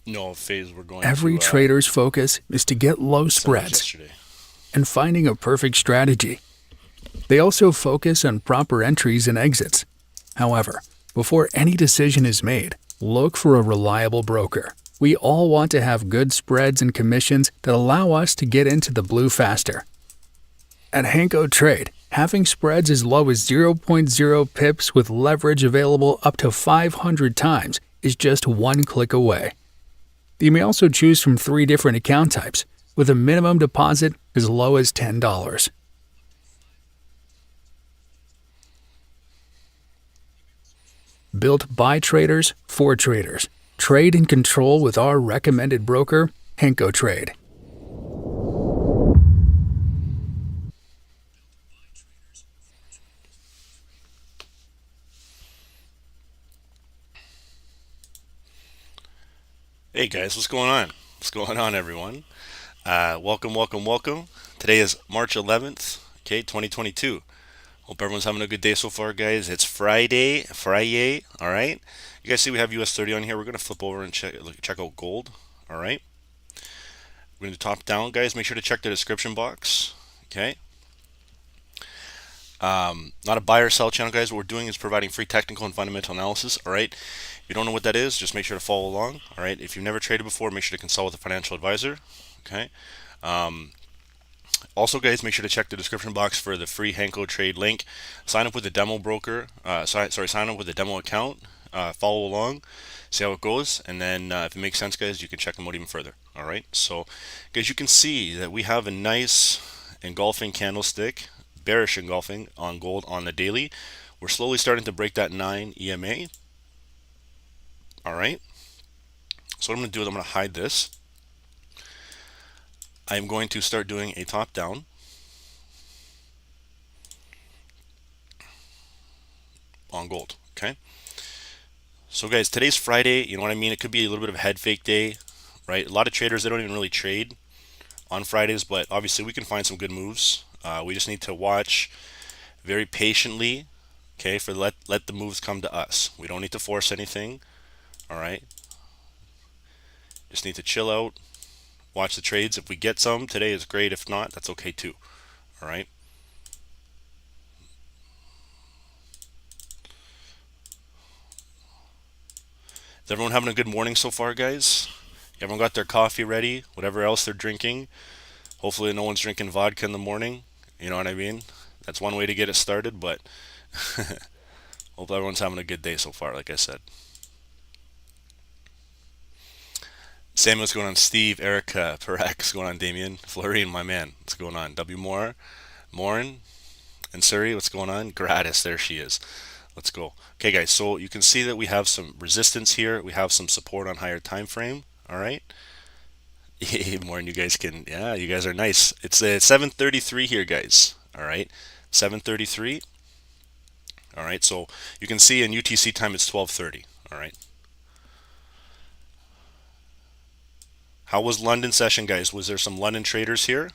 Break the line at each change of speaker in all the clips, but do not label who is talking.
no phase we're going
Every
to
trader's focus is to get low
sellers
spreads
yesterday.
and finding a perfect strategy. They also focus on proper entries and exits. However, before any decision is made, look for a reliable broker. We all want to have good spreads and commissions that allow us to get into the blue faster. At HankoTrade, having spreads as low as zero point 0.0 pips with leverage available up to 500 times is just one click away. You may also choose from 3 different account types, with a minimum deposit as low as $10. Built by traders for traders. Trade and control with our recommended broker, HankoTrade.
Hey guys, what's going on? What's going on, everyone? Welcome. Today is March 11th, okay, 2022. Hope everyone's having a good day so far, guys. It's Friday, all right? You guys see we have US 30 on here. We're going to flip over and check out gold, all right? We're going to top down, guys. Make sure to check the description box, okay? Not a buy or sell channel, guys. What we're doing is providing free technical and fundamental analysis, all right? If you don't know what that is, just make sure to follow along, all right? If you've never traded before, make sure to consult with a financial advisor, okay? Also, guys, make sure to check the description box for the free HankoTrade link. Sign up with the demo broker. Sign up with the demo account. Follow along, see how it goes, and then if it makes sense, guys, you can check them out even further. All right. So, guys, you can see that we have a nice engulfing candlestick, bearish engulfing on gold on the daily. We're slowly starting to break that 9 EMA. All right. So what I'm going to do is I'm going to hide this. I'm going to start doing a top down on gold. Okay. So guys, today's Friday. You know what I mean? It could be a little bit of a head fake day, right? A lot of traders, they don't even really trade on Fridays, but obviously we can find some good moves. We just need to watch very patiently, okay, for let the moves come to us. We don't need to force anything. All right. Just need to chill out, watch the trades. If we get some today is great. If not, that's okay too. All right. Is everyone having a good morning so far, guys? Everyone got their coffee ready, whatever else they're drinking. Hopefully no one's drinking vodka in the morning. You know what I mean? That's one way to get it started, but hope everyone's having a good day so far, like I said. Samuel, what's going on? Steve, Erica, Perek, what's going on? Damien, Florian, my man, what's going on? W. Morin, and Suri, what's going on? Gratis, there she is. Let's go. Okay, guys, so you can see that we have some resistance here. We have some support on higher time frame. All right. More than you guys can. Yeah, you guys are nice. It's 7:33 here, guys. All right, 7:33. All right, so you can see in UTC time it's 12:30. All right. How was London session, guys? Was there some London traders here?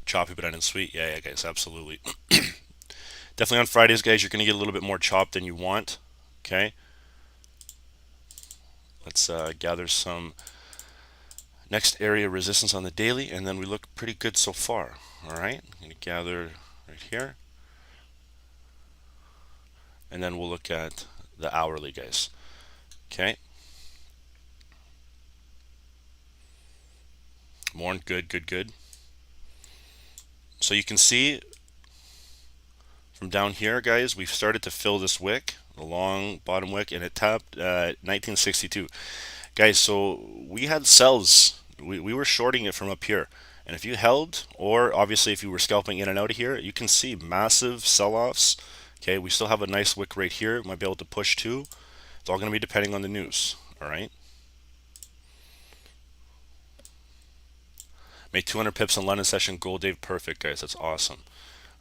Choppy but unsweet. Yeah, guys, absolutely. Definitely on Fridays, guys, you're going to get a little bit more chop than you want. Okay. Let's gather some next area resistance on the daily, and then we look pretty good so far. All right. I'm going to gather right here, and then we'll look at the hourly, guys. Okay. More good. So you can see from down here, guys, we've started to fill this wick, the long bottom wick, and it tapped 1962. Guys, so we had sells. We were shorting it from up here. And if you held, or obviously if you were scalping in and out of here, you can see massive sell-offs. Okay, we still have a nice wick right here. Might be able to push too. It's all going to be depending on the news. All right. Made 200 pips in London session. Gold Dave, perfect, guys. That's awesome.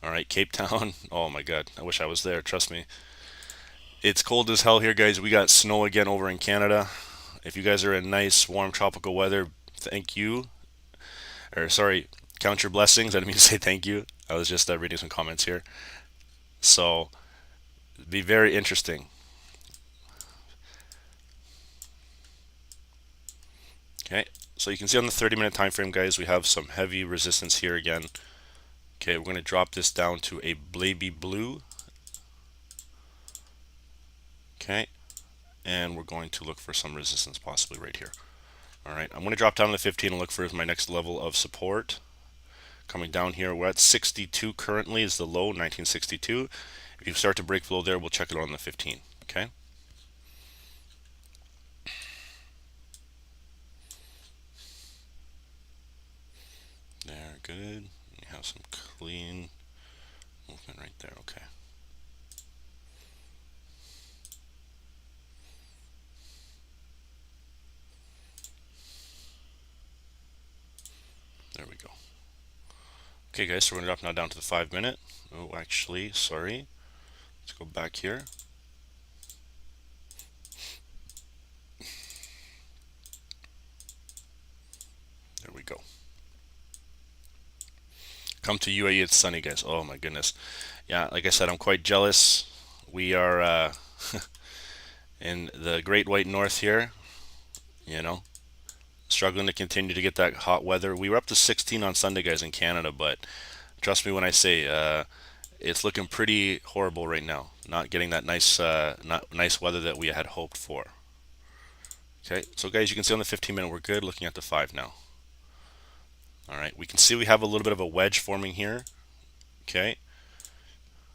All right, Cape Town. Oh my God, I wish I was there. Trust me. It's cold as hell here, guys. We got snow again over in Canada. If you guys are in nice, warm, tropical weather, thank you. Or, sorry, count your blessings. I didn't mean to say thank you. I was just reading some comments here. So, be very interesting. Okay, so you can see on the 30-minute time frame, guys, we have some heavy resistance here again. Okay, we're going to drop this down to a baby blue. Okay, and we're going to look for some resistance possibly right here. All right, I'm going to drop down to the 15 and look for my next level of support. Coming down here, we're at 62 currently is the low, 1962. If you start to break below there, we'll check it on the 15. Okay. There, good. You have some clean movement right there. Okay. There we go. Okay, guys, so we're going to drop now down to the 5-minute. Oh, actually, sorry. Let's go back here. There we go. Come to UAE, it's sunny, guys. Oh my goodness. Yeah, like I said, I'm quite jealous. We are in the Great White North here, you know, struggling to continue to get that hot weather. We were up to 16 on Sunday, guys, in Canada, but trust me when I say it's looking pretty horrible right now. Not getting that nice weather that we had hoped for. Okay, so guys, you can see on the 15-minute we're good. Looking at the 5 now. All right, we can see we have a little bit of a wedge forming here. Okay,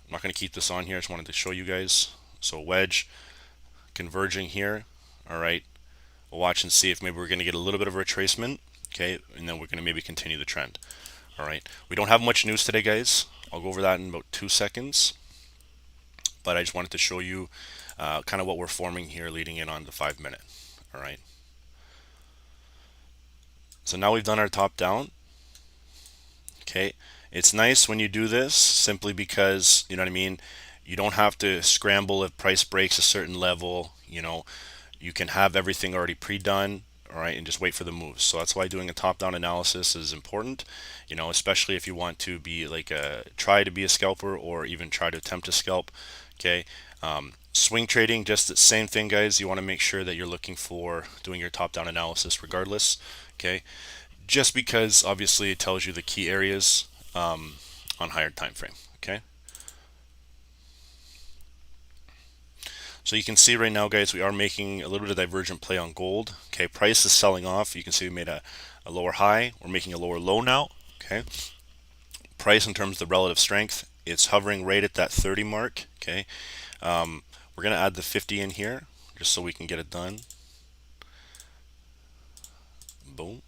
I'm not going to keep this on here. I just wanted to show you guys. So wedge converging here. All right, we'll watch and see if maybe we're going to get a little bit of a retracement. Okay, and then we're going to maybe continue the trend. All right, we don't have much news today, guys. I'll go over that in about 2 seconds. But I just wanted to show you kind of what we're forming here leading in on the 5-minute. All right. So now we've done our top down. Okay, it's nice when you do this simply because, you know what I mean, you don't have to scramble if price breaks a certain level. You know, you can have everything already pre-done, all right, and just wait for the moves. So that's why doing a top-down analysis is important, you know, especially if you want to be like try to be a scalper or even try to attempt to scalp. Okay, swing trading, just the same thing, guys. You want to make sure that you're looking for doing your top-down analysis regardless. Okay, just because obviously it tells you the key areas on higher time frame. Okay, so you can see right now, guys, we are making a little bit of divergent play on gold. Okay, price is selling off. You can see we made a lower high. We're making a lower low now. Okay, price in terms of the relative strength, it's hovering right at that 30 mark. Okay, we're gonna add the 50 in here just so we can get it done. Boom.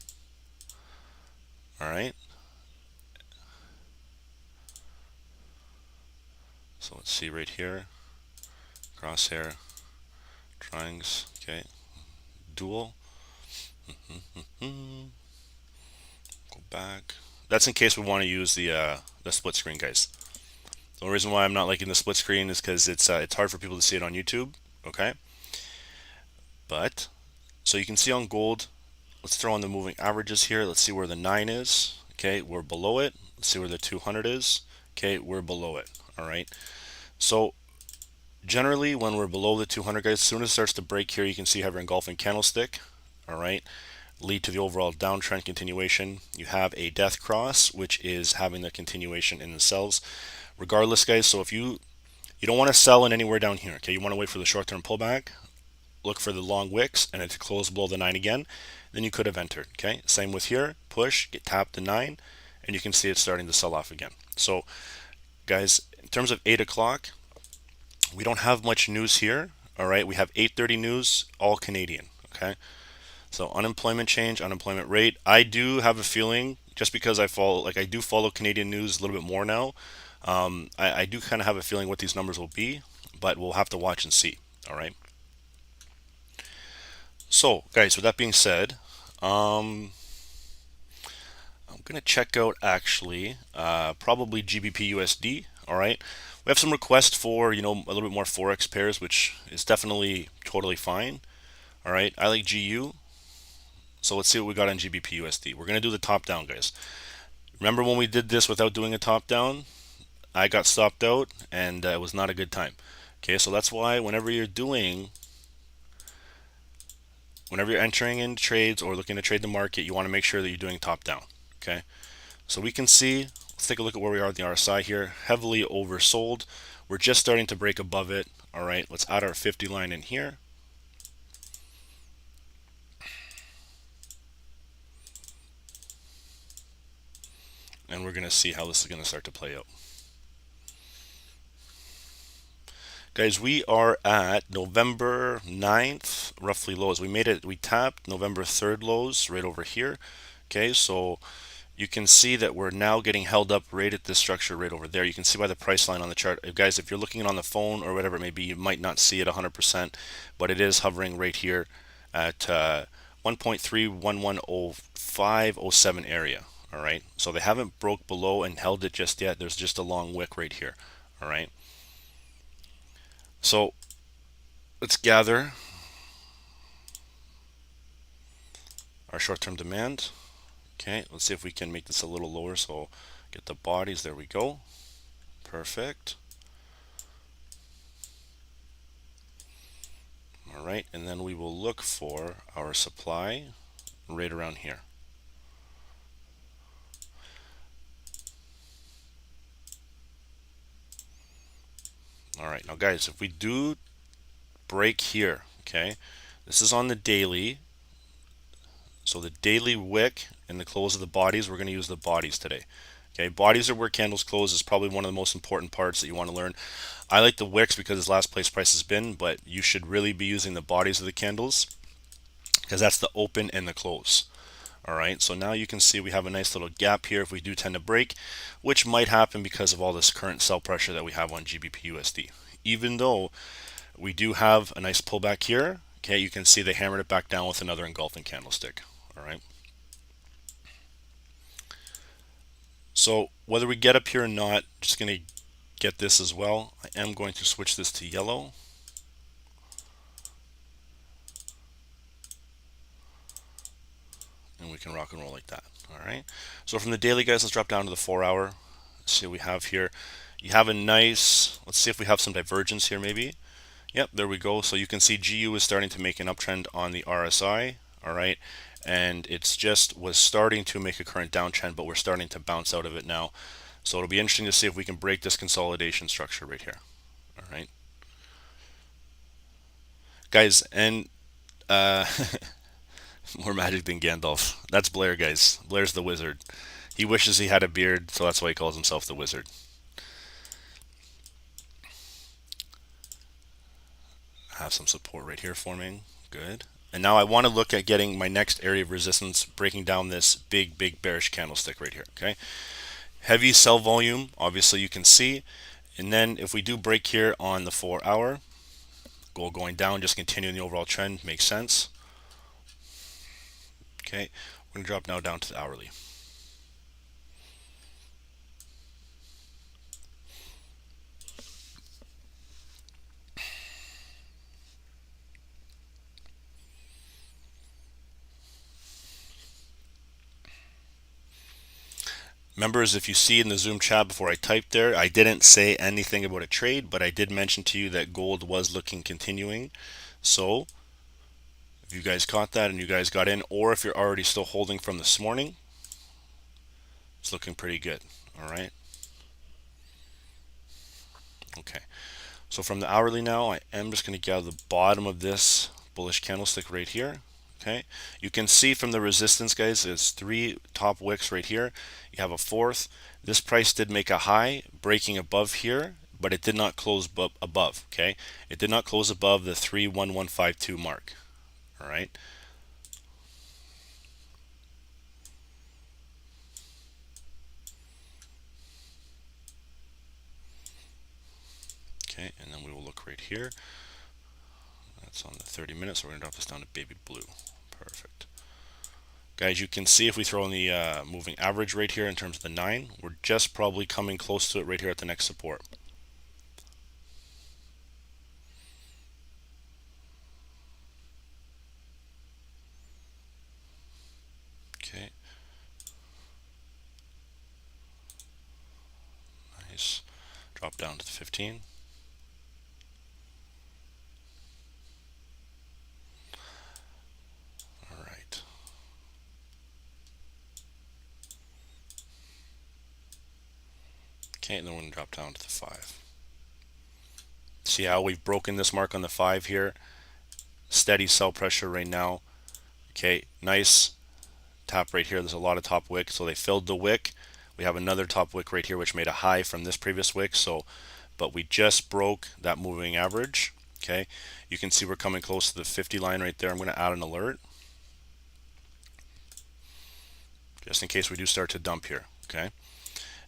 All right. So let's see right here, crosshair, triangles, okay, dual, go back. That's in case we want to use the split screen, guys. The only reason why I'm not liking the split screen is because it's hard for people to see it on YouTube, okay? But, so you can see on gold, let's throw in the moving averages here. Let's see where the 9 is, okay, we're below it. Let's see where the 200 is, okay, we're below it, all right? So generally when we're below the 200, guys, as soon as it starts to break here, you can see have an engulfing candlestick, all right, lead to the overall downtrend continuation. You have a death cross, which is having the continuation in the sells regardless, guys. So if you don't want to sell in anywhere down here, okay, you want to wait for the short-term pullback, look for the long wicks and it to close below the 9 again, then you could have entered. Okay, same with here, push, get tapped to 9, and you can see it starting to sell off again. So guys, in terms of 8 o'clock, we don't have much news here. All right, we have 8:30 news, all Canadian. Okay, so unemployment change, unemployment rate. I do have a feeling, just because I do follow Canadian news a little bit more now. I do kind of have a feeling what these numbers will be, but we'll have to watch and see. All right. So, guys, with that being said, I'm gonna check out actually probably GBP USD. All right. We have some requests for, a little bit more Forex pairs, which is definitely totally fine. All right, I like GU. So let's see what we got on GBP USD. We're going to do the top down, guys. Remember when we did this without doing a top down? I got stopped out and it was not a good time. Okay, so that's why whenever you're entering in trades or looking to trade the market, you want to make sure that you're doing top down. Okay, so we can see, let's take a look at where we are at the RSI here. Heavily oversold. We're just starting to break above it. All right, let's add our 50 line in here. And we're going to see how this is going to start to play out. Guys, we are at November 9th, roughly lows. We tapped November 3rd lows right over here. Okay, so you can see that we're now getting held up right at this structure right over there. You can see by the price line on the chart. Guys, if you're looking on the phone or whatever it may be, you might not see it 100%, but it is hovering right here at 1.3110507 area. All right, so they haven't broke below and held it just yet. There's just a long wick right here. All right, so let's gather our short-term demand. Okay, let's see if we can make this a little lower. So get the bodies. There we go. Perfect. All right, and then we will look for our supply right around here. All right, now guys, if we do break here, okay, this is on the daily. So the daily wick and the close of the bodies, we're going to use the bodies today. Okay, bodies are where candles close is probably one of the most important parts that you want to learn. I like the wicks because it's last place price has been, but you should really be using the bodies of the candles because that's the open and the close. All right, so now you can see we have a nice little gap here if we do tend to break, which might happen because of all this current sell pressure that we have on GBP USD. Even though we do have a nice pullback here, okay, you can see they hammered it back down with another engulfing candlestick. All right. So whether we get up here or not, just going to get this as well. I am going to switch this to yellow. And we can rock and roll like that. All right. So from the daily, guys, let's drop down to the 4 hour. Let's see what we have here. You have a nice, let's see if we have some divergence here maybe. Yep, there we go. So you can see GU is starting to make an uptrend on the RSI. All right. And it's just was starting to make a current downtrend, but we're starting to bounce out of it now. So it'll be interesting to see if we can break this consolidation structure right here. All right. Guys, and more magic than Gandalf. That's Blair, guys. Blair's the wizard. He wishes he had a beard, so that's why he calls himself the wizard. I have some support right here forming. Good. And now I want to look at getting my next area of resistance, breaking down this big bearish candlestick right here. Okay. Heavy sell volume, obviously you can see. And then if we do break here on the 4 hour, gold going down, just continuing the overall trend, makes sense. Okay, we're going to drop now down to the hourly. Members, if you see in the Zoom chat before I typed there, I didn't say anything about a trade, but I did mention to you that gold was looking continuing. So if you guys caught that and you guys got in, or if you're already still holding from this morning, it's looking pretty good. All right. Okay. So from the hourly now, I am just going to gather the bottom of this bullish candlestick right here. Okay, you can see from the resistance, guys, there's 3 top wicks right here. You have a 4th. This price did make a high, breaking above here, but it did not close above. Okay, it did not close above the 31152 mark. All right. Okay, and then we will look right here. That's on the 30 minutes, so we're going to drop this down to baby blue. Perfect. Guys, you can see if we throw in the moving average right here in terms of the 9, we're just probably coming close to it right here at the next support. down to the 15. All right. Okay, and then we're going to drop down to the 5. See how we've broken this mark on the 5 here? Steady sell pressure right now. Okay, nice top right here. There's a lot of top wick, so they filled the wick. We have another top wick right here which made a high from this previous wick, so but we just broke that moving average. Okay, you can see we're coming close to the 50 line right there. I'm going to add an alert just in case we do start to dump here. Okay,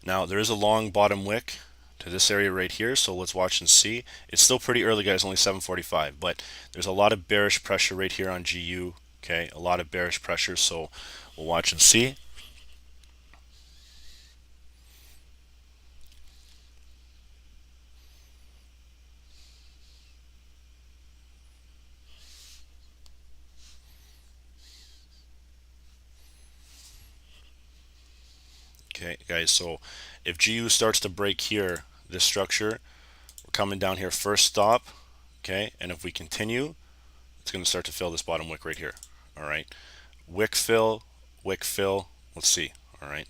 now there is a long bottom wick to this area right here, so let's watch and see. It's still pretty early, guys, only 7:45, but there's a lot of bearish pressure right here on GU. Okay, a lot of bearish pressure, so we'll watch and see. Okay, guys, so if GU starts to break here, this structure, we're coming down here, first stop. Okay, and if we continue, it's going to start to fill this bottom wick right here. All right, wick fill, wick fill. Let's see. All right,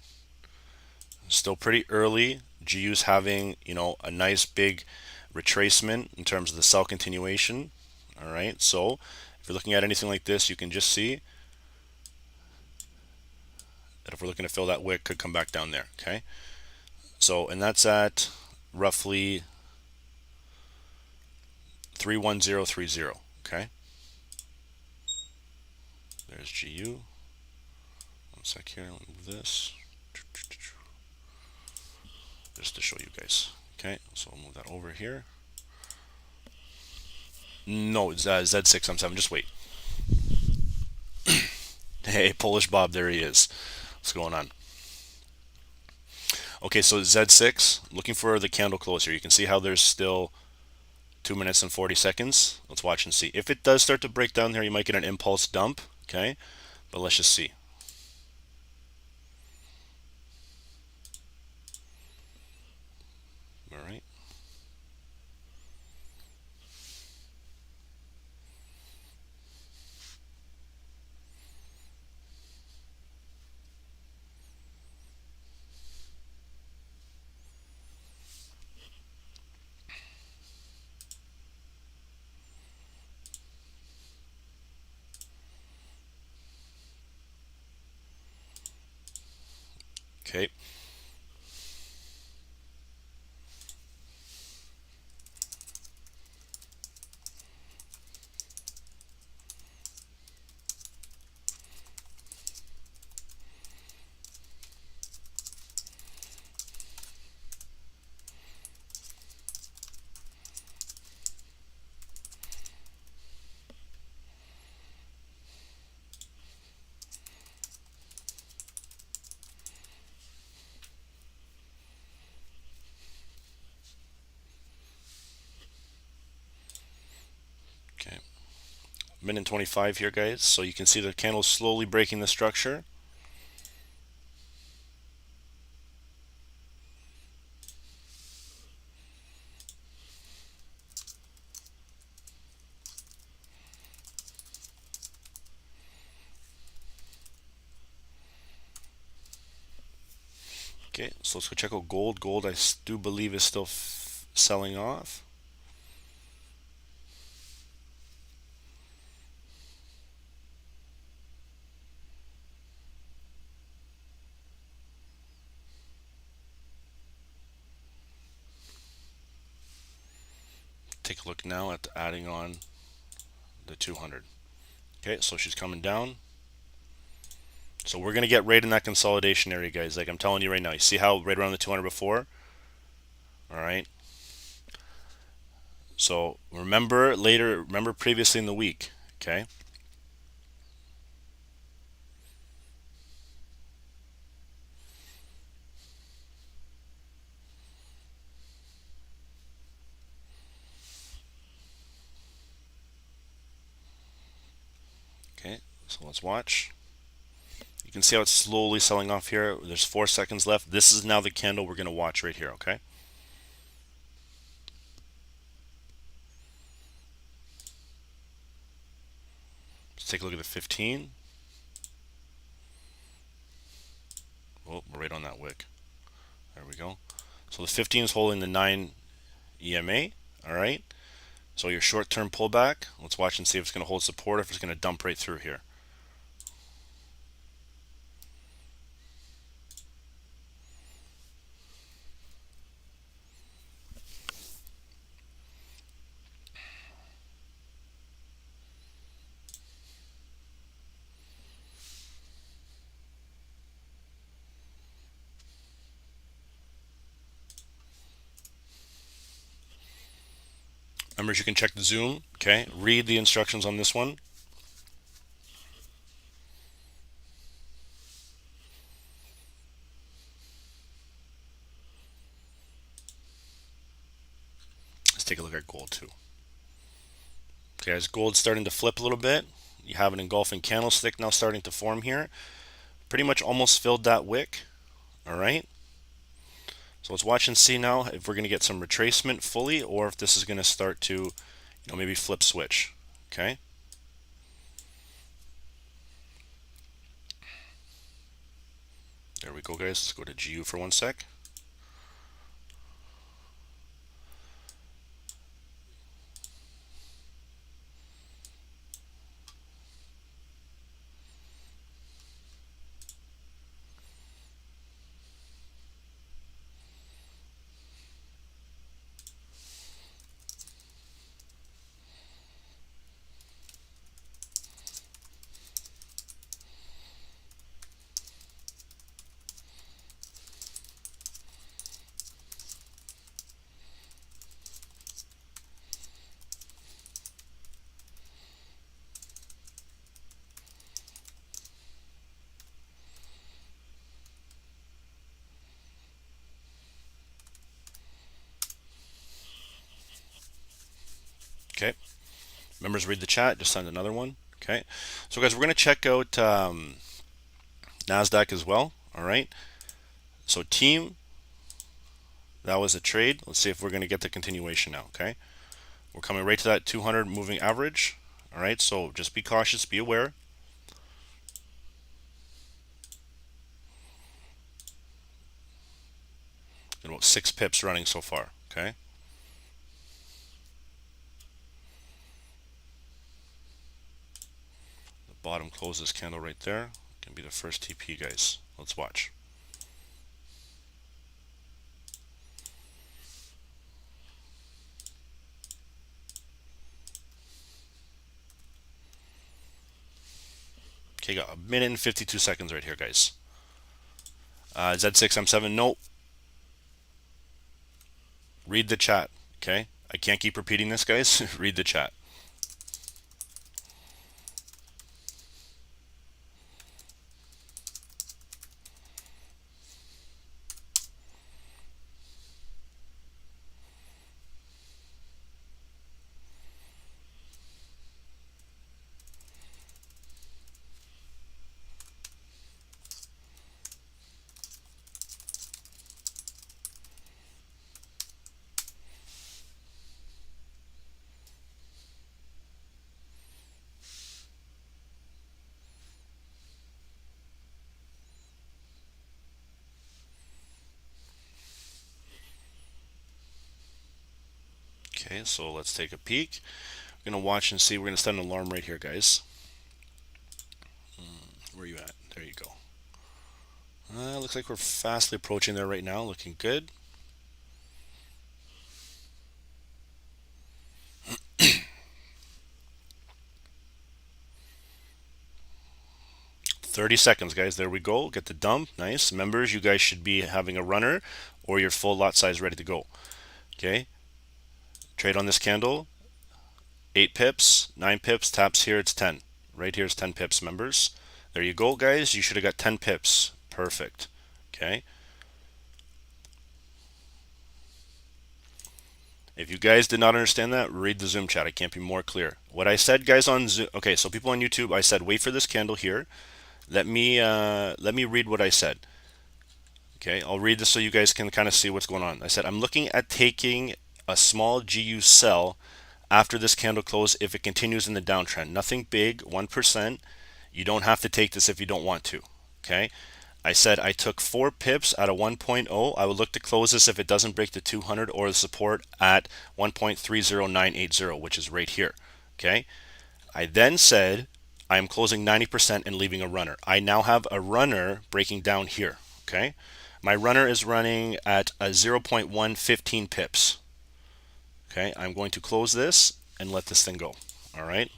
still pretty early. GU's having, you know, a nice big retracement in terms of the sell continuation. All right, so if you're looking at anything like this, you can just see that if we're looking to fill that wick, could come back down there. Okay, so and that's at roughly 31030. Okay, there's GU. One sec here, let me move this just to show you guys. Okay, so I'll move that over here. No, it's Z6 on 7. Just wait. Hey, Polish Bob, there he is. What's going on? Okay, so Z6, looking for the candle close here. You can see how there's still 2 minutes and 40 seconds. Let's watch and see. If it does start to break down here, you might get an impulse dump. Okay, but let's just see. All right. Okay. Okay. Minute 25 here, guys. So you can see the candle slowly breaking the structure. Okay, so let's go check out gold. Gold, I do believe, is still selling off. Take a look now at adding on the 200. Okay, so she's coming down. So we're going to get right in that consolidation area, guys. Like I'm telling you right now. You see how right around the 200 before? All right. So remember previously in the week, okay? Okay, so let's watch. You can see how it's slowly selling off here. There's 4 seconds left. This is now the candle we're going to watch right here, okay? Let's take a look at the 15. Oh, we're right on that wick. There we go. So the 15 is holding the 9 EMA. All right. So your short-term pullback, let's watch and see if it's going to hold support, or if it's going to dump right through here. Members, you can check the zoom. Okay, read the instructions on this one. Let's take a look at gold too. Okay, as gold's starting to flip a little bit, you have an engulfing candlestick now starting to form here. Pretty much almost filled that wick. All right. So let's watch and see now if we're going to get some retracement fully, or if this is going to start to, maybe flip switch. Okay. There we go, guys. Let's go to GU for 1 sec. Okay. Members, read the chat. Just send another one. Okay. So, guys, we're going to check out NASDAQ as well. All right. So, team, that was a trade. Let's see if we're going to get the continuation now. Okay. We're coming right to that 200 moving average. All right. So, just be cautious, be aware. And about 6 pips running so far. Okay. The bottom closes candle right there. Can be the first TP, guys. Let's watch. Okay, got a minute and 52 seconds right here, guys. Z6, M7, nope. Read the chat, okay? I can't keep repeating this, guys. Read the chat. Okay, so let's take a peek. We're going to watch and see. We're going to set an alarm right here, guys. Where are you at? There you go. Looks like we're fastly approaching there right now. Looking good. "30 seconds, guys. There we go. Get the dump. Nice. Members, you guys should be having a runner or your full lot size ready to go. Okay. Trade on this candle. 8 pips, 9 pips, taps here, it's 10. Right here is 10 pips, members. There you go, guys. You should have got 10 pips. Perfect. Okay. If you guys did not understand that, read the Zoom chat. I can't be more clear. What I said, guys, on Zoom. Okay, so people on YouTube, I said wait for this candle here. Let me read what I said. Okay, I'll read this so you guys can kind of see what's going on. I said I'm looking at taking a small GU sell after this candle close if it continues in the downtrend. Nothing big, 1%. You don't have to take this if you don't want to. Okay. I said I took 4 pips at a 1.0. I would look to close this if it doesn't break the 200 or the support at 1.30980, which is right here. Okay. I then said I am closing 90% and leaving a runner. I now have a runner breaking down here. Okay. My runner is running at a 0.115 pips. Okay. I'm going to close this and let this thing go. All right.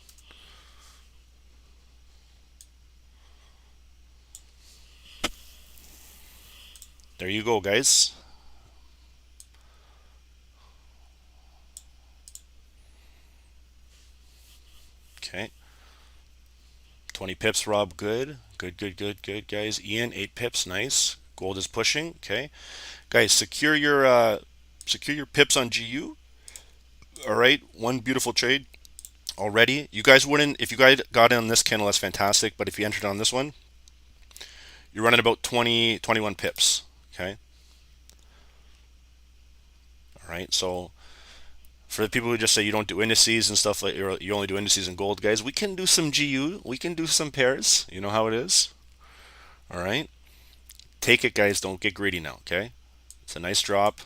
There you go, guys. Okay. 20 pips, Rob. Good. Good, guys. Ian, 8 pips. Nice. Gold is pushing. Okay. Guys, secure your pips on GU. All right. One beautiful trade already. You guys wouldn't, if you guys got in on this candle, that's fantastic. But if you entered on this one, you're running about 20, 21 pips. Okay. All right. So for the people who just say you don't do indices and stuff like you only do indices and gold, guys, we can do some GU. We can do some pairs. You know how it is. All right. Take it, guys. Don't get greedy now. Okay. It's a nice drop.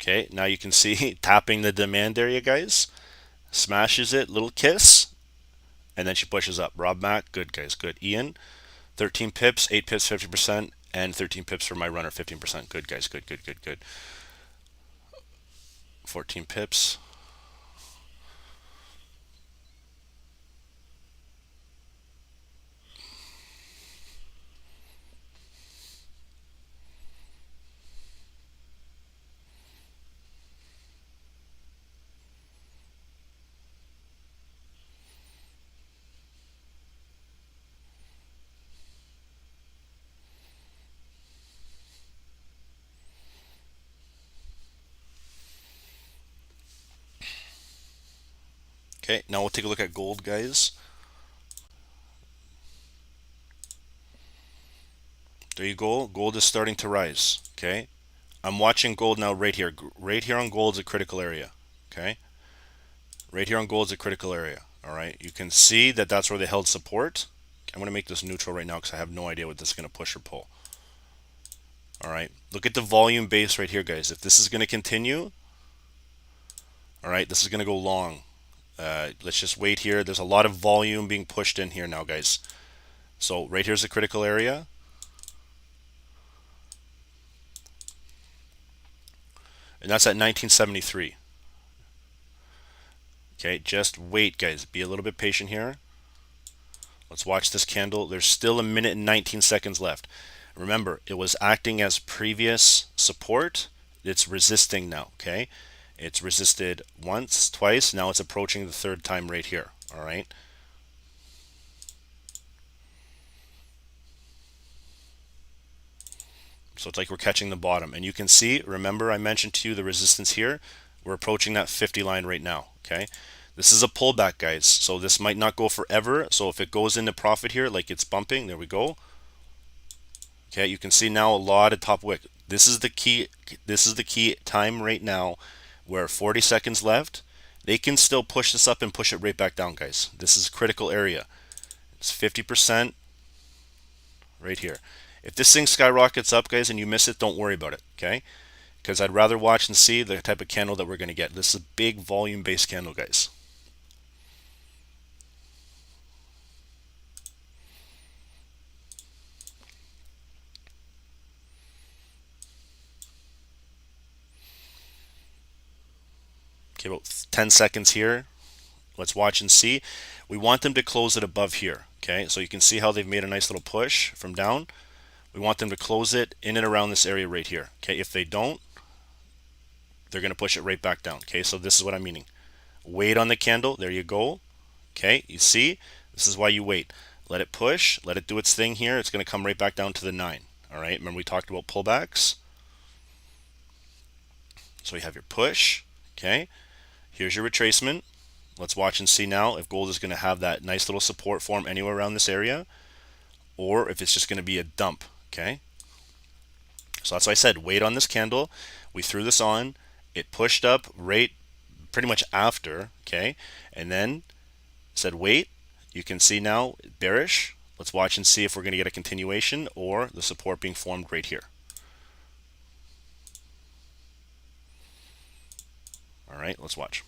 Okay, now you can see tapping the demand area, guys. Smashes it, little kiss, and then she pushes up. Rob Mack, good, guys, good. Ian, 13 pips, 8 pips, 50%, and 13 pips for my runner, 15%. Good, guys, good. 14 pips. Okay, now we'll take a look at gold, guys. There you go. Gold is starting to rise. Okay, I'm watching gold now right here. Right here on gold is a critical area. Okay, right here on gold is a critical area. All right, you can see that that's where they held support. I'm going to make this neutral right now because I have no idea what this is going to push or pull. All right, look at the volume base right here, guys. If this is going to continue, all right, this is going to go long. Let's just wait here. There's a lot of volume being pushed in here now, guys. So right here's the critical area. And that's at 1973. Okay, just wait, guys. Be a little bit patient here. Let's watch this candle. There's still a minute and 19 seconds left. Remember, it was acting as previous support. It's resisting now, okay? It's resisted once, twice. Now it's approaching the third time right here, all right? So it's like we're catching the bottom. And you can see, remember I mentioned to you the resistance here. We're approaching that 50 line right now, okay? This is a pullback, guys. So this might not go forever. So if it goes into profit here, like it's bumping, there we go. Okay, you can see now a lot of top wick. This is the key time right now where 40 seconds left. They can still push this up and push it right back down, guys. This is critical area. It's 50% right here. If this thing skyrockets up, guys, and you miss it, don't worry about it, okay? Because I'd rather watch and see the type of candle that we're going to get. This is a big volume-based candle, guys. Okay, about 10 seconds here. Let's watch and see. We want them to close it above here, okay? So you can see how they've made a nice little push from down. We want them to close it in and around this area right here, okay? If they don't, they're going to push it right back down. Okay, so this is what I'm meaning. Wait on the candle. There you go. Okay, you see? This is why you wait. Let it push. Let it do its thing here. It's going to come right back down to the 9. All right, remember we talked about pullbacks? So you have your push. Okay, here's your retracement. Let's watch and see now if gold is going to have that nice little support form anywhere around this area, or if it's just going to be a dump. Okay, so that's why I said wait on this candle. We threw this on. It pushed up right pretty much after. Okay, and then said wait. You can see now bearish. Let's watch and see if we're going to get a continuation or the support being formed right here. All right, let's watch.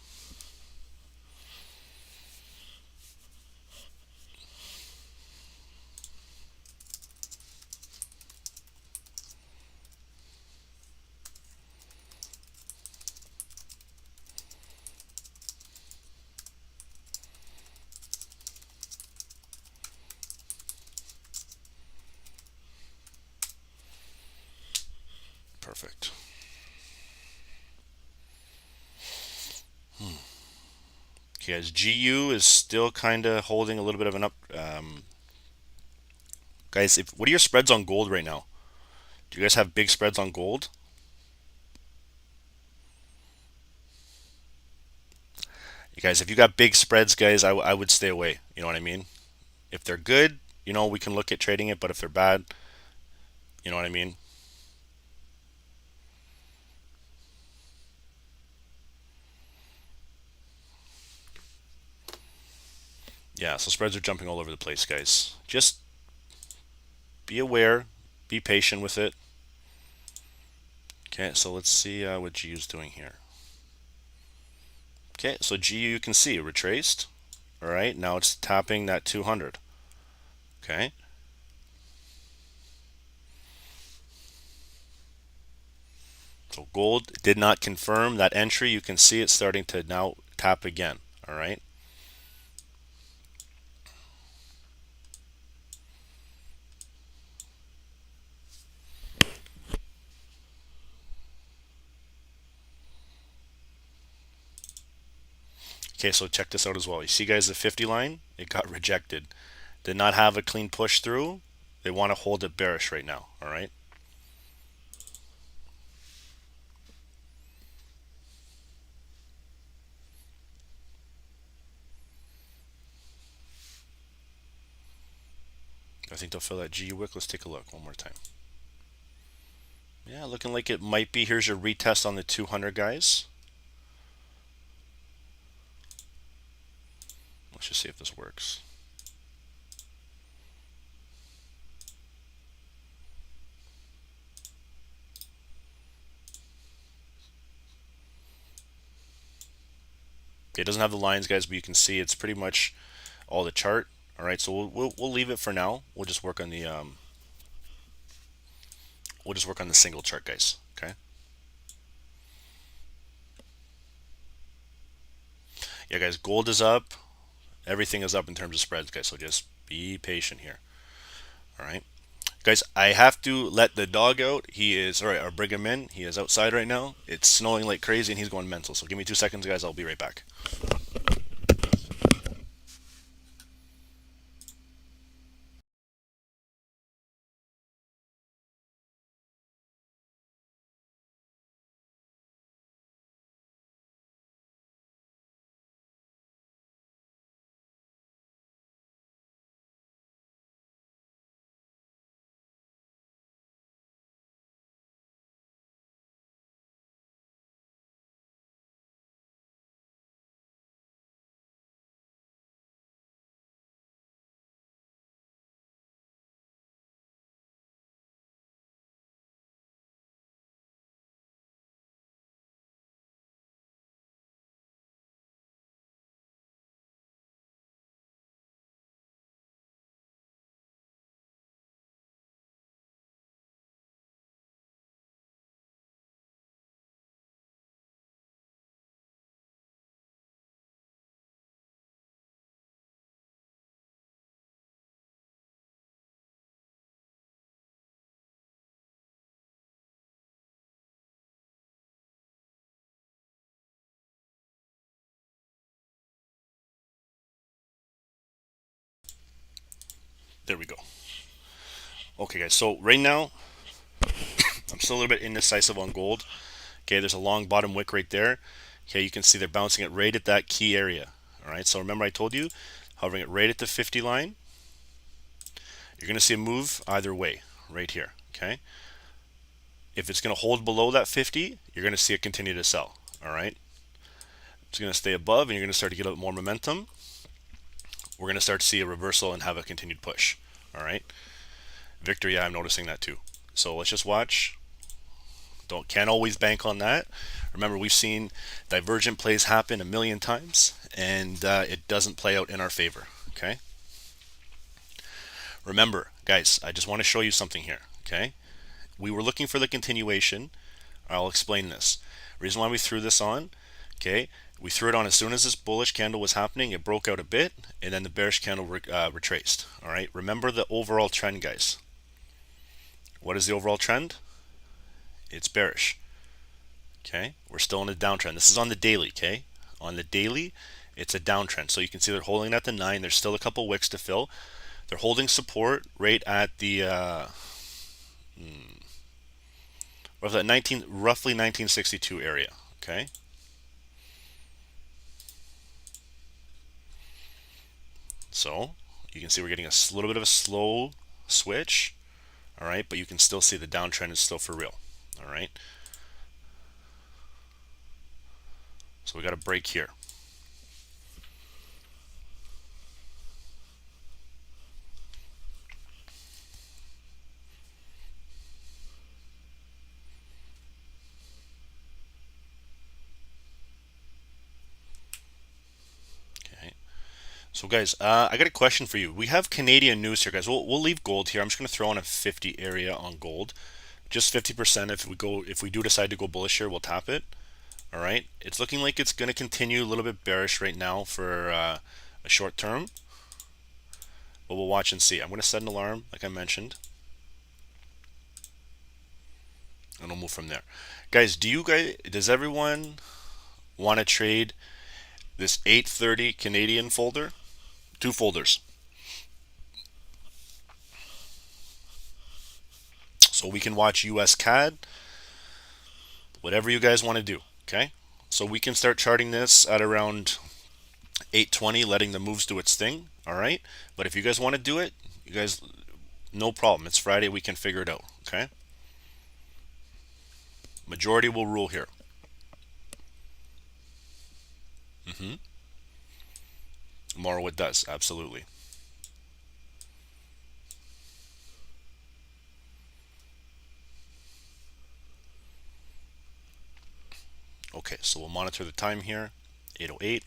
Perfect. Okay, guys, GU is still kind of holding a little bit of an up. Guys, what are your spreads on gold right now? Do you guys have big spreads on gold? You guys, if you got big spreads, guys, I would stay away. You know what I mean? If they're good, we can look at trading it, but if they're bad, you know what I mean? Yeah, so spreads are jumping all over the place, guys. Just be aware, be patient with it. Okay, so let's see what GU is doing here. Okay, so GU you can see retraced. All right, now it's tapping that 200. Okay. So gold did not confirm that entry. You can see it starting to now tap again. All right. Okay, so check this out as well. You see, guys, the 50 line, it got rejected. Did not have a clean push through. They want to hold it bearish right now. All right. I think they'll fill that GU wick. Let's take a look one more time. Yeah, looking like it might be. Here's your retest on the 200, guys. Let's just see if this works. Okay, it doesn't have the lines, guys, but you can see it's pretty much all the chart. All right, so we'll leave it for now. We'll just work on the single chart, guys. Okay. Yeah, guys, gold is up. Everything is up in terms of spreads, guys. So just be patient here. All right. Guys, I have to let the dog out. He is, all right, or bring him in. He is outside right now. It's snowing like crazy and he's going mental. So give me 2 seconds, guys. I'll be right back. There we go. Okay, guys. So right now, I'm still a little bit indecisive on gold. Okay, there's a long bottom wick right there. Okay, you can see they're bouncing it right at that key area. All right, so remember I told you, hovering it right at the 50 line, you're going to see a move either way, right here. Okay, if it's going to hold below that 50, you're going to see it continue to sell. All right, it's going to stay above, and you're going to start to get a bit more momentum. We're going to start to see a reversal and have a continued push. All right, Victor, yeah, I'm noticing that too. So let's just watch. Can't always bank on that. Remember, we've seen divergent plays happen a million times, and it doesn't play out in our favor. Okay. Remember, guys, I just want to show you something here. Okay. We were looking for the continuation. I'll explain this. Reason why we threw this on. Okay. We threw it on as soon as this bullish candle was happening. It broke out a bit, and then the bearish candle retraced. All right. Remember the overall trend, guys. What is the overall trend? It's bearish. Okay, we're still in a downtrend. This is on the daily. Okay, on the daily, it's a downtrend. So you can see they're holding at the 9. There's still a couple wicks to fill. They're holding support right at the roughly 1962 area. Okay, so you can see we're getting a little bit of a slow switch. All right, but you can still see the downtrend is still for real. All right, so we got a break here. Okay. So guys, I got a question for you. We have Canadian news here, guys. We'll leave gold here. I'm just going to throw in a 50 area on gold, just 50%. If we do decide to go bullish here, we'll tap it. All right. It's looking like it's going to continue a little bit bearish right now for a short term, but we'll watch and see. I'm going to set an alarm, like I mentioned, and we'll move from there. Guys, does everyone want to trade this 830 Canadian folder? Two folders. So we can watch US CAD, whatever you guys want to do. Okay, so we can start charting this at around 820, letting the moves do its thing. All right, but if you guys want to do it, you guys, no problem. It's Friday, we can figure it out. Okay, majority will rule here. Tomorrow it does, absolutely. Okay, so we'll monitor the time here, 8:08.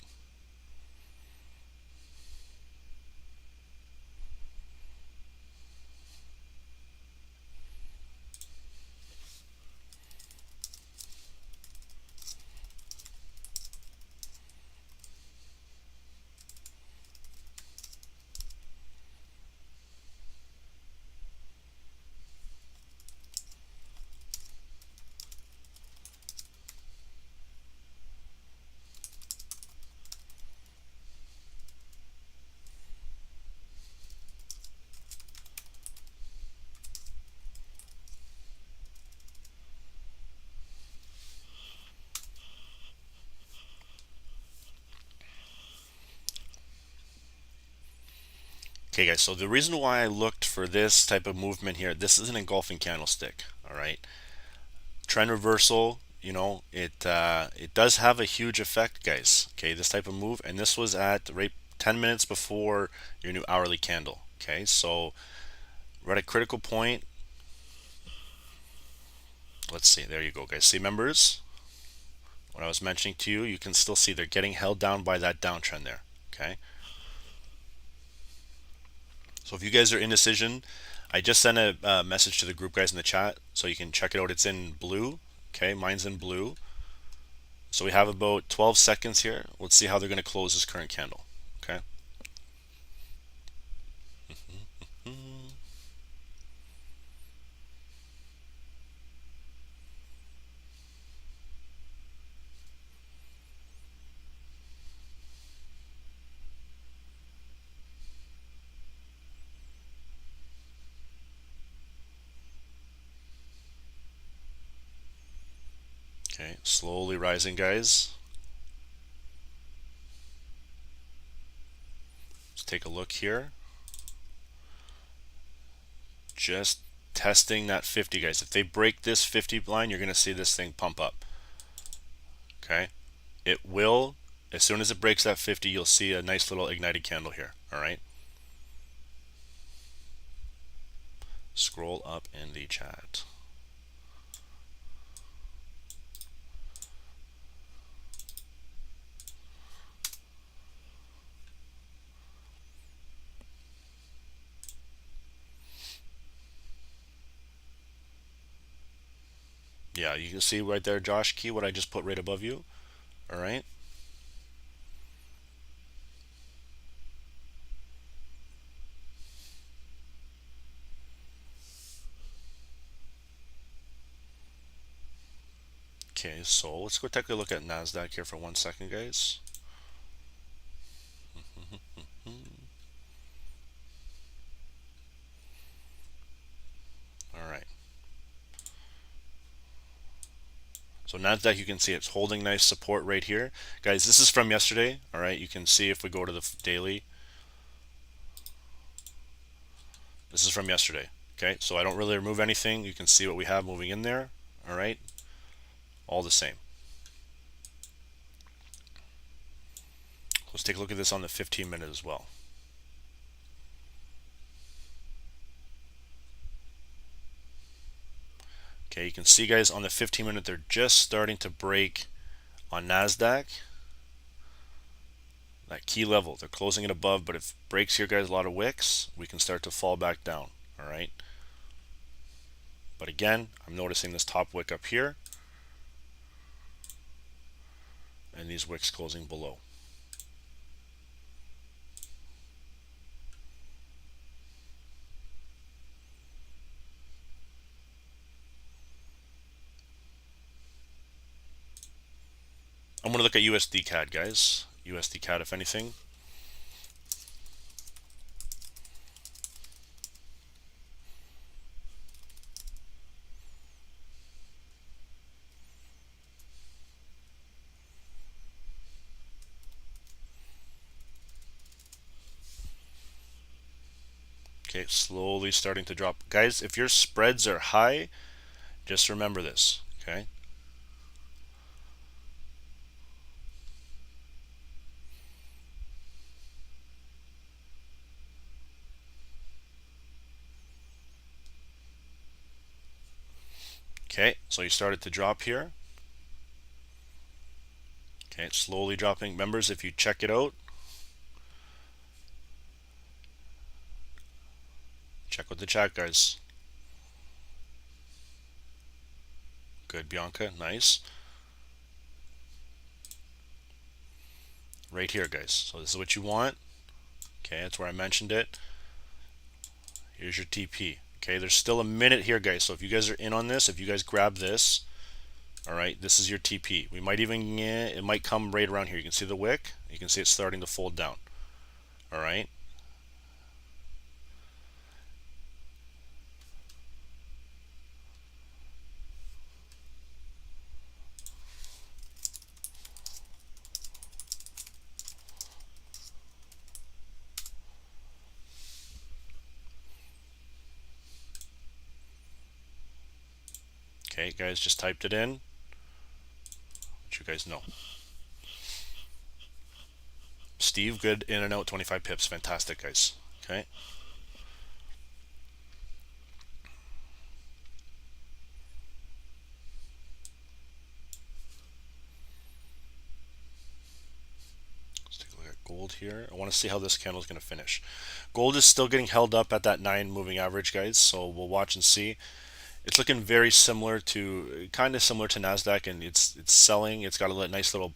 Okay, guys, so the reason why I looked for this type of movement here, this is an engulfing candlestick. All right, trend reversal. It does have a huge effect, guys. Okay, this type of move, and this was at right 10 minutes before your new hourly candle. Okay, so we're at a critical point. Let's see. There you go, guys. See, members, what I was mentioning to you, you can still see they're getting held down by that downtrend there. Okay, so if you guys are indecision, I just sent a message to the group guys in the chat, so you can check it out. It's in blue. Okay, mine's in blue. So we have about 12 seconds here. Let's see how they're going to close this current candle. Okay. Okay, slowly rising, guys. Let's take a look here. Just testing that 50, guys. If they break this 50 line, you're going to see this thing pump up. Okay, it will. As soon as it breaks that 50, you'll see a nice little ignited candle here. All right, scroll up in the chat. Yeah, you can see right there, Josh Key, what I just put right above you. All right. Okay, so let's go take a look at NASDAQ here for 1 second, guys. All right. So NASDAQ, you can see it's holding nice support right here. Guys, this is from yesterday. All right, you can see if we go to the daily. This is from yesterday. Okay, so I don't really remove anything. You can see what we have moving in there. All right, all the same. Let's take a look at this on the 15-minute as well. Okay, you can see, guys, on the 15-minute, they're just starting to break on NASDAQ. That key level, they're closing it above, but if it breaks here, guys, a lot of wicks, we can start to fall back down. All right. But again, I'm noticing this top wick up here and these wicks closing below. I'm going to look at USD CAD, guys. USD CAD, if anything. Okay, slowly starting to drop. Guys, if your spreads are high, just remember this, okay? Okay, so you started to drop here. Okay, it's slowly dropping. Members, if you check it out, check with the chat, guys. Good, Bianca, nice. Right here, guys. So this is what you want. Okay, that's where I mentioned it. Here's your TP. Okay, there's still a minute here, guys. So if you guys are in on this, if you guys grab this, all right, this is your TP. We might even, it might come right around here. You can see the wick. You can see it's starting to fold down. All right. Okay, guys, just typed it in. Let you guys know. Steve, good in and out, 25 pips. Fantastic, guys. Okay. Let's take a look at gold here. I want to see how this candle is going to finish. Gold is still getting held up at that 9 moving average, guys. So we'll watch and see. It's looking very similar to, kind of similar to NASDAQ, and it's selling. It's got a nice little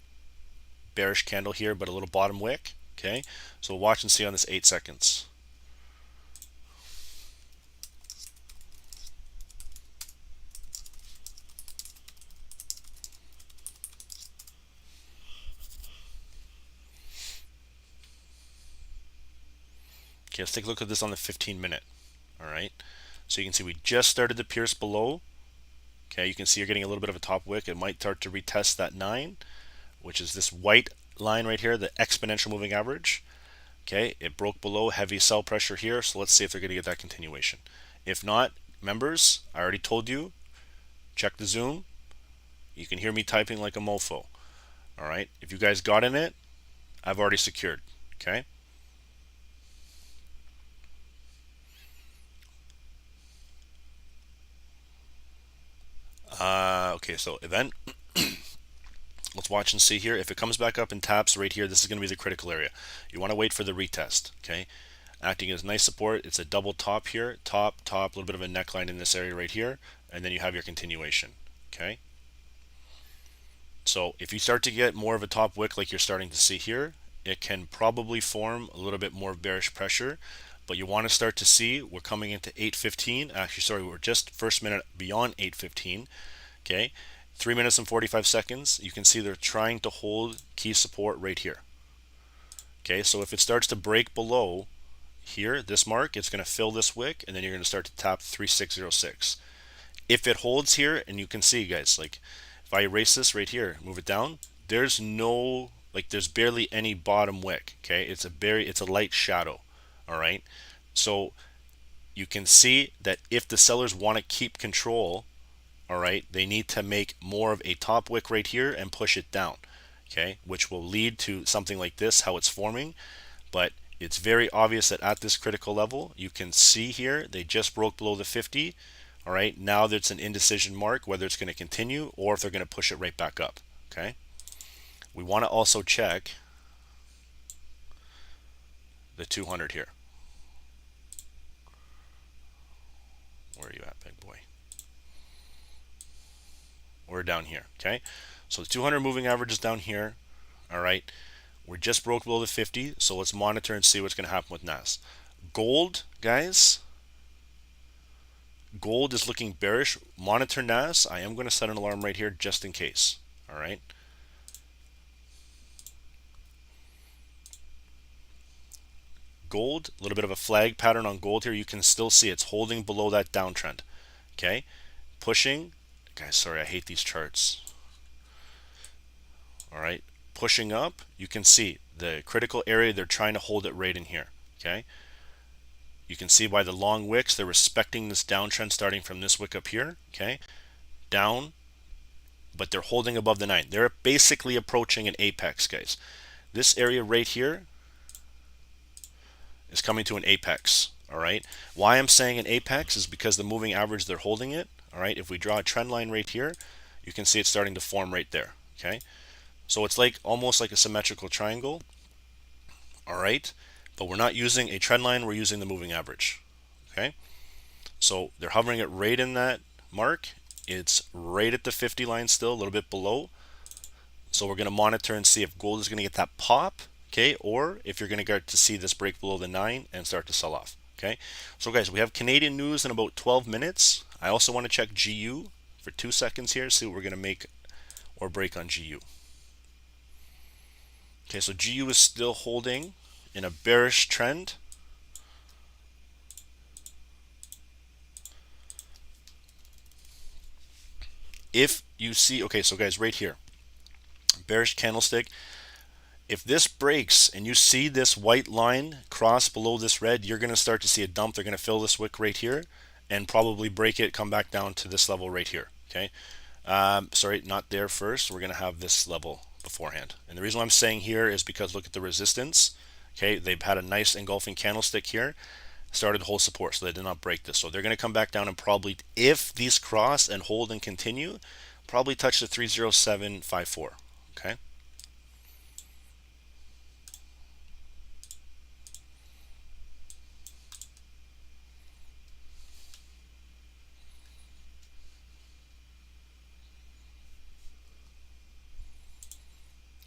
bearish candle here, but a little bottom wick. Okay, so we'll watch and see on this 8 seconds. Okay, let's take a look at this on the 15-minute. All right, so you can see we just started to pierce below. Okay, you can see you're getting a little bit of a top wick. It might start to retest that 9, which is this white line right here, the exponential moving average. Okay, it broke below, heavy sell pressure here, so let's see if they're going to get that continuation. If not, members, I already told you, check the Zoom. You can hear me typing like a mofo. All right, if you guys got in it, I've already secured. Okay. Okay, so event. Let's watch and see here. If it comes back up and taps right here, this is going to be the critical area. You want to wait for the retest. Okay. Acting as nice support. It's a double top here. Top, top, a little bit of a neckline in this area right here. And then you have your continuation. Okay. So if you start to get more of a top wick like you're starting to see here, it can probably form a little bit more bearish pressure. But you want to start to see we're coming into 8:15. Actually, sorry, we're just first minute beyond 8:15. Okay. 3 minutes and 45 seconds. You can see they're trying to hold key support right here. Okay, so if it starts to break below here, this mark, it's going to fill this wick, and then you're going to start to tap 3606. If it holds here, and you can see, guys, like if I erase this right here, move it down, there's no, like there's barely any bottom wick. Okay, it's a light shadow. All right, so you can see that if the sellers want to keep control, all right, they need to make more of a top wick right here and push it down. Okay, which will lead to something like this, how it's forming. But it's very obvious that at this critical level, you can see here they just broke below the 50. All right, now there's an indecision mark whether it's going to continue or if they're going to push it right back up. Okay, we want to also check the 200 here. Where are you at, big boy? We're down here. Okay, so the 200 moving average is down here. All right, we're just broke below the 50, so let's monitor and see what's going to happen with NAS. Gold, guys, gold is looking bearish. Monitor NAS. I am going to set an alarm right here just in case. All right. Gold, a little bit of a flag pattern on gold here. You can still see it's holding below that downtrend. Okay. Pushing. Guys, sorry, I hate these charts. All right. Pushing up. You can see the critical area. They're trying to hold it right in here. Okay. You can see by the long wicks, they're respecting this downtrend starting from this wick up here. Okay. Down, but they're holding above the 9. They're basically approaching an apex, guys. This area right here is coming to an apex. All right. Why I'm saying an apex is because the moving average, they're holding it. All right. If we draw a trend line right here, you can see it's starting to form right there. Okay. So it's like almost like a symmetrical triangle. All right. But we're not using a trend line. We're using the moving average. Okay. So they're hovering it right in that mark. It's right at the 50 line still, a little bit below. So we're going to monitor and see if gold is going to get that pop, okay, or if you're going to get to see this break below the 9 and start to sell off, okay. So guys, we have Canadian news in about 12 minutes. I also want to check GU for 2 seconds here, see what we're going to make or break on GU. Okay, so GU is still holding in a bearish trend. If you see, okay, so guys, right here, bearish candlestick. If this breaks and you see this white line cross below this red, you're going to start to see a dump. They're going to fill this wick right here and probably break it, come back down to this level right here. Okay. Sorry, not there first. We're going to have this level beforehand. And the reason why I'm saying here is because look at the resistance. Okay. They've had a nice engulfing candlestick here, started to hold support, so they did not break this. So they're going to come back down and probably, if these cross and hold and continue, probably touch the 30754. Okay.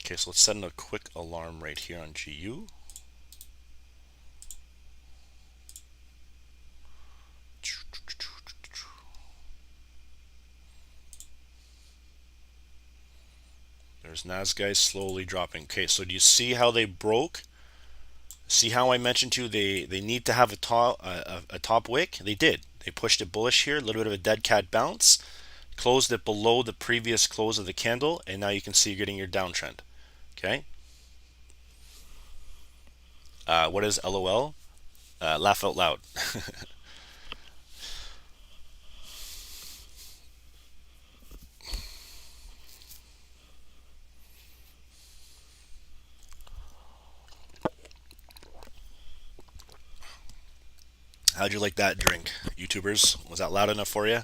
Okay, so let's send a quick alarm right here on GU. There's NASDAQ slowly dropping. Okay, so do you see how they broke? See how I mentioned to you they need to have a top wick? They did. They pushed it bullish here, a little bit of a dead cat bounce. closed it below the previous close of the candle, and now you can see you're getting your downtrend. Okay. What is LOL? Laugh out loud. How'd you like that drink, YouTubers? Was that loud enough for you?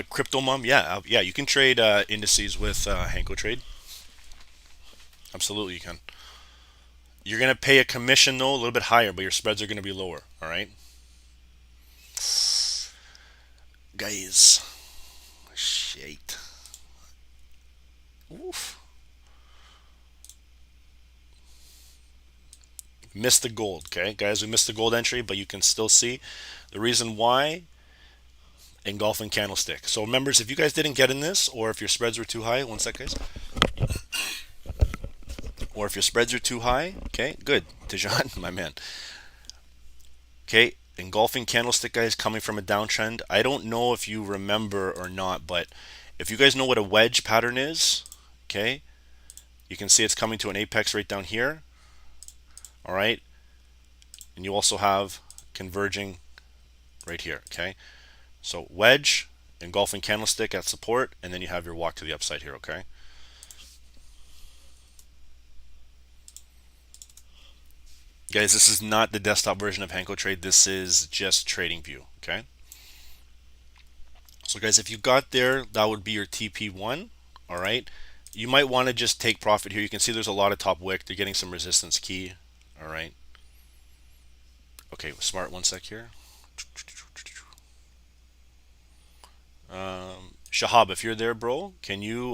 Crypto Mom, yeah, yeah, you can trade indices with HankoTrade. Absolutely, you can. You're gonna pay a commission though, a little bit higher, but your spreads are gonna be lower. All right, guys. Shit. Oof. Missed the gold. Okay, guys, we missed the gold entry, but you can still see the reason why. Engulfing candlestick. So members, if you guys didn't get in this, or if your spreads were too high, one sec, guys. Or if your spreads are too high, okay, good. Tejan, my man. Okay, engulfing candlestick, guys, coming from a downtrend. I don't know if you remember or not, but if you guys know what a wedge pattern is, okay, you can see it's coming to an apex right down here. All right, and you also have converging right here. Okay, so wedge, engulfing candlestick at support, and then you have your walk to the upside here. Okay. Guys, this is not the desktop version of HankoTrade. This is just TradingView, okay? So guys, if you got there, that would be your TP1, all right? You might want to just take profit here. You can see there's a lot of top wick. They're getting some resistance key, all right? Okay, smart, one sec here. Shahab, if you're there, bro, can you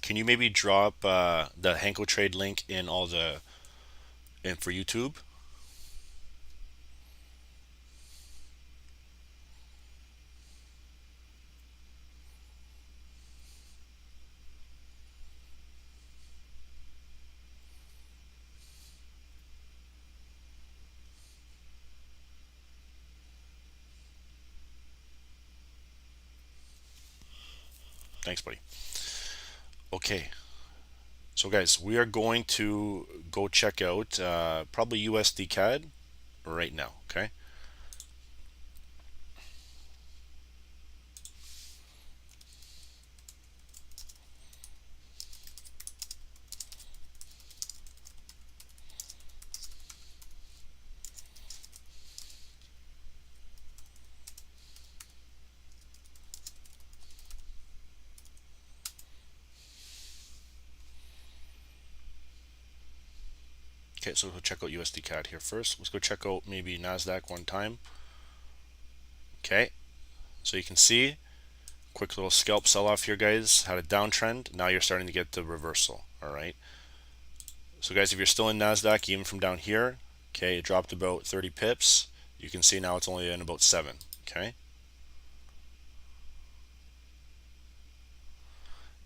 maybe drop the HankoTrade link in all the in for YouTube? Thanks, buddy. Okay, so guys, we are going to go check out probably USD CAD right now, okay? Okay, so we'll check out USD CAD here first. Let's go check out maybe NASDAQ one time. Okay, so you can see, quick little scalp sell-off here, guys. Had a downtrend. Now you're starting to get the reversal, all right? So guys, if you're still in NASDAQ, even from down here, okay, it dropped about 30 pips. You can see now it's only in about 7, okay?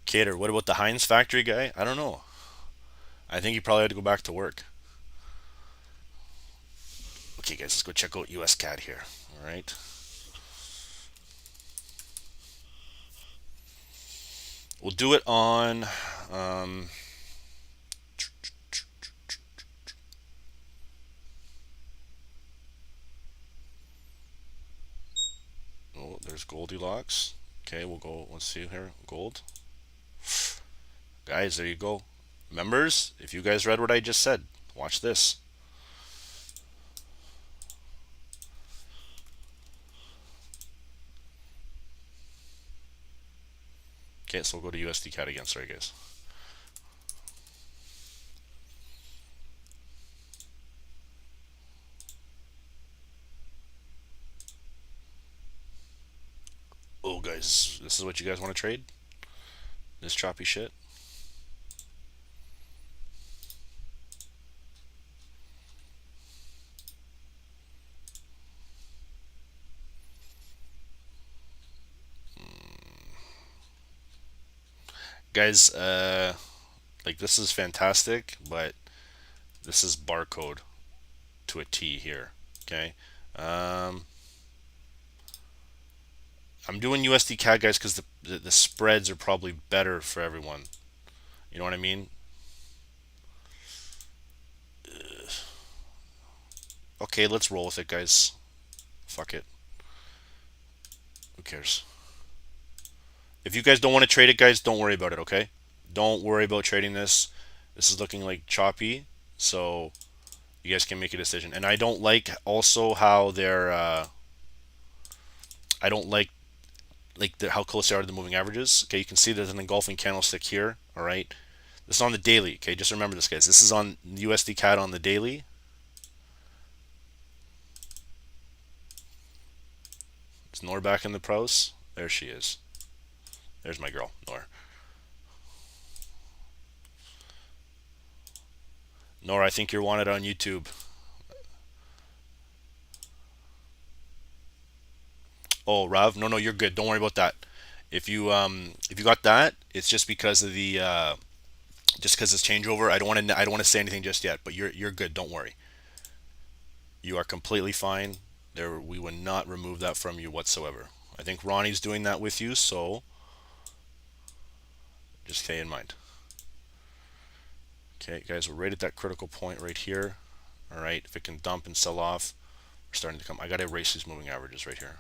Cater, what about the Heinz factory guy? I don't know. I think he probably had to go back to work. Okay, guys, let's go check out US CAD here, all right? We'll do it on oh, there's Goldilocks. Okay, we'll go, let's see here, gold. Guys, there you go. Members, if you guys read what I just said, watch this. Okay, so we'll go to USD CAD again. Sorry, guys. Oh, guys, this is what you guys want to trade? This choppy shit? Guys, like this is fantastic, but this is barcode to a T here. Okay. Um, I'm doing USD CAD, guys, because the spreads are probably better for everyone. You know what I mean? Okay, let's roll with it, guys. Fuck it. Who cares? If you guys don't want to trade it, guys, don't worry about it, okay? Don't worry about trading this. This is looking like choppy, so you guys can make a decision. And I don't like also how they're I don't like how close they are to the moving averages. Okay, you can see there's an engulfing candlestick here. All right, this is on the daily. Okay, just remember this, guys. This is on USD CAD on the daily. Is Nor back in the pros? There she is. There's my girl, Nor. Nor, I think you're wanted on YouTube. Oh, Rav, no, you're good. Don't worry about that. If you got that, it's just because of the just because it's changeover. I don't want to say anything just yet, but you're good. Don't worry. You are completely fine. There, we would not remove that from you whatsoever. I think Ronnie's doing that with you, so just stay in mind. Okay, guys, we're right at that critical point right here. All right, if it can dump and sell off, we're starting to come. I got to erase these moving averages right here.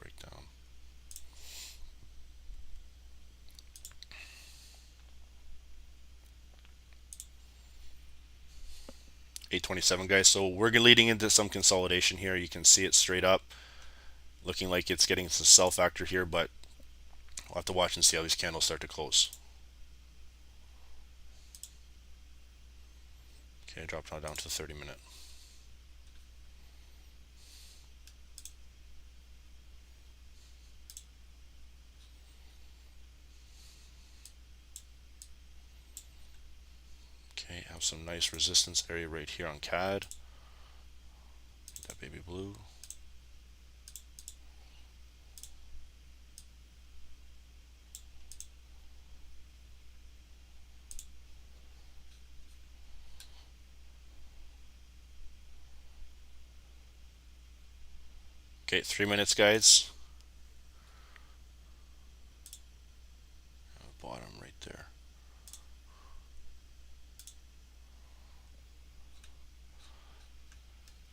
Break down. 827, guys. So we're leading into some consolidation here. You can see it straight up, looking like it's getting some sell factor here, but we'll have to watch and see how these candles start to close. Okay, drop down to the 30-minute. Okay, have some nice resistance area right here on CAD. That baby blue. Okay, 3 minutes, guys. Bottom right there.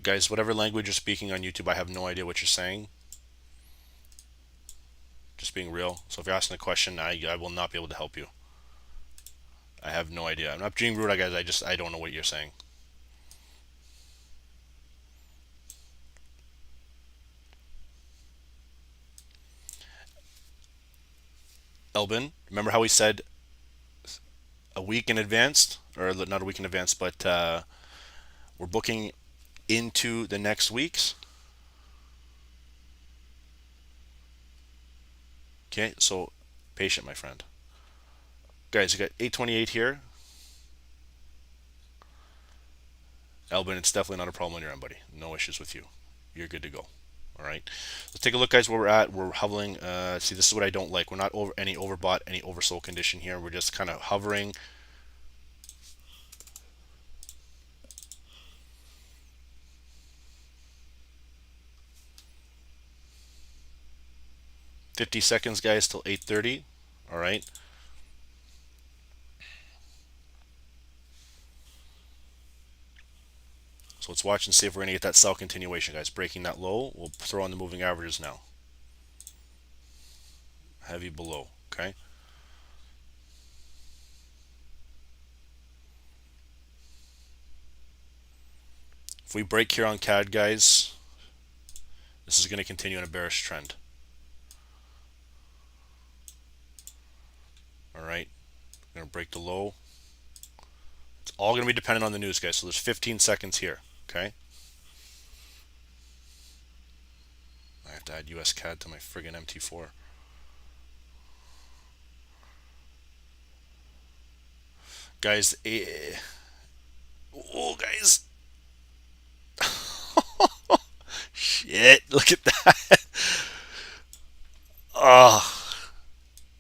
Guys, whatever language you're speaking on YouTube, I have no idea what you're saying. Just being real. So if you're asking a question, I will not be able to help you. I have no idea. I'm not being rude, guys. I don't know what you're saying. Elbin, remember how we said a week in advance, or not a week in advance, but we're booking into the next weeks. Okay, so patient, my friend. Guys, you got 828 here. Elbin, it's definitely not a problem on your end, buddy. No issues with you. You're good to go. All right. Let's take a look, guys, where we're at. We're hovering. See, this is what I don't like. We're not over any overbought, any oversold condition here. We're just kind of hovering. $50, guys, till 8:30. All right. So let's watch and see if we're going to get that sell continuation, guys. Breaking that low. We'll throw on the moving averages now. Heavy below. Okay. If we break here on CAD, guys, this is going to continue in a bearish trend. All right. We're going to break the low. It's all going to be dependent on the news, guys. So there's 15 seconds here. Okay. I have to add US CAD to my friggin' MT4. Guys, oh, guys. Shit, look at that. Oh,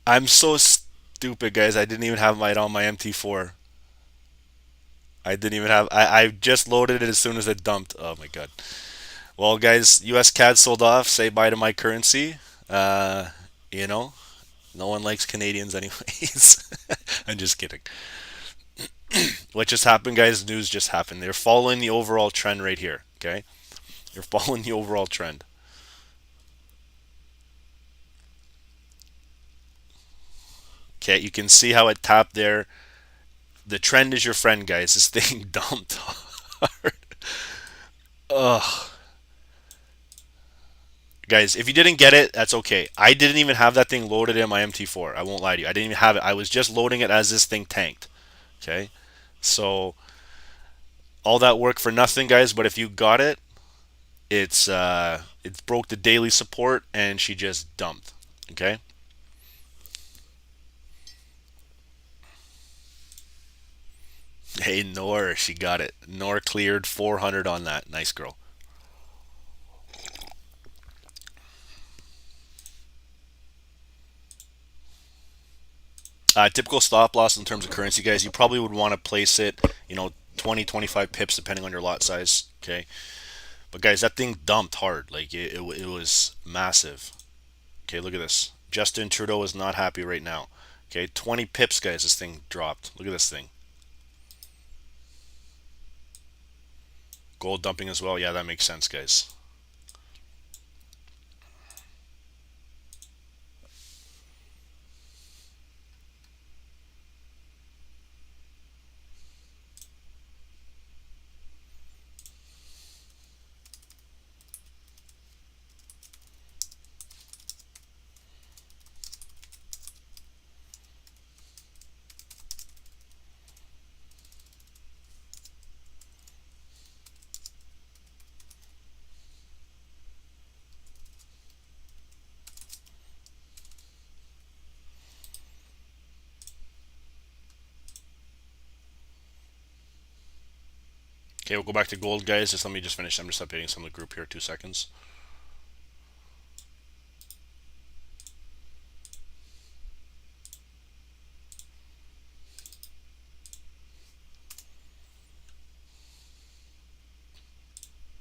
I'm so stupid, guys. I didn't even have it on my MT4. I didn't even have. I just loaded it as soon as it dumped. Oh my god. Well, guys, U.S. CAD sold off. Say bye to my currency. Uh, you know, no one likes Canadians anyways. I'm just kidding. What just happened, guys? News just happened. They're following the overall trend right here. Okay, they're following the overall trend. Okay, you can see how it tapped there. The trend is your friend, guys. This thing dumped hard. Ugh. Guys, if you didn't get it, that's okay. I didn't even have that thing loaded in my MT4. I won't lie to you. I didn't even have it. I was just loading it as this thing tanked. Okay? So, all that work for nothing, guys, but if you got it, it broke the daily support and she just dumped. Okay? Hey, Nor, she got it. Nor cleared 400 on that. Nice girl. Typical stop loss in terms of currency, guys, you probably would want to place it, 20, 25 pips depending on your lot size. Okay. But guys, that thing dumped hard. Like it was massive. Okay, look at this. Justin Trudeau is not happy right now. Okay, 20 pips, guys. This thing dropped. Look at this thing. Gold dumping as well. Yeah, that makes sense, guys. Okay, we'll go back to gold, guys. Just let me just finish. I'm just updating some of the group here. 2 seconds.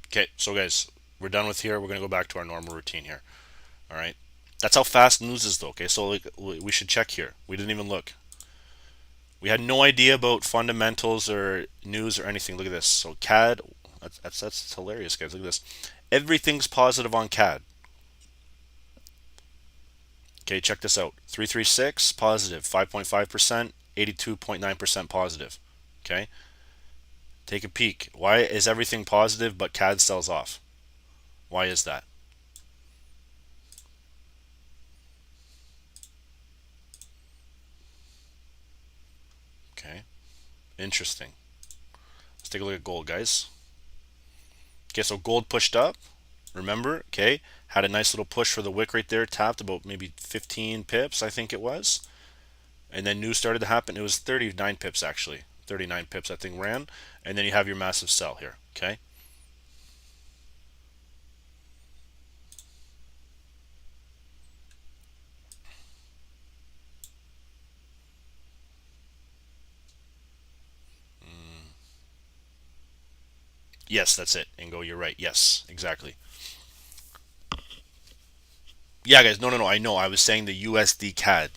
Okay, so guys, we're done with here. We're gonna go back to our normal routine here. All right. That's how fast news is, though. Okay, so like we should check here. We didn't even look. We had no idea about fundamentals or news or anything. Look at this. So CAD, that's hilarious, guys. Look at this. Everything's positive on CAD. Okay, check this out. 336 positive, 5.5%, 82.9% positive. Okay, take a peek. Why is everything positive but CAD sells off? Why is that? Okay, interesting. Let's take a look at gold, guys. Okay, so gold pushed up. Remember, okay, had a nice little push for the wick right there, tapped about maybe 15 pips, I think it was. And then news started to happen. It was 39 pips actually. 39 pips that thing ran. And then you have your massive sell here, okay? Yes, that's it. Ingo, you're right. Yes, exactly. Yeah, guys, no, no, no, I know. I was saying the USD CAD.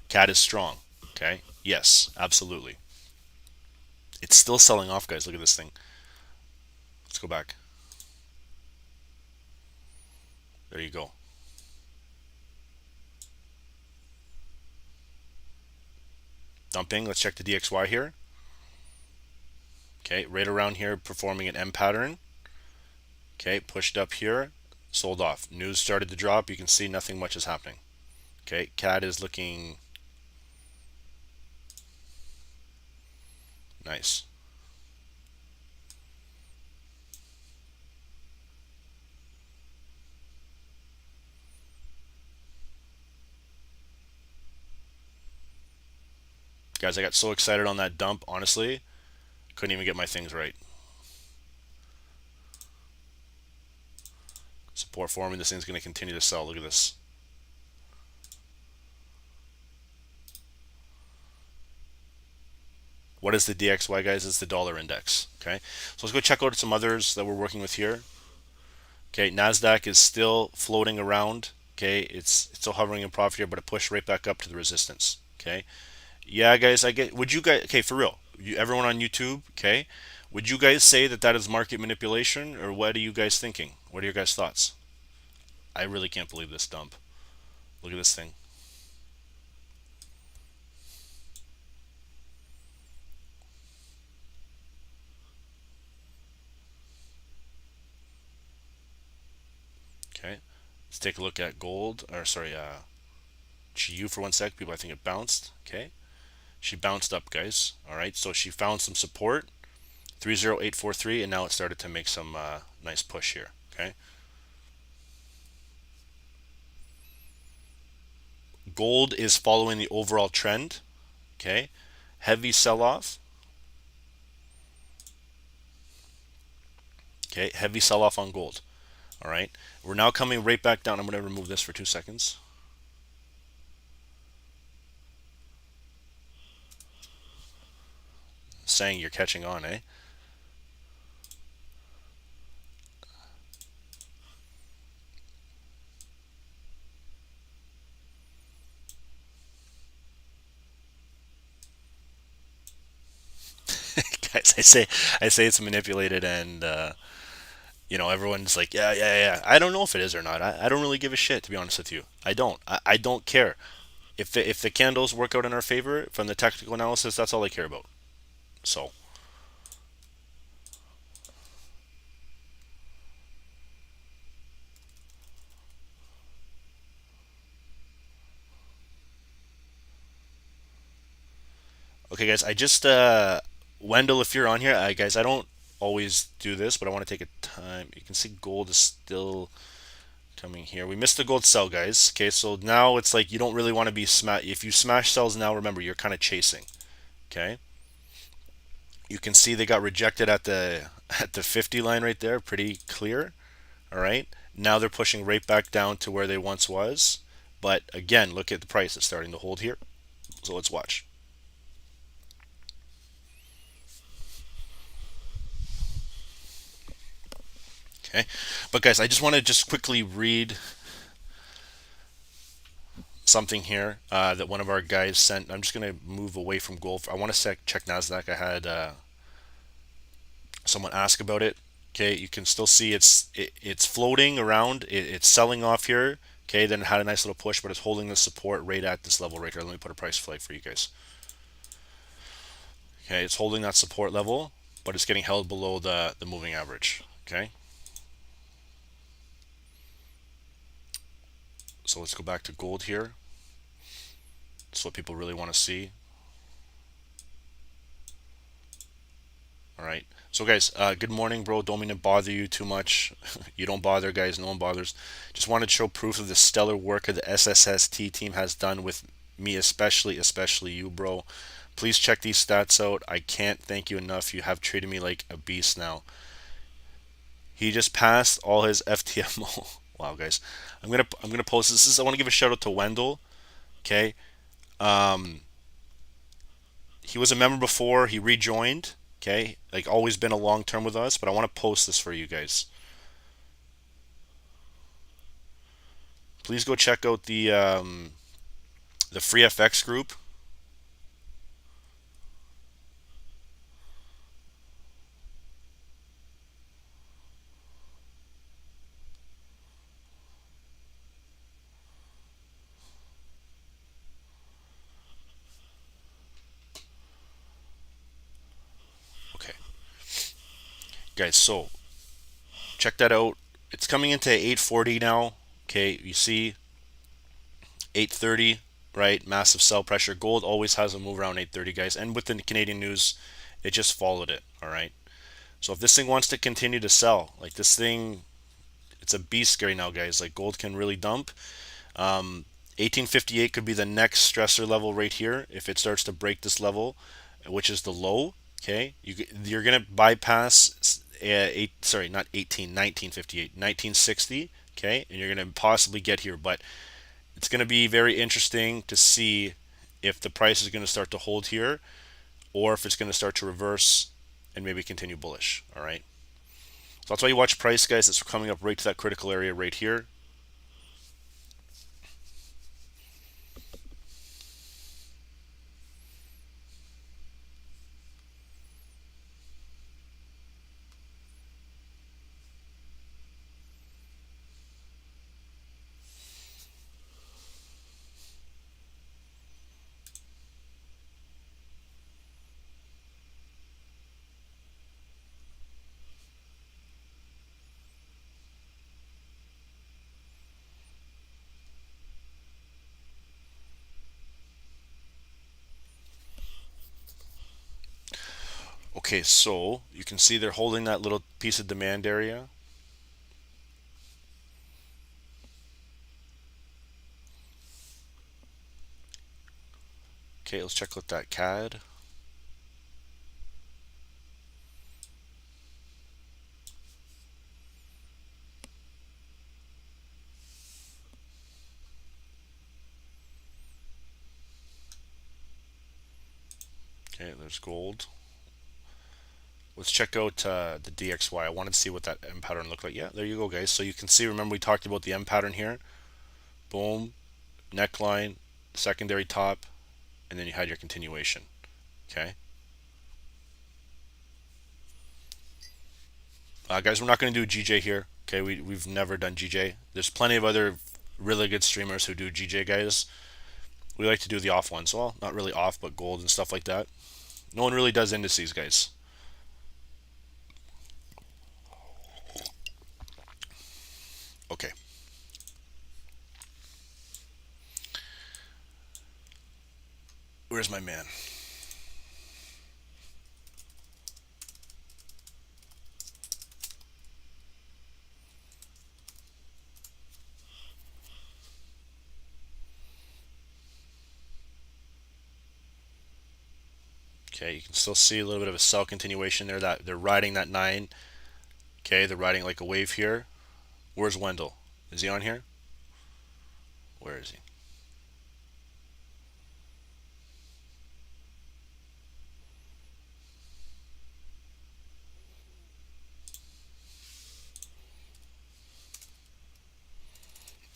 CAD is strong, okay? Yes, absolutely. It's still selling off, guys. Look at this thing. Let's go back. There you go. Dumping. Let's check the DXY here. Okay, right around here, performing an M pattern. Okay, pushed up here, sold off. News started to drop. You can see nothing much is happening. Okay, CAD is looking nice. Guys, I got so excited on that dump, honestly, couldn't even get my things right. Support forming, this thing's going to continue to sell. Look at this. What is the DXY, guys? It's the dollar index. Okay, so let's go check out some others that we're working with here. Okay, NASDAQ is still floating around. Okay, it's still hovering in profit here, but it pushed right back up to the resistance. Okay, yeah, guys, I get. Would you guys? Okay, for real, everyone on YouTube. Okay, would you guys say that that is market manipulation, or what are you guys thinking? What are your guys' thoughts? I really can't believe this dump. Look at this thing. Okay, let's take a look at gold, or sorry, GU for 1 sec. People, I think it bounced. Okay, she bounced up, guys. All right, so she found some support, 30843, and now it started to make some nice push here. Okay, gold is following the overall trend. Okay, heavy sell-off. Okay, heavy sell-off on gold. All right, we're now coming right back down. I'm going to remove this for 2 seconds. Saying you're catching on, eh? Guys, I say it's manipulated, and everyone's like, yeah, yeah, yeah. I don't know if it is or not. I don't really give a shit, to be honest with you. I don't. I don't care. If the candles work out in our favor from the technical analysis, that's all I care about. So, okay, guys, I just Wendell, if you're on here, guys, I don't always do this, but I want to take a time. You can see gold is still coming here. We missed the gold sell, guys. Okay, so now it's like you don't really want to be smash. If you smash sells now, remember you're kind of chasing. Okay, you can see they got rejected at the 50 line right there, pretty clear. All right, now they're pushing right back down to where they once was. But again, look at the price; it's starting to hold here. So let's watch. Okay, but guys, I just want to just quickly read something here that one of our guys sent. I'm just going to move away from gold. I want to check NASDAQ. I had someone ask about it. Okay, you can still see it's floating around. It's selling off here. Okay, then it had a nice little push, but it's holding the support right at this level right here. Let me put a price flag for you guys. Okay, it's holding that support level, but it's getting held below the moving average. Okay, so let's go back to gold here. That's what people really want to see. All right. So guys, good morning, bro. Don't mean to bother you too much. You don't bother, guys. No one bothers. Just wanted to show proof of the stellar work that the SSST team has done with me, especially you, bro. Please check these stats out. I can't thank you enough. You have treated me like a beast now. He just passed all his FTMO. Wow, guys. I'm gonna post this. I want to give a shout out to Wendell. Okay. Um, he was a member before. He rejoined. Okay, like always been a long term with us, but I want to post this for you guys. Please go check out the free FX group. Okay, guys, so check that out. It's coming into 840 now. Okay, you see 830, right? Massive sell pressure. Gold always has a move around 830, guys. And with the Canadian news, it just followed it. All right. So if this thing wants to continue to sell, like this thing, it's a beast right now, guys. Like gold can really dump. 1858 could be the next stressor level right here if it starts to break this level, which is the low. Okay, you're gonna bypass sorry, not 1958, 1960. Okay, and you're gonna possibly get here, but it's gonna be very interesting to see if the price is gonna start to hold here. or if it's going to start to reverse and maybe continue bullish. All right. So that's why you watch price, guys. It's coming up right to that critical area right here. Okay, so you can see they're holding that little piece of demand area. Okay, let's check out that CAD. Okay, there's gold. Let's check out the DXY. I wanted to see what that M pattern looked like. Yeah, there you go, guys. So you can see, remember we talked about the M pattern here. Boom, neckline, secondary top, and then you had your continuation. Okay. Guys, we're not going to do GJ here. Okay, we've never done GJ. There's plenty of other really good streamers who do GJ, guys. We like to do the off ones. Well, not really off, but gold and stuff like that. No one really does indices, guys. Okay. Where's my man? Okay, you can still see a little bit of a sell continuation there. That they're riding that nine. Okay, they're riding like a wave here. Where's Wendell? Is he on here? Where is he?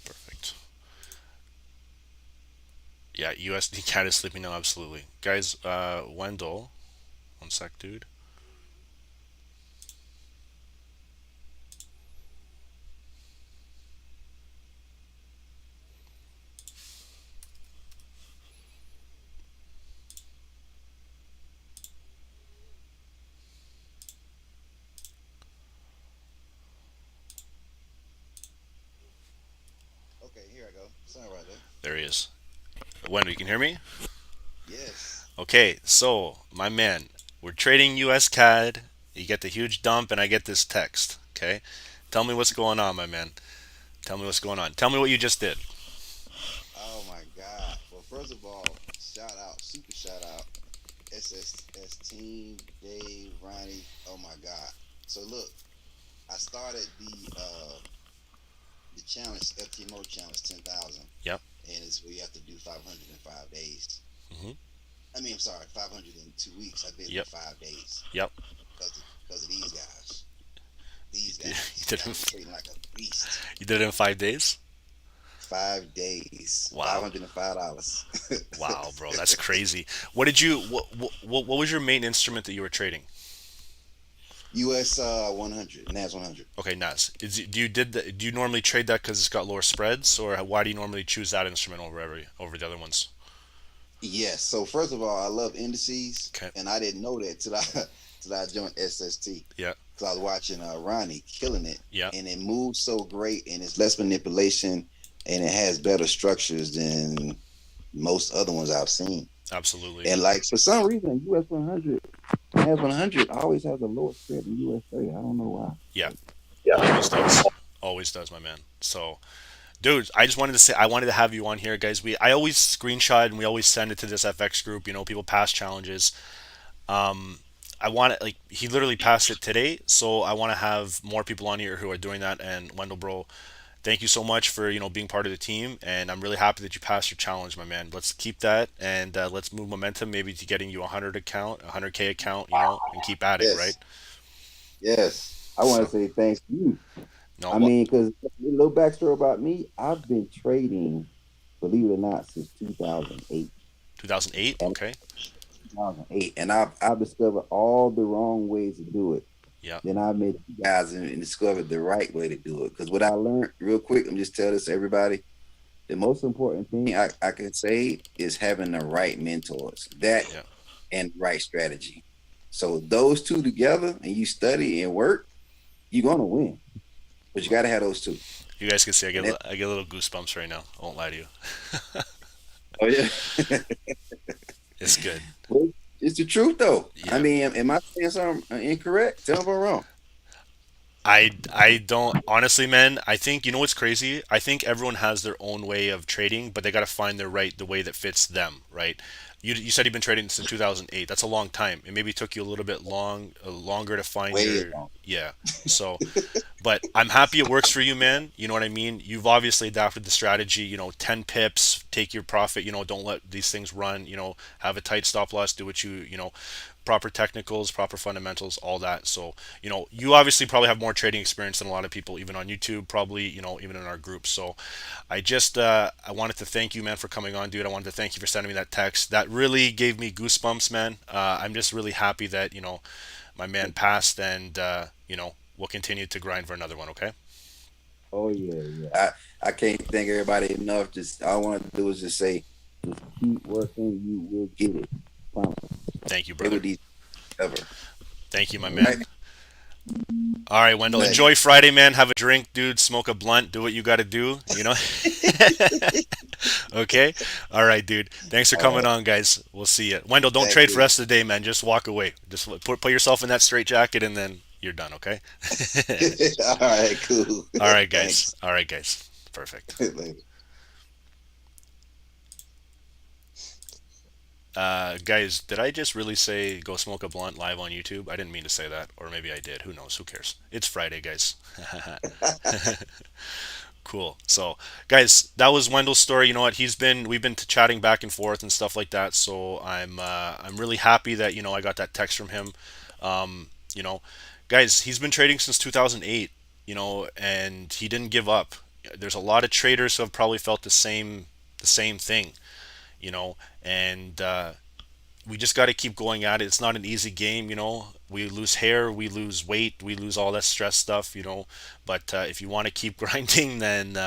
Perfect. Yeah, USD cat is sleeping now. Absolutely, guys. Wendell, one sec, dude.
Okay, here I go. Sorry about that.
There he is. Wendell, you can hear me?
Yes.
Okay, so my man, we're trading US CAD. You get the huge dump, and I get this text. Okay, tell me what's going on, my man. Tell me what's going on. Tell me what you just did.
Oh my God. Well, first of all, shout out, super shout out, SSS team, Dave, Ronnie. Oh my God. So look, I started the challenge, FTMO challenge 10,000,
Yep.
and it's we have to do 505 days.
Hmm.
I mean, I'm sorry, 502 weeks. I did it in
Yep.
5 days
Yep.
because of these guys. These
You
guys
did it.
got me trading like a beast.
You did it in 5 days.
5 days,
Wow.
$505.
Wow, bro, that's crazy. What did you? What was your main instrument that you were trading?
US 100, NAS 100.
Okay, Nas. Do you normally trade that because it's got lower spreads, or why do you normally choose that instrument over the other ones?
Yes. So first of all, I love indices,
Okay.
and I didn't know that till I till I joined SST
Yeah.
because I was watching Ronnie killing it,
Yeah.
and it moves so great, and it's less manipulation, and it has better structures than most other ones I've seen.
Absolutely.
And like for some reason, US 100, NAS 100 always has a lower spread than US 30. I don't know why.
Yeah.
Yeah.
Always does. Always does, my man. So, dude, I just wanted to say I wanted to have you on here, guys. I always screenshot and we always send it to this FX group. People pass challenges. I want it like he literally passed it today, so I want to have more people on here who are doing that. And Wendell, bro, thank you so much for being part of the team, and I'm really happy that you passed your challenge, my man. Let's keep that, and let's move momentum maybe to getting you a 100k account, and keep at it, right?
Yes, yes. I want
So
to say thanks to you.
no,
I
what
mean, because a little backstory about me, I've been trading, believe it or not, since 2008.
2008?
And
Okay,
2008, and I've discovered all the wrong ways to do it.
yeah,
Then I met you guys and discovered the right way to do it. Because what I learned, real quick, I'm just tell this to everybody. The most important thing I can say is having the right mentors, that
yeah.
and right strategy. So those two together, and you study and work, you're gonna win. But you got to have those two.
You guys can see
And that,
I get a little goosebumps right now. I won't lie to you.
oh yeah,
It's good.
well, it's the truth though. I
Yeah.
mean, am I saying something incorrect? Tell me if I'm wrong.
I don't honestly, man. I think what's crazy. I think everyone has their own way of trading, but they got to find the way that fits them, right? You said you've been trading since 2008. That's a long time. It maybe took you a little bit longer to find
Way
your
wrong.
yeah. So but I'm happy it works for you, man. You know what I mean? You've obviously adapted the strategy, 10 pips, take your profit, don't let these things run, have a tight stop loss, do what proper technicals, proper fundamentals, all that. So, you obviously probably have more trading experience than a lot of people, even on YouTube, probably, even in our group. So, I wanted to thank you, man, for coming on, dude. I wanted to thank you for sending me that text. That really gave me goosebumps, man. I'm just really happy that, my man passed, and we'll continue to grind for another one. Okay.
Oh yeah, yeah. I can't thank everybody enough. Just all I want to do is just say, just keep working. You will get it. Promise.
Thank you,
Stay
brother.
with these ever.
Thank you, my
All
man.
right.
All right, Wendell.
Bless.
Enjoy Friday, man. Have a drink, dude. Smoke a blunt. Do what you got to do. Okay. All right, dude. Thanks for
All
coming
right.
on, guys. We'll see you. Wendell, don't
Thank
trade for the
you.
rest of the day, man. Just walk away. Just put yourself in that straight jacket, and then you're done. Okay.
All right. Cool.
All right, guys.
Thanks.
All right, guys. Perfect.
Later.
Guys, did I just really say go smoke a blunt live on YouTube? I didn't mean to say that, or maybe I did. Who knows? Who cares? It's Friday, guys. Cool. So, guys, that was Wendell's story. You know what? We've been chatting back and forth and stuff like that. So I'm really happy that I got that text from him. You know, guys, he's been trading since 2008. And he didn't give up. There's a lot of traders who have probably felt the same thing. You know, and we just got to keep going at it. It's not an easy game. We lose hair, we lose weight, we lose all that stress stuff. But if you want to keep grinding, then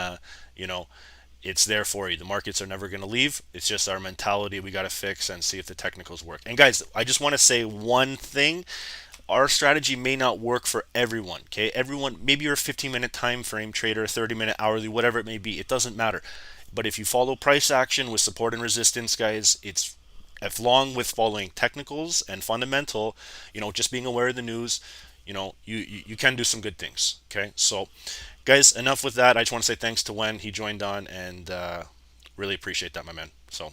you know it's there for you. The markets are never going to leave. It's just our mentality we got to fix and see if the technicals work. And guys, I just want to say one thing. Our strategy may not work for everyone. Okay, everyone, maybe you're a 15-minute time frame trader, 30-minute hourly, whatever it may be. It doesn't matter. But if you follow price action with support and resistance, guys, it's along with following technicals and fundamental, just being aware of the news, you can do some good things. Okay, so guys, enough with that. I just want to say thanks to Wen. He joined on, and really appreciate that, my man. So,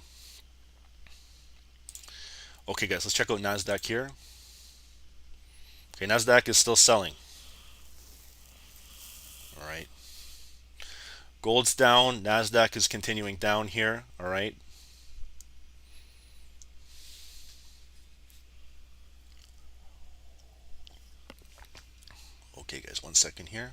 okay, guys, let's check out NASDAQ here. Okay, NASDAQ is still selling. All right. Gold's down. NASDAQ is continuing down here. All right. Okay, guys, 1 second here.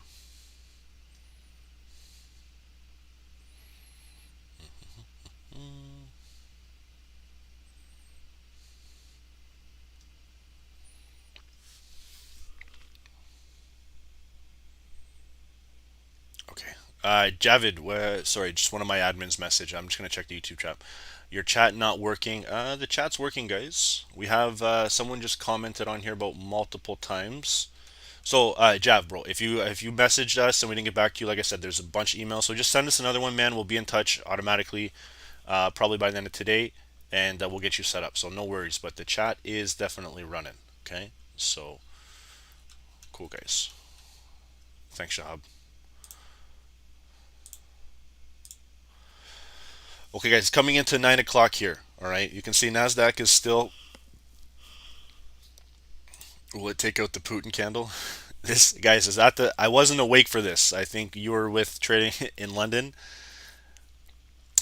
Okay. Javid, sorry, just one of my admins message. I'm just gonna check the YouTube chat. Your chat not working. The chat's working, guys. We have someone just commented on here about multiple times. So, Jav, bro, if you messaged us and we didn't get back to you, like I said, there's a bunch of emails. So just send us another one, man. We'll be in touch automatically, probably by the end of today, and we'll get you set up. So no worries. But the chat is definitely running. Okay. So cool, guys. Thanks, Shahab. Okay, guys, coming into 9 o'clock here. All right, you can see Nasdaq is still. Will it take out the Putin candle? This, guys, is that the? I wasn't awake for this. I think you were with trading in London.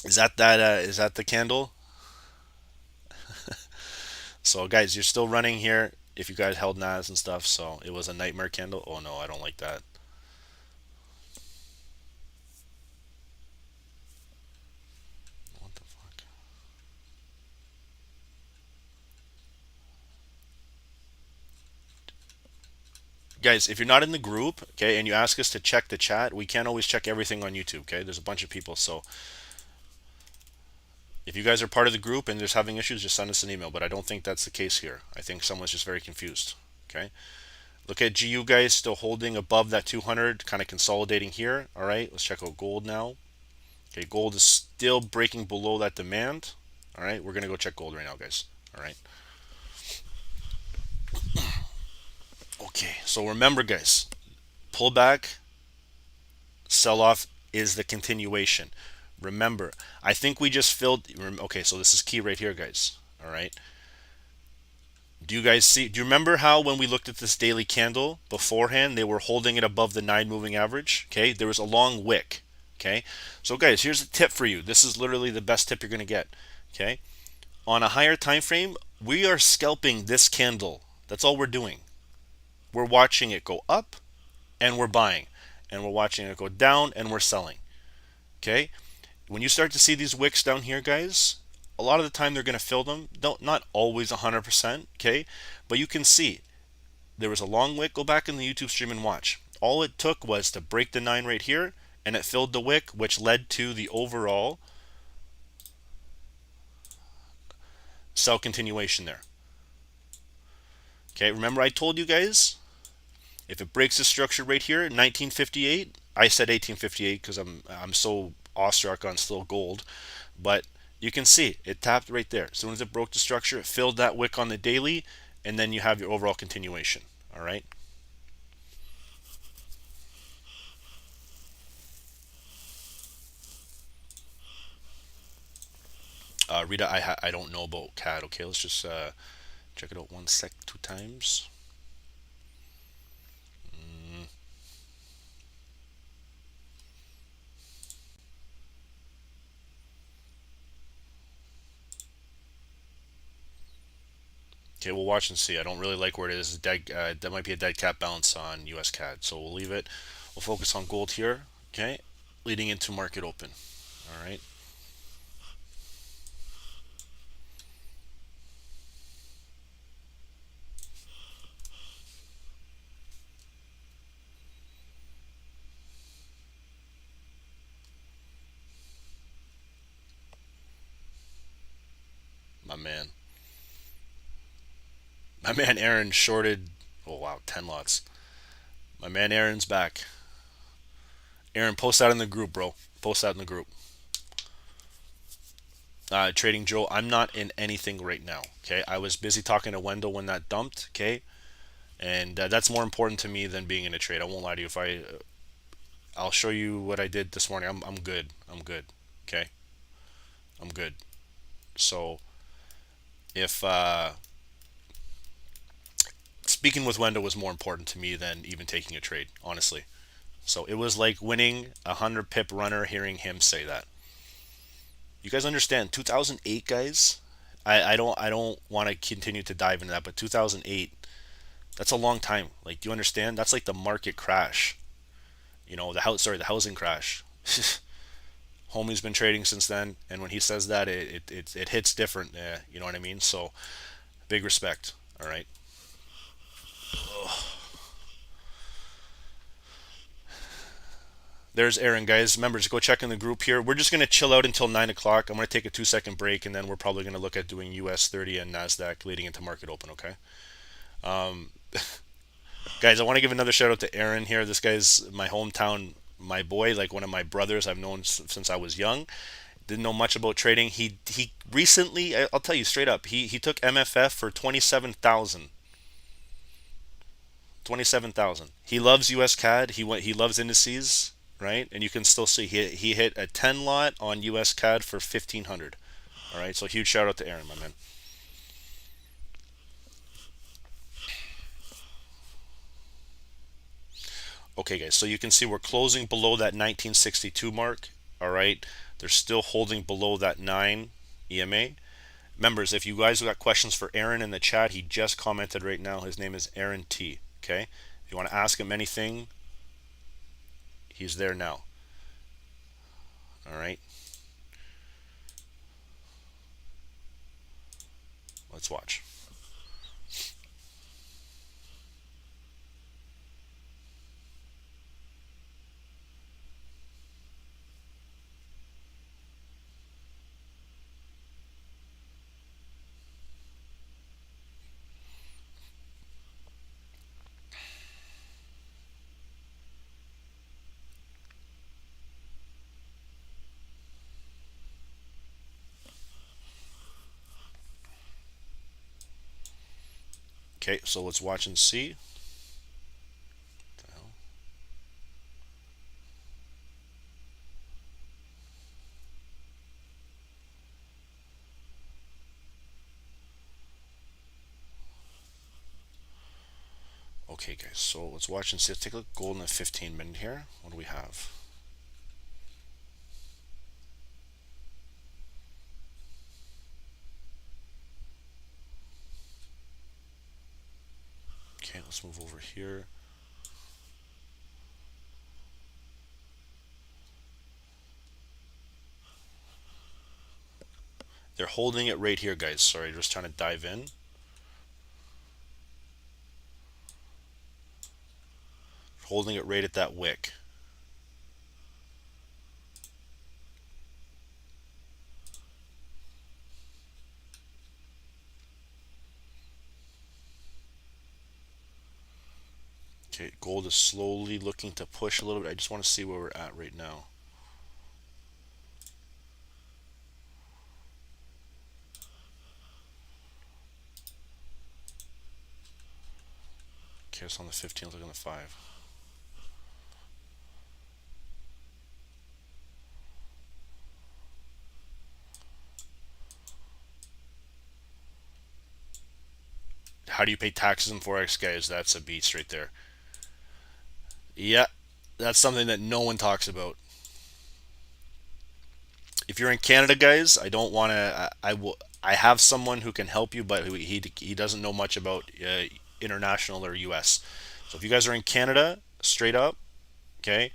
Is that that? Is that the candle? So, guys, you're still running here. If you guys held NAS and stuff, so it was a nightmare candle. Oh no, I don't like that. What the fuck? Guys, if you're not in the group, okay, and you ask us to check the chat, we can't always check everything on YouTube, okay? There's a bunch of people, so if you guys are part of the group and just having issues, just send us an email. But I don't think that's the case here. I think someone's just very confused. Okay. Look at GU, guys, still holding above that 200, kind of consolidating here. All right. Let's check out gold now. Okay. Gold is still breaking below that demand. All right. We're going to go check gold right now, guys. All right. Okay. So remember, guys, pullback, sell off is the continuation. Remember, I think we just filled. Okay. So this is key right here, guys. All right. Do you guys see? Do you remember how when we looked at this daily candle beforehand, they were holding it above the 9 moving average? Okay, there was a long wick. Okay, so guys, here's a tip for you. This is literally the best tip you're going to get. Okay, on a higher time frame, we are scalping this candle. That's all we're doing. We're watching it go up and we're buying, and we're watching it go down and we're selling. Okay, when you start to see these wicks down here, guys, a lot of the time they're going to fill them. Don't Not always 100%, okay? But you can see there was a long wick. Go back in the YouTube stream and watch. All it took was to break the 9 right here, and it filled the wick, which led to the overall sell continuation there. Okay, remember I told you guys, if it breaks the structure right here, 1958, I said 1858 because I'm so awestruck on still gold, but you can see it tapped right there. As soon as it broke the structure, it filled that wick on the daily, and then you have your overall continuation. All right. Rita, I don't know about CAD. Okay, let's just check it out one sec, 2 times. Okay, we'll watch and see. I don't really like where it is. That might be a dead cat bounce on US CAD, so we'll leave it. We'll focus on gold here. Okay, leading into market open. All right, my man. My man Aaron shorted. Oh wow, 10 lots. My man Aaron's back. Aaron, post that in the group, bro. Post that in the group. Trading Joe, I'm not in anything right now. Okay, I was busy talking to Wendell when that dumped. Okay, and that's more important to me than being in a trade. I won't lie to you. I'll show you what I did this morning. I'm good. I'm good. Okay, I'm good. So if speaking with Wendell was more important to me than even taking a trade, honestly. So it was like winning a 100 pip runner hearing him say that. You guys understand 2008, guys? I don't want to continue to dive into that, but 2008, that's a long time. Like, do you understand? That's like the market crash. The housing crash. Homie's been trading since then, and when he says that, it hits different. You know what I mean? So big respect. All right. There's Aaron, guys. Remember, just go check in the group here. We're just going to chill out until 9 o'clock. I'm going to take a 2 second break, and then we're probably going to look at doing US 30 and NASDAQ leading into market open, okay? Um, Guys, I want to give another shout out to Aaron here. This guy's my hometown, my boy, like one of my brothers I've known since I was young. Didn't know much about trading. He recently, I'll tell you straight up, he took MFF for 27,000. 27,000. He loves US CAD. He loves indices, right? And you can still see he hit a 10 lot on US CAD for 1,500. All right, so huge shout out to Aaron, my man. Okay, guys, so you can see we're closing below that 1962 mark. All right, they're still holding below that 9 EMA. Members, if you guys got questions for Aaron in the chat, he just commented right now. His name is Aaron T. Okay, if you want to ask him anything, he's there now. All right, let's watch. Okay, so let's watch and see. Okay, guys, so let's watch and see. Let's take a look at gold in the 15-minute here. What do we have? Okay, let's move over here. They're holding it right here, guys. Sorry, just trying to dive in. Holding it right at that wick. Okay, gold is slowly looking to push a little bit. I just want to see where we're at right now. Okay, it's on the 15, look on the 5. How do you pay taxes in Forex, guys? That's a beast right there. Yeah, that's something that no one talks about. If you're in Canada, guys, I don't want to. I will. I have someone who can help you, but he doesn't know much about international or U.S. So if you guys are in Canada, straight up, okay,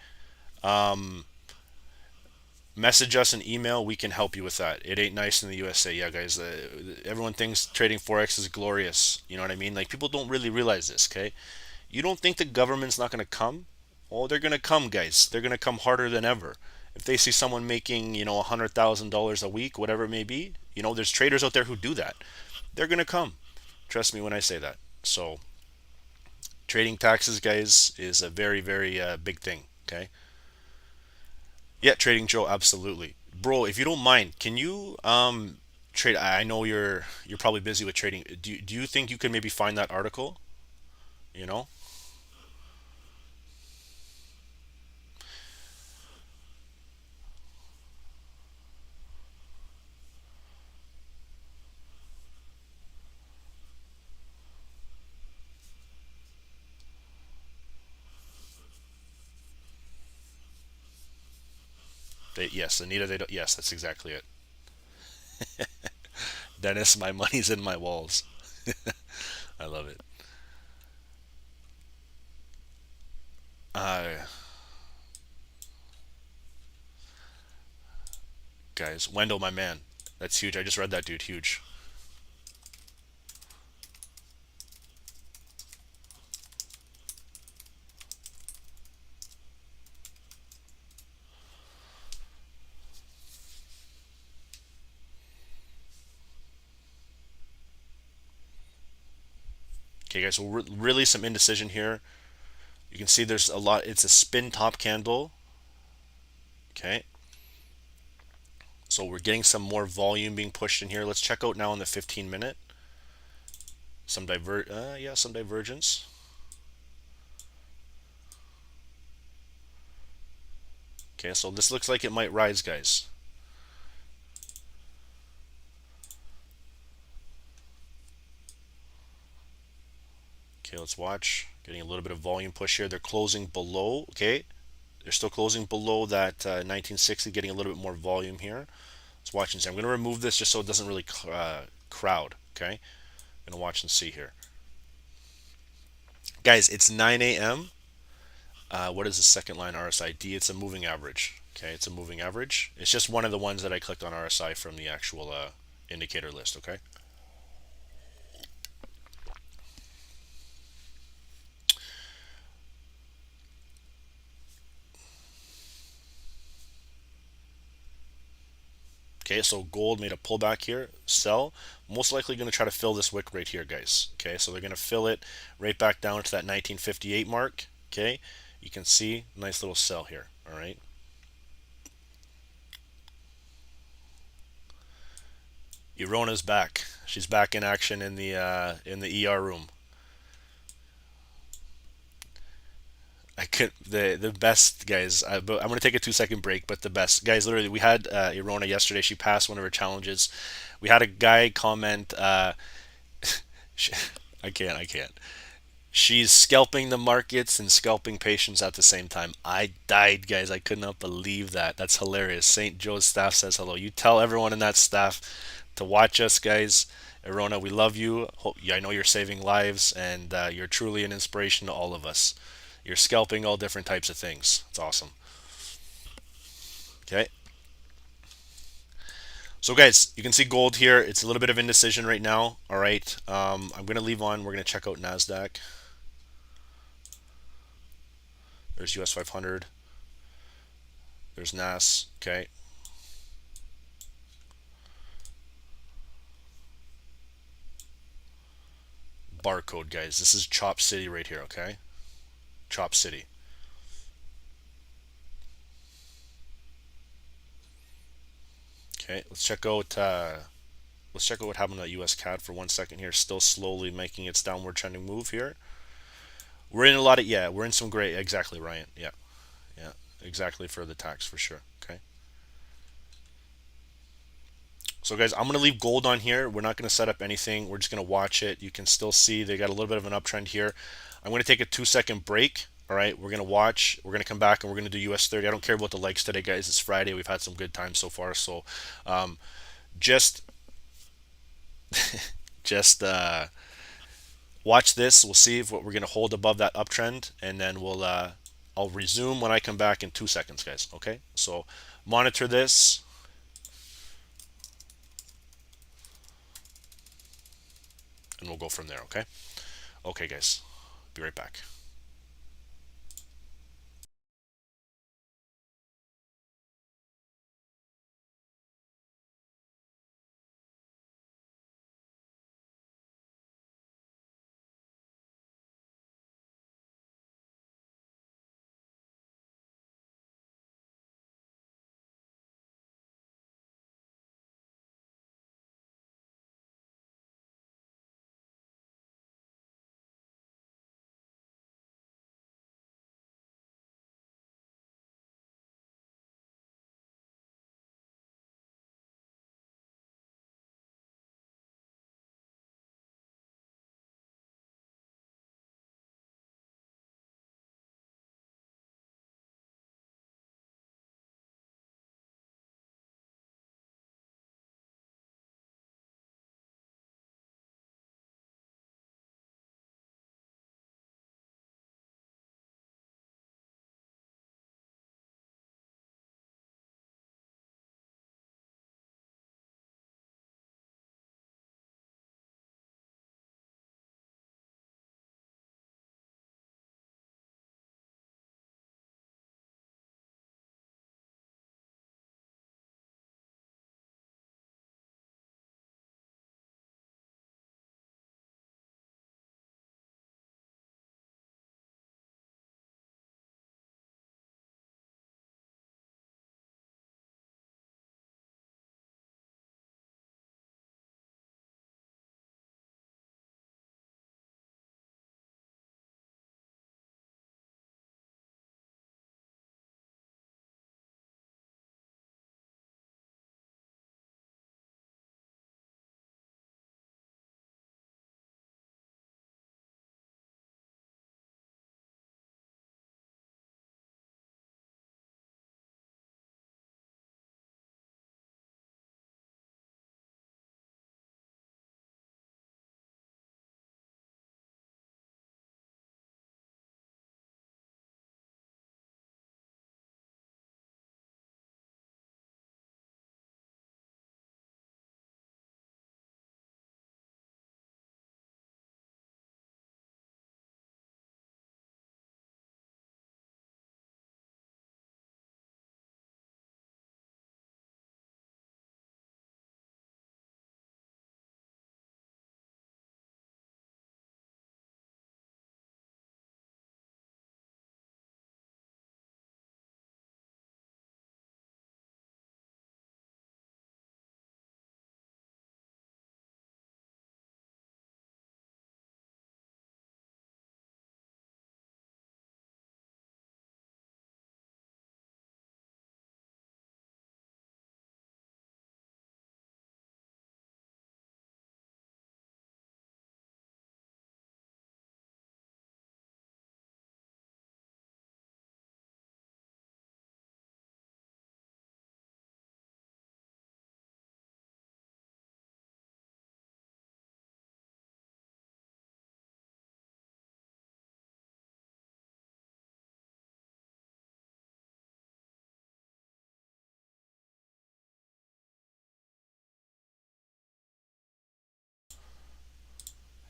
message us an email. We can help you with that. It ain't nice in the USA. Yeah, guys. Everyone thinks trading Forex is glorious. You know what I mean? Like, people don't really realize this, okay? You don't think the government's not going to come? Oh, they're going to come, guys. They're going to come harder than ever. If they see someone making, $100,000 a week, whatever it may be, there's traders out there who do that. They're going to come. Trust me when I say that. So, trading taxes, guys, is a very, very big thing, okay? Yeah, Trading Joe, absolutely. Bro, if you don't mind, can you trade? I know you're probably busy with trading. Do you think you could maybe find that article? You know? Yes, Anita, they don't. Yes, that's exactly it. Dennis, my money's in my walls. I love it. Uh, Guys, Wendell, my man, that's huge. I just read that, dude. Huge. Okay, guys, so really some indecision here. You can see there's a lot. It's a spin top candle. Okay, so we're getting some more volume being pushed in here. Let's check out now on the 15-minute. Some divergence. Okay, so this looks like it might rise, guys. Okay, let's watch. Getting a little bit of volume push here. They're closing below, okay? They're still closing below that 1960, getting a little bit more volume here. Let's watch and see. I'm going to remove this just so it doesn't really crowd, okay? I'm going to watch and see here. Guys, it's 9 a.m. What is the second line RSI? It's a moving average. Okay, it's a moving average. It's just one of the ones that I clicked on RSI from the actual indicator list. Okay. Okay, so gold made a pullback here. Sell. Most likely going to try to fill this wick right here, guys. Okay, so they're going to fill it right back down to that 1958 mark. Okay, you can see nice little sell here. All right. Irona's back. She's back in action in the ER room. I could the best guys. I'm gonna take a 2 second break, but the best guys. Literally, we had Irona yesterday. She passed one of her challenges. We had a guy comment. Sh I can't. She's scalping the markets and scalping patients at the same time. I died, guys. I could not believe that. That's hilarious. St. Joe's staff says hello. You tell everyone in that staff to watch us, guys. Irona, we love you. I know you're saving lives, and you're truly an inspiration to all of us. You're scalping all different types of things. It's awesome. Okay. So, guys, you can see gold here. It's a little bit of indecision right now. All right. I'm going to leave on. We're going to check out NASDAQ. There's US 500. There's NAS. Okay. Barcode, guys. This is Chop City right here. Okay. Chop City. Okay. Let's check out what happened to that US CAD for 1 second here. Still slowly making its downward trending move here. We're in a lot of we're in some gray. Exactly, Ryan. Yeah. Yeah. Exactly for the tax for sure. Okay. So guys, I'm going to leave gold on here. We're not going to set up anything. We're just going to watch it. You can still see they got a little bit of an uptrend here. I'm going to take a 2 second break. All right, we're going to watch. We're going to come back and we're going to do US 30. I don't care about the likes today, guys. It's Friday. We've had some good times so far. So just just watch this. We'll see if what we're going to hold above that uptrend, and then I'll resume when I come back in 2 seconds, guys. Okay, so monitor this, and we'll go from there. Okay. Okay, guys. Be right back.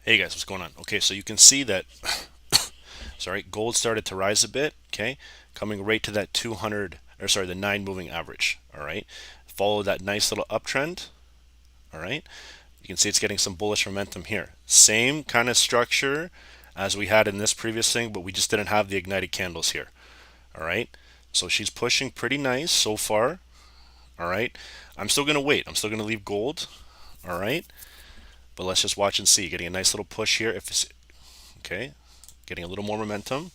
Hey guys, what's going on? Okay, so you can see that, sorry, gold started to rise a bit, okay, coming right to that 200, or sorry, the 9 moving average, all right? Follow that nice little uptrend, all right? You can see it's getting some bullish momentum here. Same kind of structure as we had in this previous thing, but we just didn't have the ignited candles here, all right? So she's pushing pretty nice so far, all right? I'm still going to wait. I'm still going to leave gold, all right? But let's just watch and see. Getting a nice little push here. If it's okay, getting a little more momentum.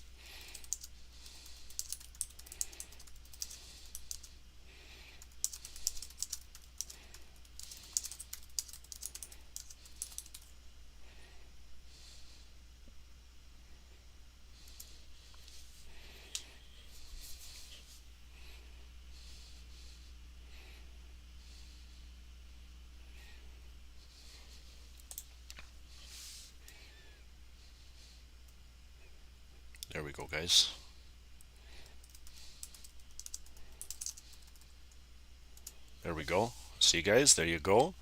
There we go, guys. There we go. See, guys, there you go.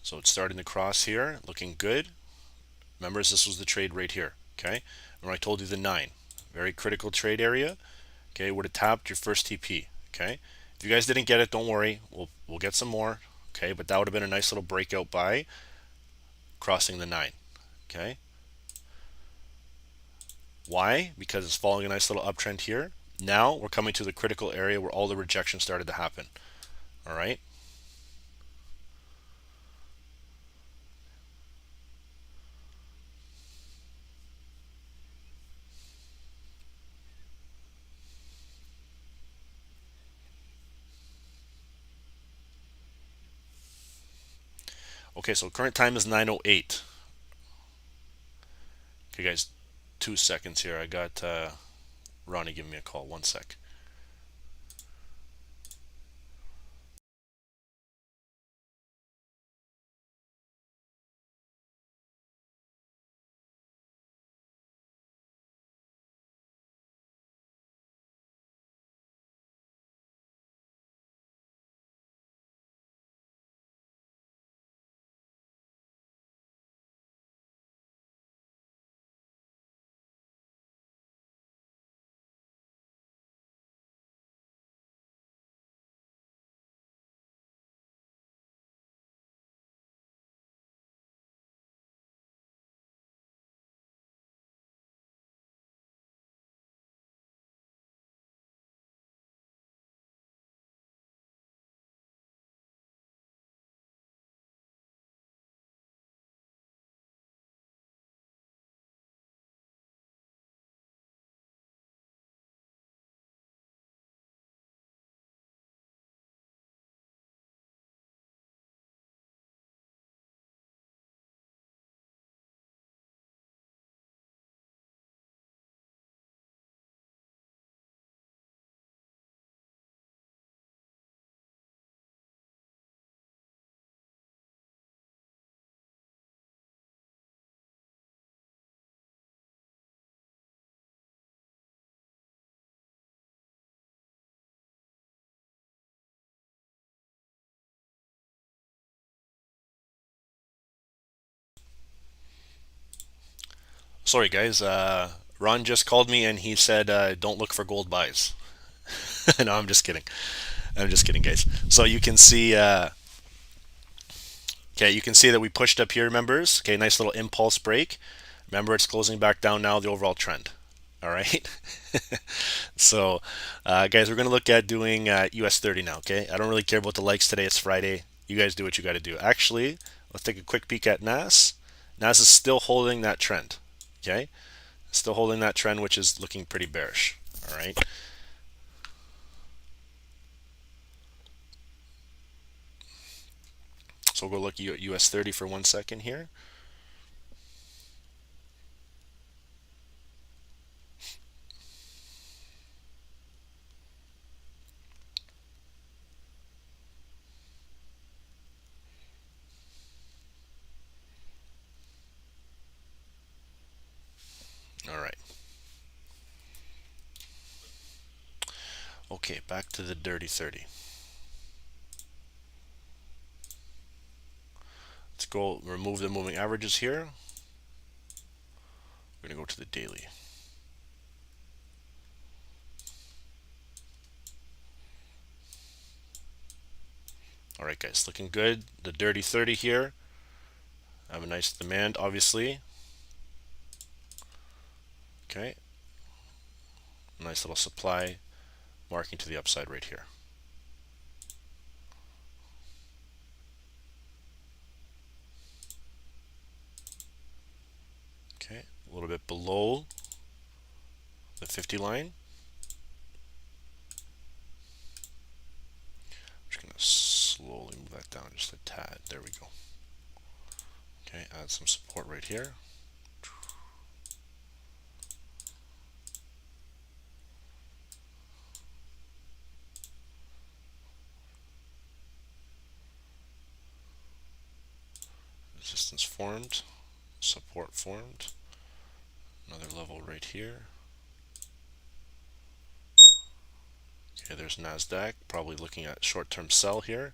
So it's starting to cross here, looking good. Remember, this was the trade right here. Okay. Remember, I told you the 9, very critical trade area. Okay, would have tapped your first TP. Okay. If you guys didn't get it, don't worry. We'll get some more. Okay, but that would have been a nice little breakout buy crossing the 9. Okay. Why? Because it's following a nice little uptrend here. Now we're coming to the critical area where all the rejection started to happen. All right. Okay, so current time is 9:08. Okay, guys, 2 seconds here. I got Ronnie giving me a call. 1 sec. Sorry, guys. Ron just called me and he said don't look for gold buys. No, I'm just kidding. I'm just kidding, guys. So you can see, okay, you can see that we pushed up here, members. Okay, nice little impulse break. Remember, it's closing back down now, the overall trend. All right. So, guys, we're going to look at doing US 30 now, okay? I don't really care about the likes today. It's Friday. You guys do what you got to do. Actually, let's take a quick peek at NAS. NAS is still holding that trend, okay? Still holding that trend, which is looking pretty bearish, all right? So we'll go look at US 30 for 1 second here. All right. Okay, back to the dirty 30. Let's go remove the moving averages here. We're going to go to the daily. All right, guys, looking good. The dirty 30 here. I have a nice demand, obviously. Okay. Nice little supply marking to the upside right here. Okay, a little bit below the 50 line. I'm just going to slowly move that down just a tad. There we go. Okay, add some support right here. Resistance formed, support formed. Another level right here. Okay, there's NASDAQ, probably looking at short-term sell here.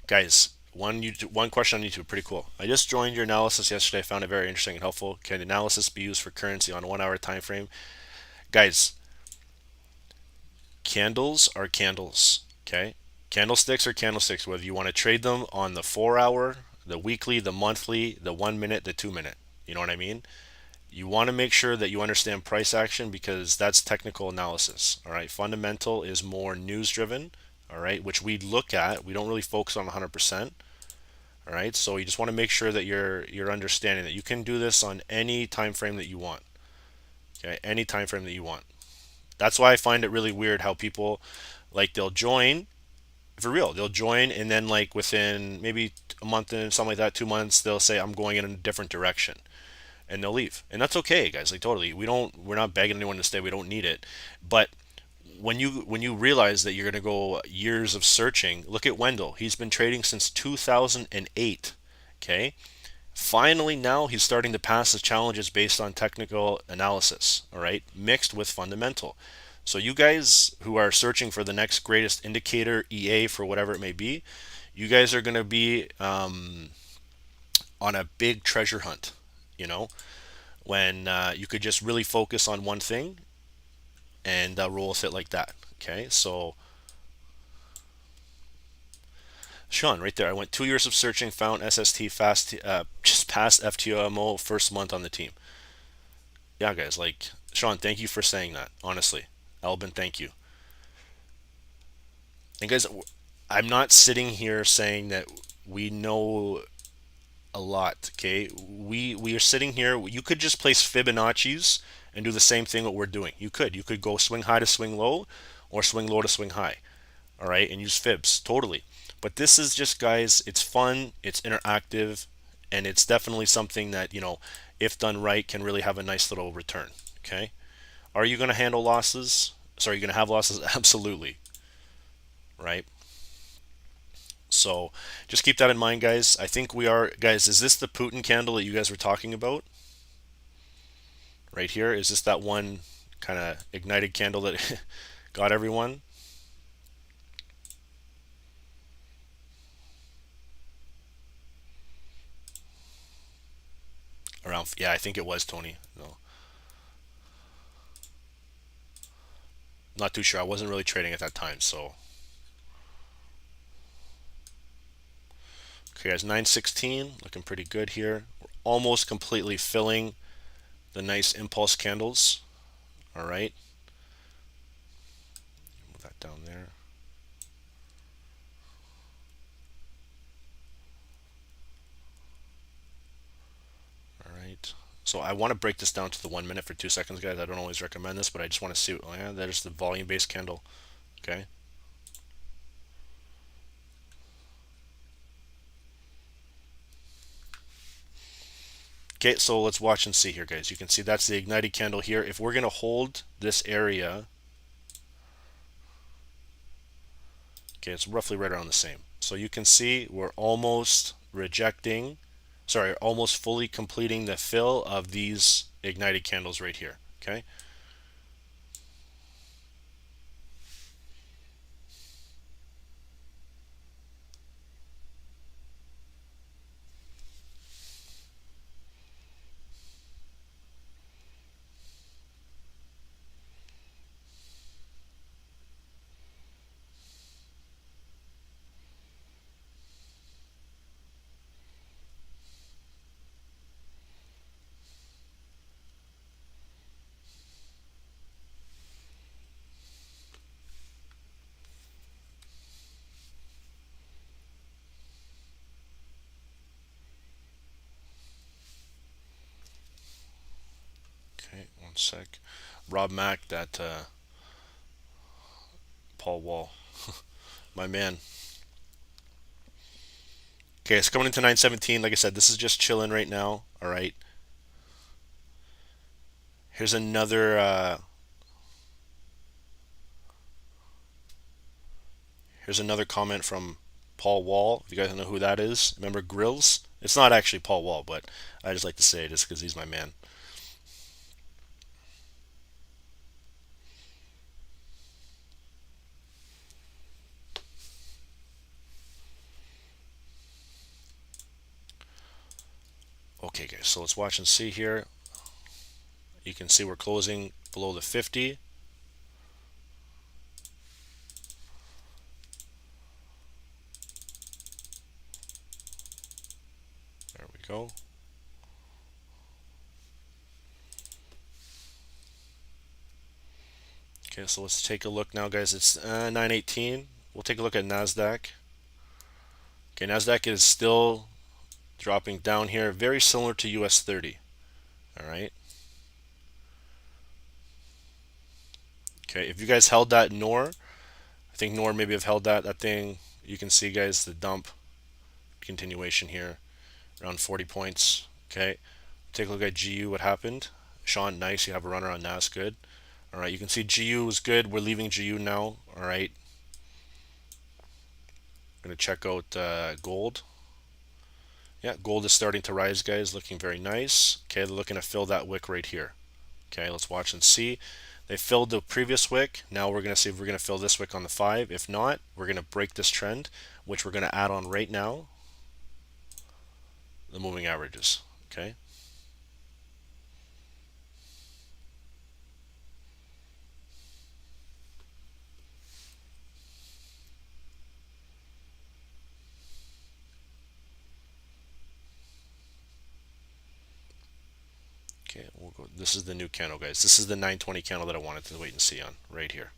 Guys, one question on YouTube, pretty cool. I just joined your analysis yesterday. I found it very interesting and helpful. Can analysis be used for currency on a 1 hour time frame? Guys, candles are candles, okay? Candlesticks are candlesticks, whether you want to trade them on the 4 hour, the weekly, the monthly, the 1 minute, the 2 minute. You know what I mean? You want to make sure that you understand price action because that's technical analysis. All right. Fundamental is more news driven. All right. Which we look at. We don't really focus on 100%. All right. So you just want to make sure that you're understanding that you can do this on any time frame that you want. Okay. Any time frame that you want. That's why I find it really weird how people like they'll join for real. They'll join and then like within maybe a month and something like that, 2 months, they'll say I'm going in a different direction and they'll leave. And that's okay, guys. Like totally. We're not begging anyone to stay. We don't need it. But when you realize that you're going to go years of searching, look at Wendell. He's been trading since 2008. Okay? Finally now he's starting to pass the challenges based on technical analysis, all right? Mixed with fundamental. So you guys who are searching for the next greatest indicator, EA for whatever it may be, you guys are going to be on a big treasure hunt, you know? When you could just really focus on one thing and roll with it like that. Okay, so Sean, right there, I went 2 years of searching, found SST fast, just past FTOMO first month on the team. Yeah, guys, like Sean, thank you for saying that. Honestly, Albin, thank you. And guys, I'm not sitting here saying that we know a lot. Okay, we are sitting here. You could just place Fibonacci's and do the same thing what we're doing. You could go swing high to swing low, or swing low to swing high. All right, and use fibs totally. But this is just, guys, it's fun, it's interactive, and it's definitely something that if done right, can really have a nice little return. Okay, are you going to handle losses? So are you going to have losses? Absolutely. Right. So just keep that in mind, guys. I think we are, guys, is this the Putin candle that you guys were talking about? Right here? Is this that one kind of ignited candle that got everyone? Around, yeah, I think it was Tony. No, not too sure. I wasn't really trading at that time, so. Okay, guys, 916, looking pretty good here. We're almost completely filling the nice impulse candles. All right. Move that down there. All right. So I want to break this down to the 1 minute for 2 seconds, guys. I don't always recommend this, but I just want to see. Oh, yeah, there's the volume-based candle. Okay. Okay, so let's watch and see here, guys. You can see that's the ignited candle here. If we're going to hold this area, okay, it's roughly right around the same. So you can see we're almost almost fully completing the fill of these ignited candles right here. Okay. sec. Rob Mack, that Paul Wall, my man. Okay, it's coming into 917. Like I said, this is just chilling right now. All right. Here's another. Here's another comment from Paul Wall. If you guys know who that is, remember Grills? It's not actually Paul Wall, but I just like to say it just because he's my man. Okay, guys, so let's watch and see here. You can see we're closing below the 50. There we go. Okay, so let's take a look now, guys. It's 918. We'll take a look at NASDAQ. Okay, NASDAQ is still dropping down here, very similar to US 30. All right. Okay, if you guys held that NOR, I think NOR maybe have held that thing. You can see, guys, the dump continuation here around 40 points. Okay, take a look at GU. What happened? Sean, nice. You have a runner on NAS. Good. All right, you can see GU is good. We're leaving GU now. All right. Going to check out gold. Yeah, gold is starting to rise, guys. Looking very nice. Okay, they're looking to fill that wick right here. Okay, let's watch and see. They filled the previous wick. Now we're going to see if we're going to fill this wick on the 5. If not, we're going to break this trend, which we're going to add on right now, the moving averages. Okay. Okay, we'll go. This is the new candle, guys. This is the 920 candle that I wanted to wait and see on right here.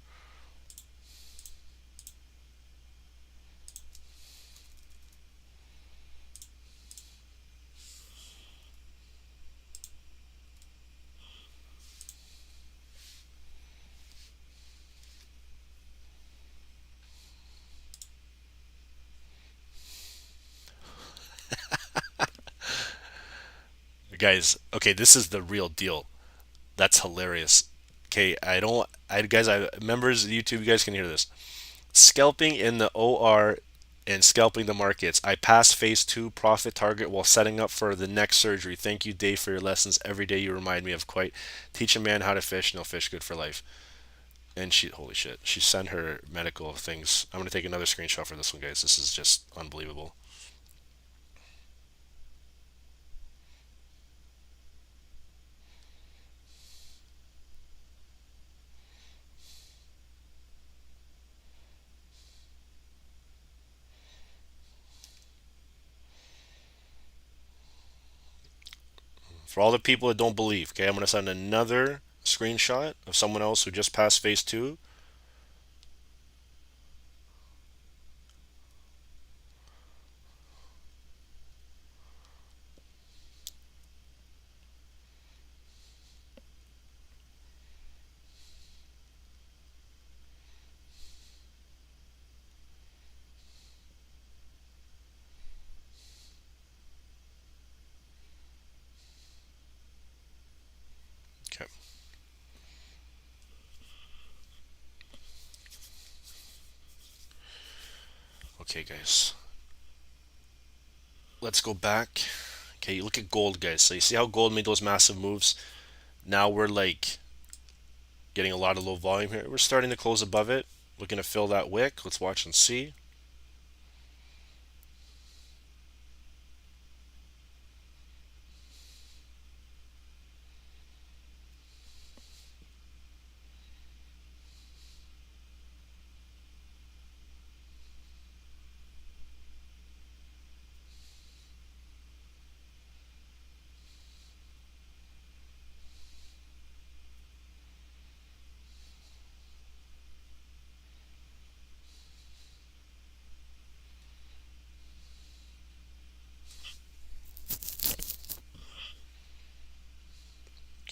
Guys, okay, this is the real deal. That's hilarious. Okay, members of YouTube, you guys can hear this. Scalping in the OR and scalping the markets. I passed phase 2 profit target while setting up for the next surgery. Thank you, Dave, for your lessons. Every day you remind me of quite teach a man how to fish, no fish good for life. And she, holy shit, she sent her medical things. I'm gonna take another screenshot for this one, guys. This is just unbelievable. For all the people that don't believe, okay, I'm gonna send another screenshot of someone else who just passed phase 2. Okay. Okay, guys. Let's go back. Okay, you look at gold, guys. So you see how gold made those massive moves? Now we're like getting a lot of low volume here. We're starting to close above it. Looking to fill that wick. Let's watch and see.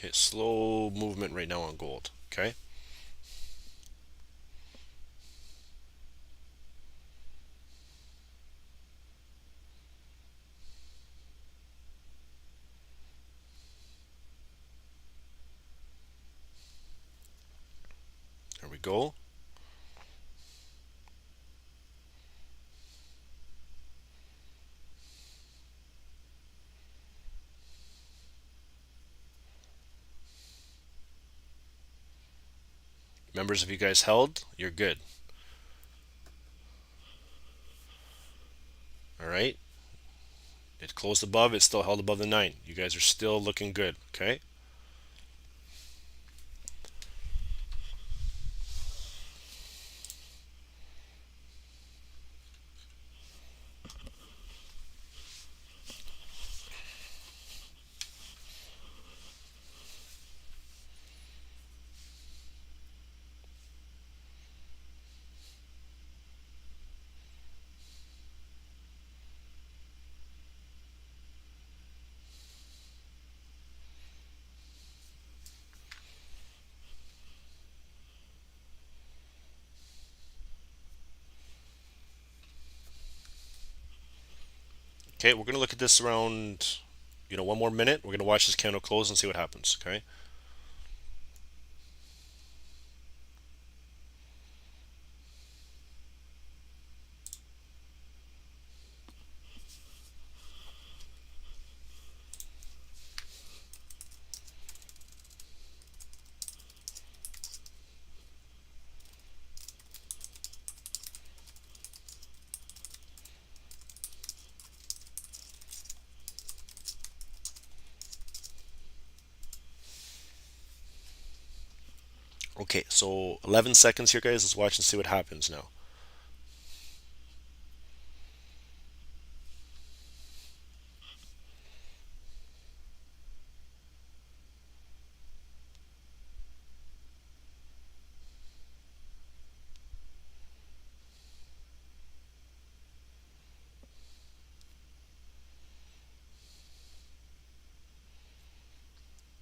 Okay, slow movement right now on gold. Okay. There we go. Members, if you guys held, you're good. All right. It closed above. It still held above the 9. You guys are still looking good. Okay. Okay, we're gonna look at this around, 1 more minute. We're gonna watch this candle close and see what happens. Okay. Okay, so 11 seconds here, guys. Let's watch and see what happens now.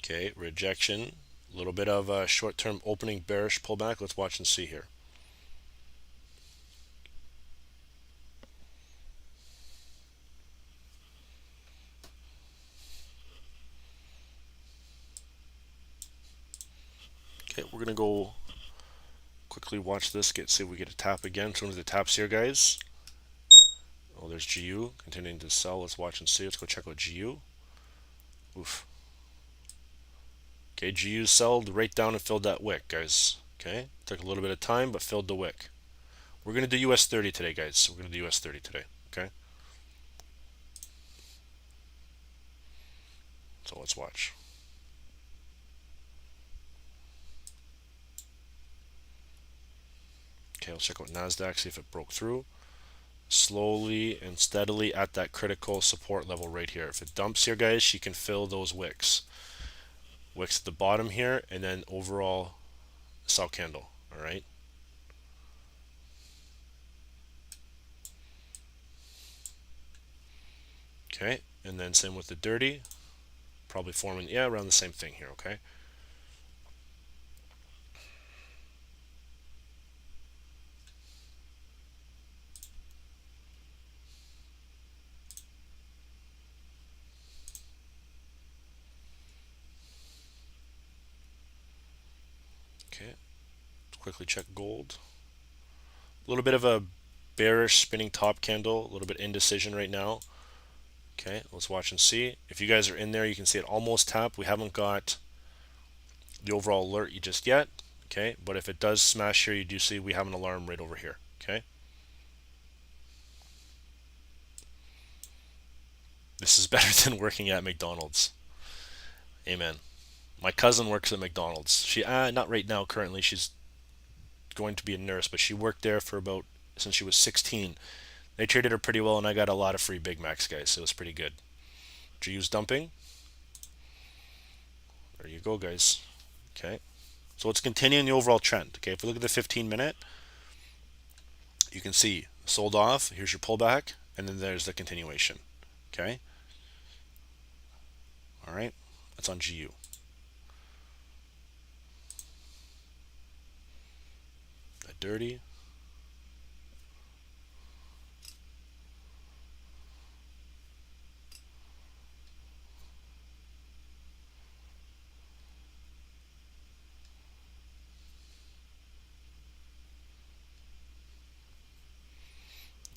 Okay, rejection. A little bit of a short-term opening bearish pullback. Let's watch and see here. Okay, we're gonna go quickly watch this. See if we get a tap again. As soon as it taps here, guys. Oh, there's GU continuing to sell. Let's watch and see. Let's go check out GU. Oof. Okay, GU sold right down and filled that wick, guys. Okay, took a little bit of time, but filled the wick. We're gonna do US 30 today, guys. We're gonna do US 30 today. Okay. So let's watch. Okay, let's check out NASDAQ, see if it broke through. Slowly and steadily at that critical support level right here. If it dumps here, guys, she can fill those wicks. Wicks at the bottom here, and then overall sell candle. All right. Okay, and then same with the dirty. Probably forming, yeah, around the same thing here. Okay. Okay. Quickly check gold. A little bit of a bearish spinning top candle. A little bit indecision right now. Okay, let's watch and see. If you guys are in there, you can see it almost tapped. We haven't got the overall alert just yet. Okay, but if it does smash here, you do see we have an alarm right over here. Okay. This is better than working at McDonald's. Amen. My cousin works at McDonald's. She not right now currently. She's going to be a nurse, but she worked there for about since she was 16. They treated her pretty well, and I got a lot of free Big Macs, guys. So it was pretty good. GU's dumping. There you go, guys. Okay. So it's continuing the overall trend. Okay. If we look at the 15-minute, you can see sold off. Here's your pullback, and then there's the continuation. Okay. All right. That's on GU. that dirty.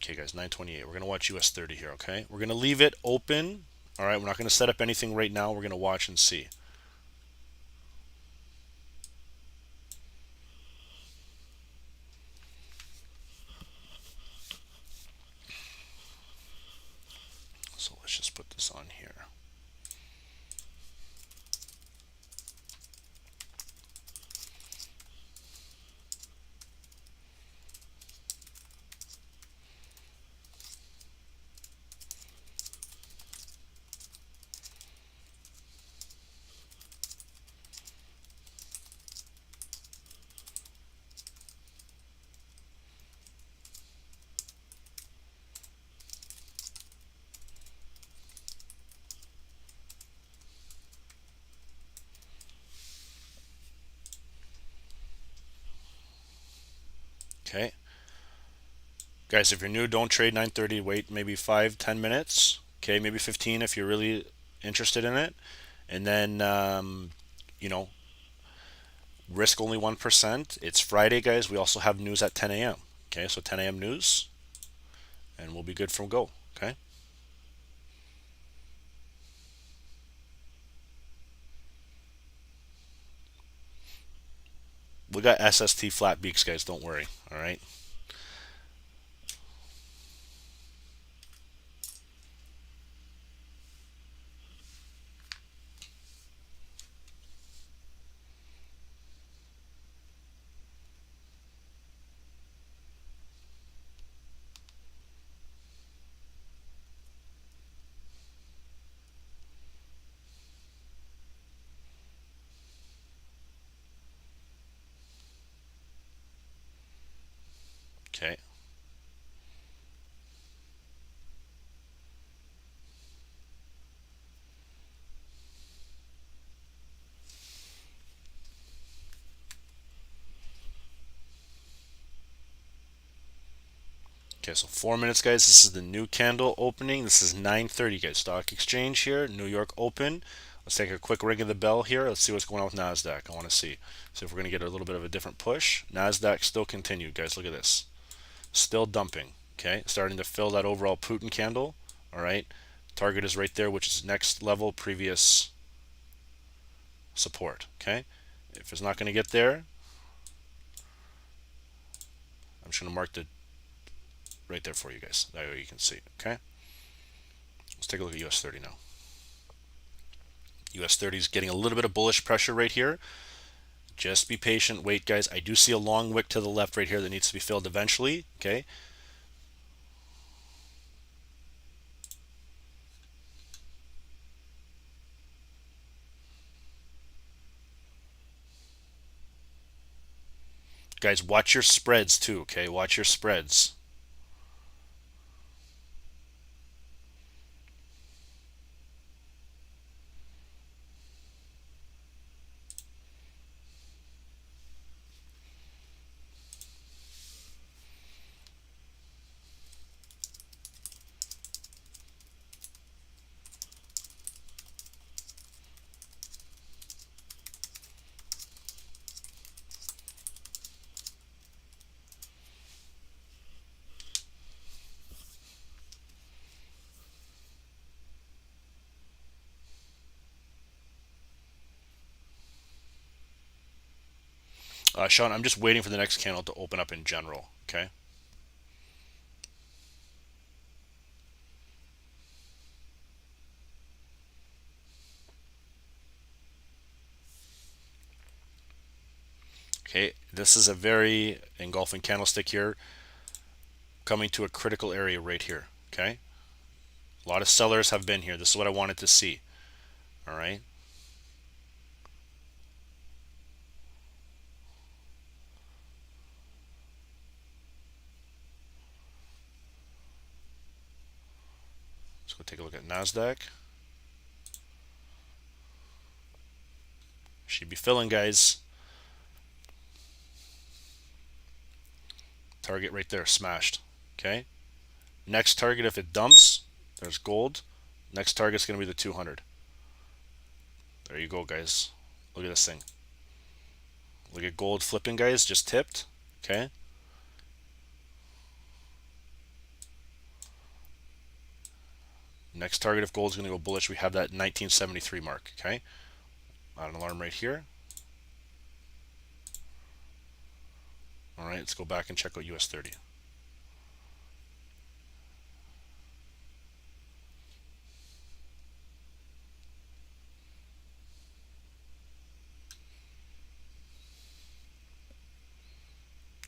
Okay, guys, 928. We're going to watch US 30 here, okay? We're going to leave it open. All right, we're not going to set up anything right now. We're going to watch and see. So let's just put this on here. Okay. Guys, if you're new, don't trade 930. Wait maybe 5-10 minutes. Okay, maybe 15 if you're really interested in it. And then, you know, risk only 1%. It's Friday, guys. We also have news at 10 a.m. Okay, so 10 a.m. news, and we'll be good from go. Okay. We got SST flat beaks, guys. Don't worry. All right. Okay. Okay, so 4 minutes, guys. This is the new candle opening. This is 9:30, guys. Stock exchange here, New York open. Let's take a quick ring of the bell here. Let's see what's going on with NASDAQ. I want to see if we're going to get a little bit of a different push. NASDAQ still continued, guys. Look at this. Still dumping. Okay, starting to fill that overall Putin candle. All right, target is right there, which is next level previous support. Okay, if it's not going to get there, I'm just going to mark the right there for you guys. That way you can see. Okay, let's take a look at US 30 now. US 30 is getting a little bit of bullish pressure right here. Just be patient. Wait, guys. I do see a long wick to the left right here that needs to be filled eventually. Okay. Guys, watch your spreads too. Okay. Watch your spreads. Sean, I'm just waiting for the next candle to open up in general. Okay. Okay. This is a very engulfing candlestick here, coming to a critical area right here. Okay. A lot of sellers have been here. This is what I wanted to see. All right. Let's go take a look at NASDAQ. Should be filling, guys. Target right there, smashed. Okay. Next target, if it dumps, there's gold. Next target's going to be the 200. There you go, guys. Look at this thing. Look at gold flipping, guys. Just tipped. Okay. Next target, if gold's going to go bullish, we have that 1973 mark. Okay. Add an alarm right here. All right, let's go back and check out US 30.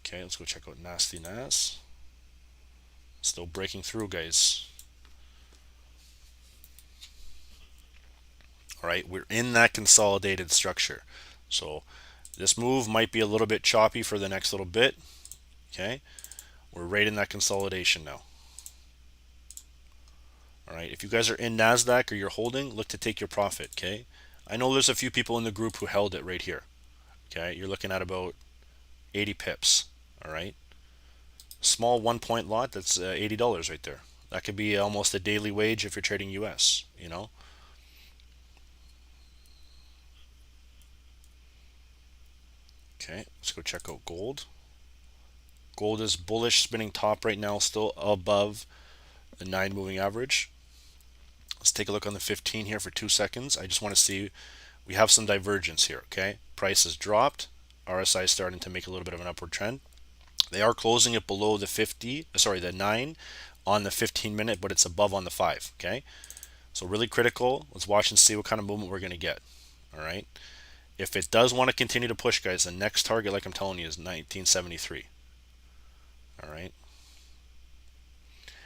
Okay, let's go check out Nasty Nas. Still breaking through, guys. All right, we're in that consolidated structure. So this move might be a little bit choppy for the next little bit. Okay, we're right in that consolidation now. All right, if you guys are in NASDAQ or you're holding, look to take your profit. Okay, I know there's a few people in the group who held it right here. Okay, you're looking at about 80 pips. All right, small 1 point lot, that's $80 right there. That could be almost a daily wage if you're trading US, you know. Okay, let's go check out gold. Gold is bullish, spinning top right now, still above the 9 moving average. Let's take a look on the 15 here for 2 seconds. I just want to see, we have some divergence here, okay? Price has dropped. RSI is starting to make a little bit of an upward trend. They are closing it below the 9 on the 15 minute, but it's above on the 5, okay? So really critical. Let's watch and see what kind of movement we're going to get, all right? If it does want to continue to push, guys, the next target, like I'm telling you, is 1973. All right.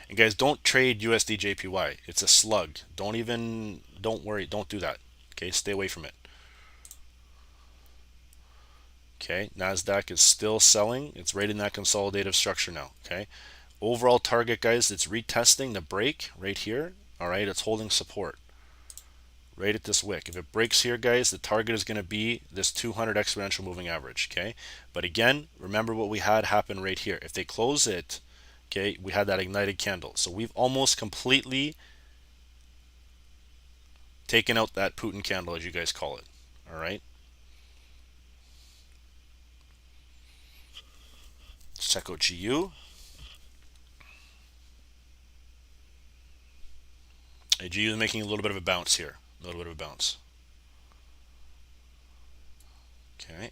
And guys, don't trade USD JPY. It's a slug. Don't worry. Don't do that. Okay, stay away from it. Okay, NASDAQ is still selling. It's right in that consolidative structure now. Okay, overall target, guys, it's retesting the break right here. All right, it's holding support right at this wick. If it breaks here, guys, the target is going to be this 200 exponential moving average. Okay, but again, remember what we had happen right here. If they close it, okay, we had that ignited candle. So we've almost completely taken out that Putin candle, as you guys call it. All right. Let's check out GU. GU is making a little bit of a bounce here. A little bit of a bounce. Okay.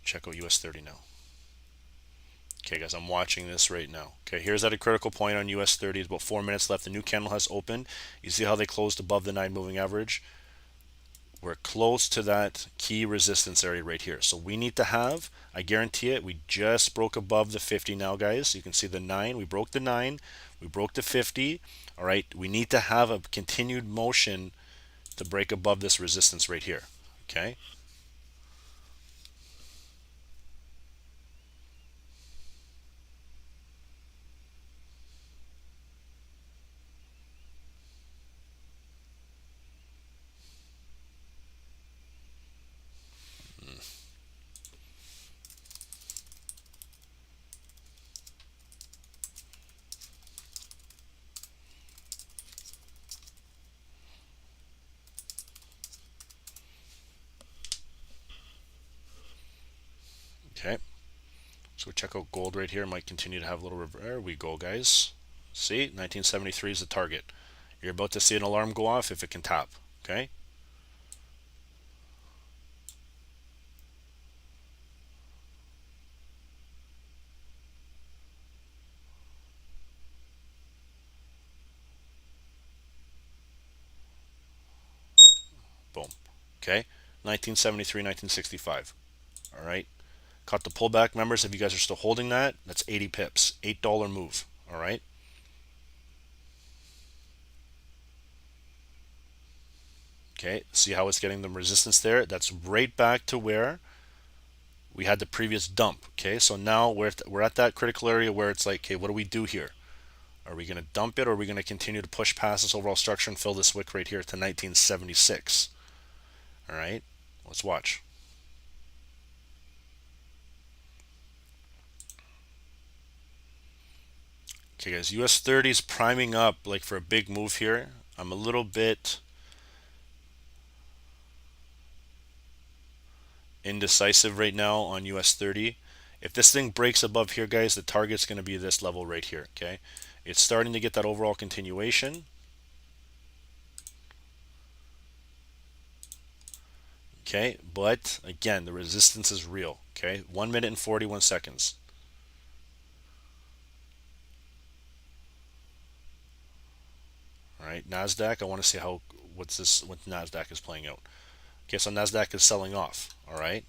Check out US 30 now. Okay, guys, I'm watching this right now. Okay, here's at a critical point on US 30. It's about 4 minutes left. The new candle has opened. You see how they closed above the 9 moving average? We're close to that key resistance area right here. So we need to have, I guarantee it, we just broke above the 50 now, guys. You can see the 9. We broke the 9. We broke the 50. All right, we need to have a continued motion to break above this resistance right here. Okay. Okay. So check out gold right here. Might continue to have a little there we go, guys. See, 1973 is the target. You're about to see an alarm go off if it can tap. Okay. Boom. Okay. 1973, 1965. All right. Caught the pullback, members. If you guys are still holding that, that's 80 pips. $8 move. All right. Okay. See how it's getting the resistance there? That's right back to where we had the previous dump. Okay. So now we're at that critical area where it's like, okay, what do we do here? Are we going to dump it, or are we going to continue to push past this overall structure and fill this wick right here to 1976? All right. Let's watch. Okay, guys, US 30 is priming up like for a big move here. I'm a little bit indecisive right now on US 30. If this thing breaks above here, guys, the target's going to be this level right here. Okay, it's starting to get that overall continuation. Okay, but again, the resistance is real. Okay, 1 minute and 41 seconds. All right, NASDAQ, I want to see what NASDAQ is playing out. Okay, so NASDAQ is selling off. All right,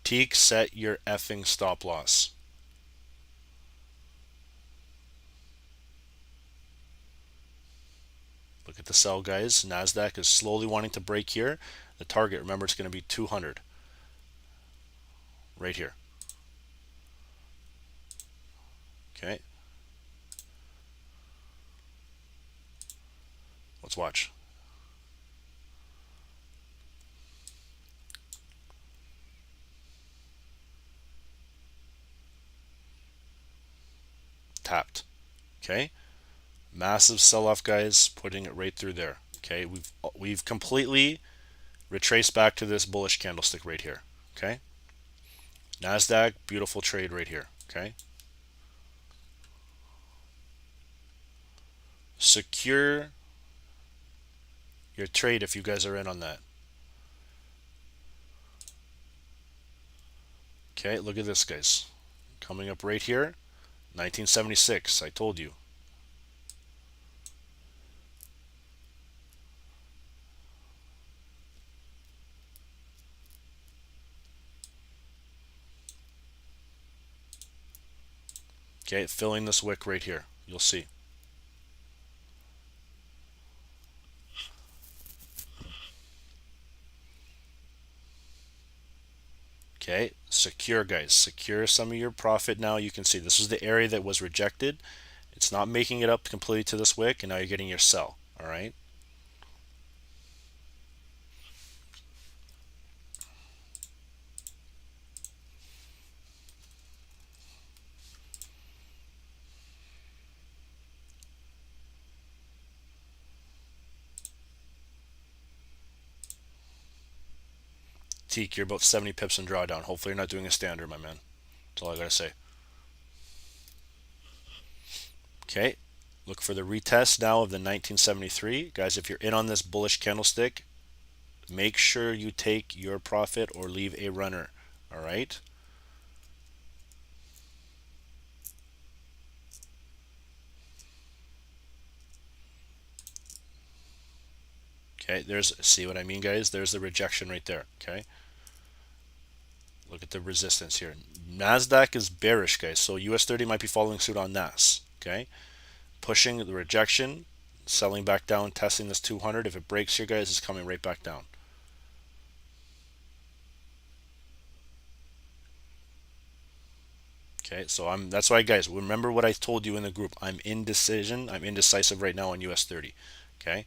Teak, set your effing stop loss. Look at the sell, guys. NASDAQ is slowly wanting to break here. The target, remember, it's going to be 200 right here. Okay, let's watch. Tapped. Okay, massive sell-off, guys, putting it right through there. Okay, we've completely retraced back to this bullish candlestick right here. Okay, NASDAQ, beautiful trade right here. Okay, secure your trade if you guys are in on that. Okay, look at this, guys, coming up right here. 1976, I told you. Okay, filling this wick right here. You'll see. Okay, secure, guys. Secure some of your profit now. You can see this is the area that was rejected. It's not making it up completely to this wick, and now you're getting your sell. All right. Teak, you're about 70 pips in drawdown. Hopefully you're not doing a standard, my man. That's all I gotta say. Okay, look for the retest now of the 1973. Guys, if you're in on this bullish candlestick, make sure you take your profit or leave a runner. All right. Okay, see what I mean, guys? There's the rejection right there. Okay. Look at the resistance here. NASDAQ is bearish, guys. So US 30 might be following suit on NAS. Okay. Pushing the rejection, selling back down, testing this 200. If it breaks here, guys, it's coming right back down. Okay, so that's why, guys, remember what I told you in the group. I'm indecisive right now on US 30. Okay,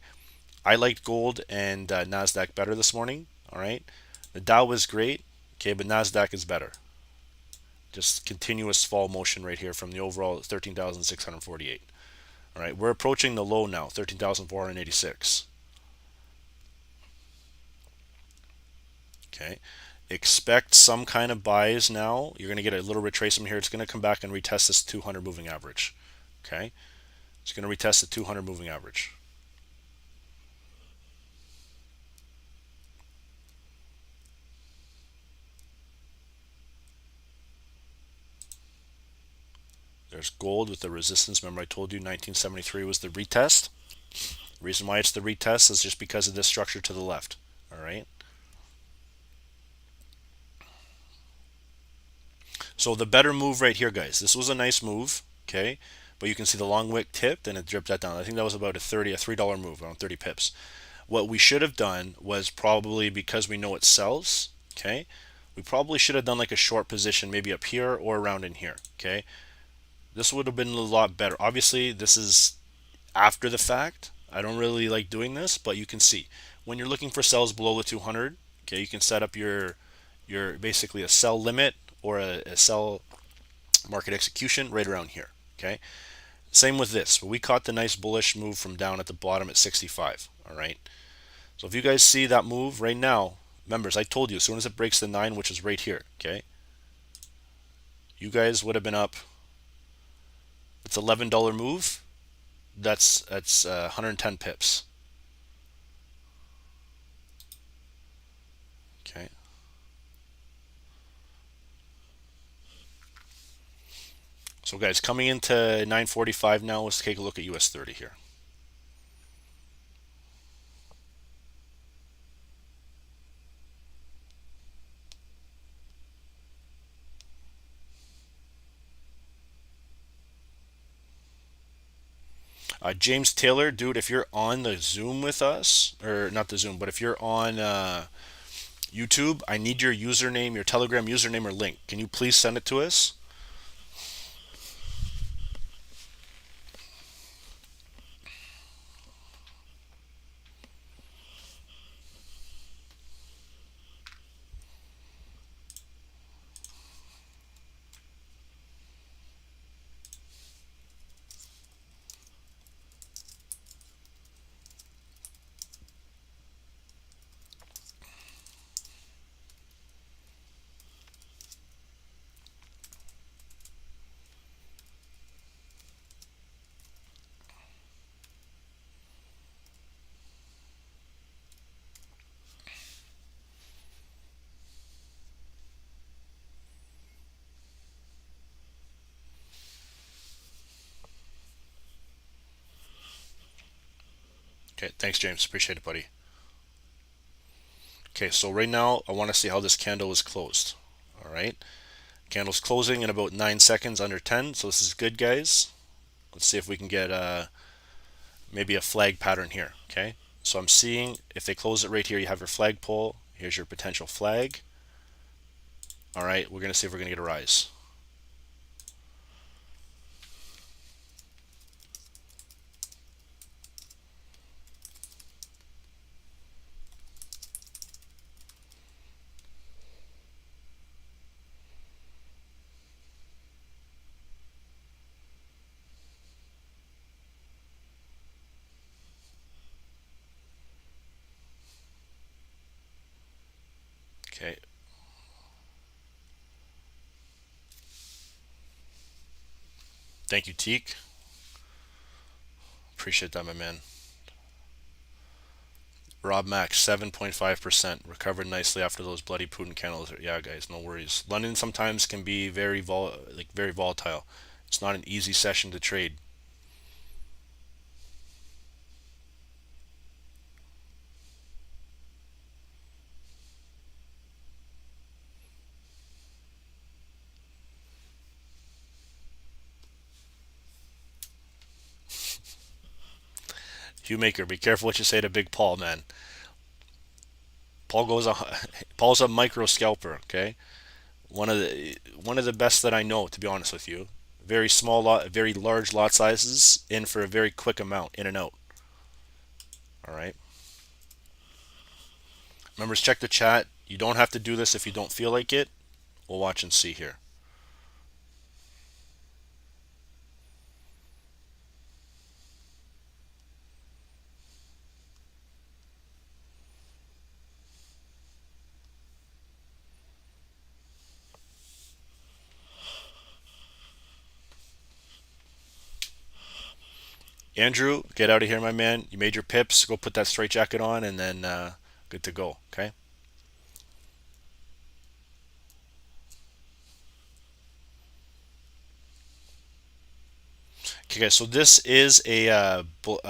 I liked gold and NASDAQ better this morning. All right, the Dow was great. Okay, but NASDAQ is better. Just continuous fall motion right here from the overall 13,648. All right, we're approaching the low now, 13,486. Okay, expect some kind of buys now. You're going to get a little retracement here. It's going to come back and retest this 200 moving average. Okay, it's going to retest the 200 moving average. There's gold with the resistance. Remember I told you 1973 was the retest. The reason why it's the retest is just because of this structure to the left. All right. So the better move right here, guys. This was a nice move, okay? But you can see the long wick tipped and it dripped that down. I think that was about a $3 move, around 30 pips. What we should have done was probably, because we know it sells, okay? We probably should have done like a short position, maybe up here or around in here, okay? This would have been a lot better. Obviously, this is after the fact. I don't really like doing this, but you can see when you're looking for sells below the 200, okay, you can set up your basically a sell limit or a sell market execution right around here. Okay. Same with this. We caught the nice bullish move from down at the bottom at 65. All right. So if you guys see that move right now, members, I told you as soon as it breaks the 9, which is right here, okay, you guys would have been up. It's $11 move. That's 110 pips. Okay. So guys, coming into 9:45 now, let's take a look at US 30 here. James Taylor, dude, if you're on the Zoom with us, or not the Zoom, but if you're on YouTube, I need your username, your Telegram username or link. Can you please send it to us? Okay, thanks, James. Appreciate it, buddy. Okay, so right now I want to see how this candle is closed. All right, candle's closing in about 9 seconds, under 10. So this is good, guys. Let's see if we can get maybe a flag pattern here. Okay, so I'm seeing if they close it right here, you have your flagpole. Here's your potential flag. All right, we're gonna see if we're gonna get a rise. Okay. Thank you, Teak. Appreciate that, my man. Rob Max, 7.5%. Recovered nicely after those bloody Putin candles. Yeah, guys, no worries. London sometimes can be very very volatile. It's not an easy session to trade. Hugh Maker, be careful what you say to Big Paul, man. Paul's a micro scalper, okay? One of the best that I know, to be honest with you. Very small lot, very large lot sizes in for a very quick amount, in and out. All right. Members, check the chat. You don't have to do this if you don't feel like it. We'll watch and see here. Andrew, get out of here, my man. You made your pips. Go put that straight jacket on, and then good to go. Okay. Okay, guys. So this is a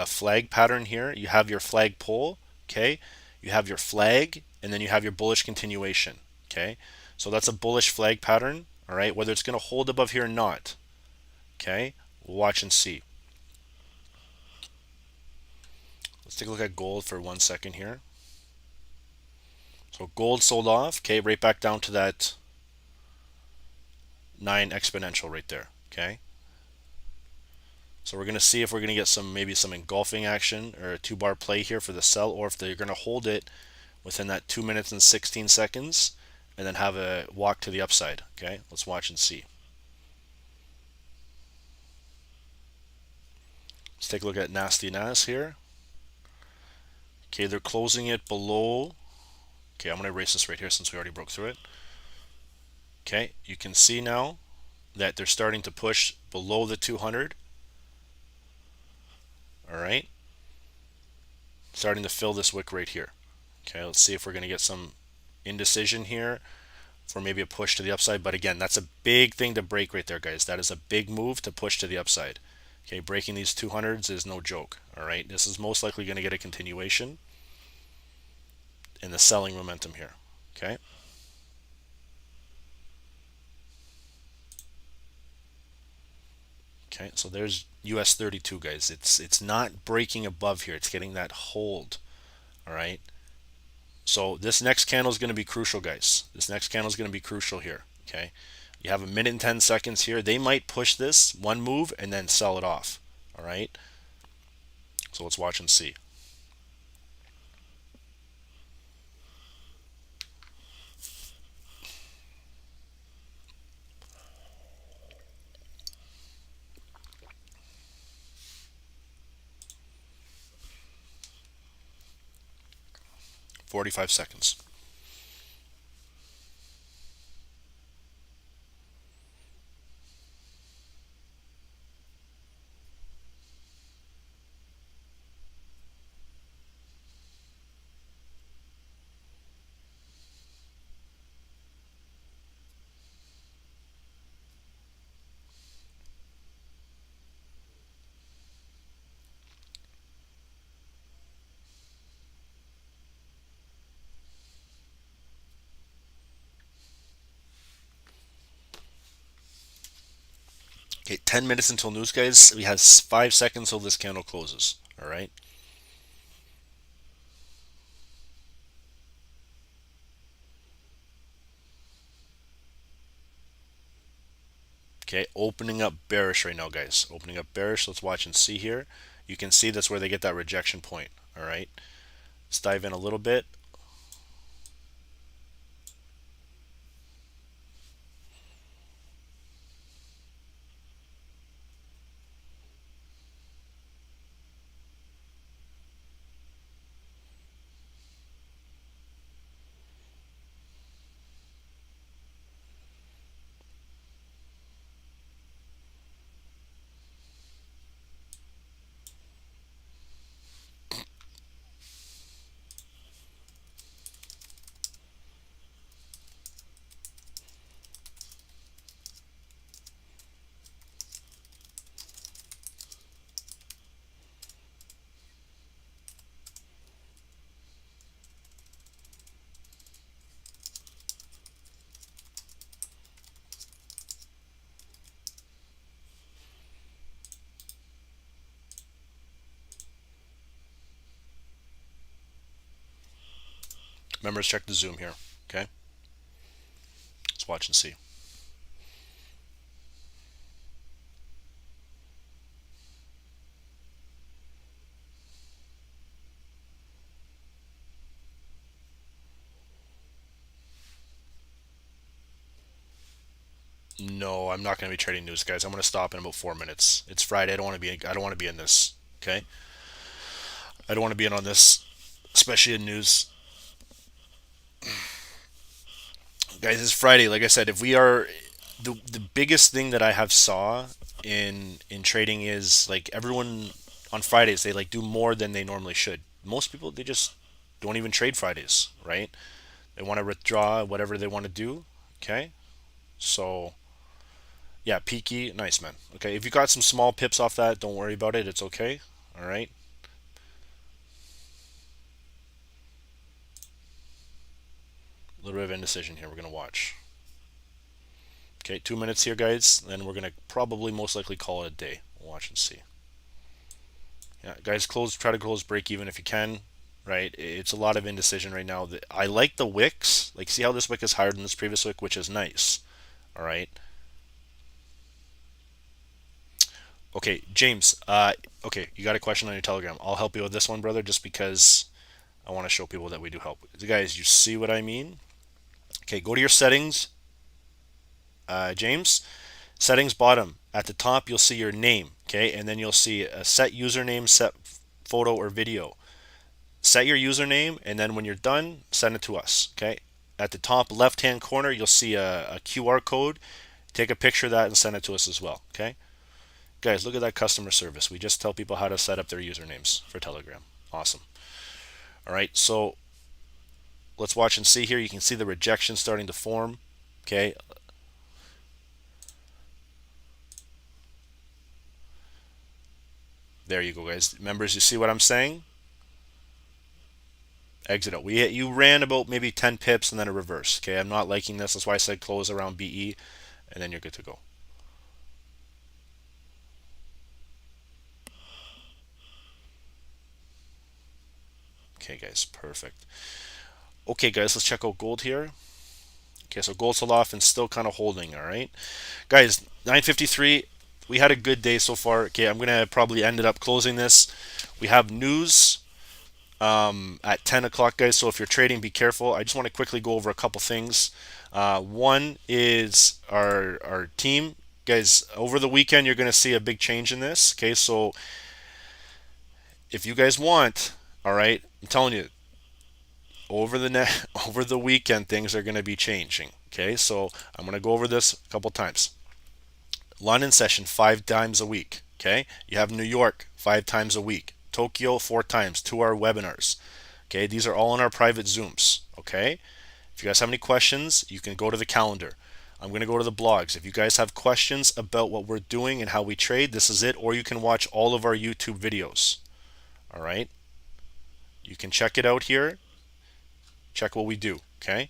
flag pattern here. You have your flag pole. Okay. You have your flag, and then you have your bullish continuation. Okay. So that's a bullish flag pattern. All right. Whether it's going to hold above here or not. Okay. We'll watch and see. Let's take a look at gold for 1 second here. So gold sold off, okay, right back down to that 9 exponential right there, okay? So we're going to see if we're going to get maybe some engulfing action or a 2-bar play here for the sell, or if they're going to hold it within that 2 minutes and 16 seconds and then have a walk to the upside, okay? Let's watch and see. Let's take a look at Nasty Nas here. Okay, they're closing it below. Okay, I'm going to erase this right here since we already broke through it. Okay, you can see now that they're starting to push below the 200. All right, starting to fill this wick right here. Okay, let's see if we're going to get some indecision here for maybe a push to the upside. But again, that's a big thing to break right there, guys. That is a big move to push to the upside. Okay, breaking these 200s is no joke. All right, this is most likely going to get a continuation in the selling momentum here. Okay. Okay, so there's US 32, guys. It's not breaking above here. It's getting that hold. All right. So this next candle is going to be crucial, guys. This next candle is going to be crucial here. Okay. You have a minute and 10 seconds here. They might push this one move and then sell it off. All right. So let's watch and see. $45 seconds. Okay, 10 minutes until news, guys. We have 5 seconds till this candle closes. All right. Okay, opening up bearish right now, guys. Opening up bearish. Let's watch and see here. You can see that's where they get that rejection point. All right. Let's dive in a little bit. Remember to check the zoom here. Okay. Let's watch and see. No, I'm not going to be trading news, guys. I'm going to stop in about 4 minutes. It's Friday. I don't want to be. I don't want to be in this. Okay. I don't want to be in on this, especially in news, guys. It's Friday. Like I said, if we are the biggest thing that I have saw in trading is like everyone on Fridays they like do more than they normally should. Most people they just don't even trade Fridays, right? They want to withdraw whatever they want to do. Okay. So yeah, peaky, nice man. Okay, if you got some small pips off that, don't worry about it. It's okay. All right. A little bit of indecision here. We're gonna watch. Okay, 2 minutes here, guys. Then we're gonna probably most likely call it a day. We'll watch and see. Yeah, guys, try to close break even if you can. Right, it's a lot of indecision right now. I like the wicks. Like, see how this wick is higher than this previous wick, which is nice. All right. Okay, James. Okay, you got a question on your Telegram. I'll help you with this one, brother, just because I want to show people that we do help. Guys, you see what I mean? Okay, go to your settings, James. Settings bottom. at the top you'll see your name, okay, and then you'll see a set username, set photo or video. Set your username, and then when you're done, send it to us, okay? At the top left hand corner you'll see a QR code. Take a picture of that and send it to us as well, okay? Guys, look at that customer service. We just tell people how to set up their usernames for Telegram. Awesome. All right, so let's watch and see here. You can see the rejection starting to form, okay? There you go, guys. Members, you see what I'm saying? Exit out. You ran about maybe 10 pips and then a reverse. Okay, I'm not liking this. That's why I said close around BE, and then you're good to go. Okay, guys, perfect. Okay, guys, let's check out gold here. Okay, so gold sold off and still kind of holding. All right, guys, 9:53. We had a good day so far. Okay, I'm gonna probably end up closing this. We have news at 10 o'clock, guys. So if you're trading, be careful. I just want to quickly go over a couple things. One is our team, guys. Over the weekend, you're going to see a big change in this. Okay, so if you guys want, all right, I'm telling you, over over the weekend, things are going to be changing. Okay, so I'm going to go over this a couple times. London session 5 times a week. Okay, you have New York 5 times a week. Tokyo 4 times, 2-hour webinars. Okay, these are all in our private Zooms. Okay, if you guys have any questions, you can go to the calendar. I'm going to go to the blogs. If you guys have questions about what we're doing and how we trade, this is it, or you can watch all of our YouTube videos. All right, you can check it out here. Check what we do. Okay.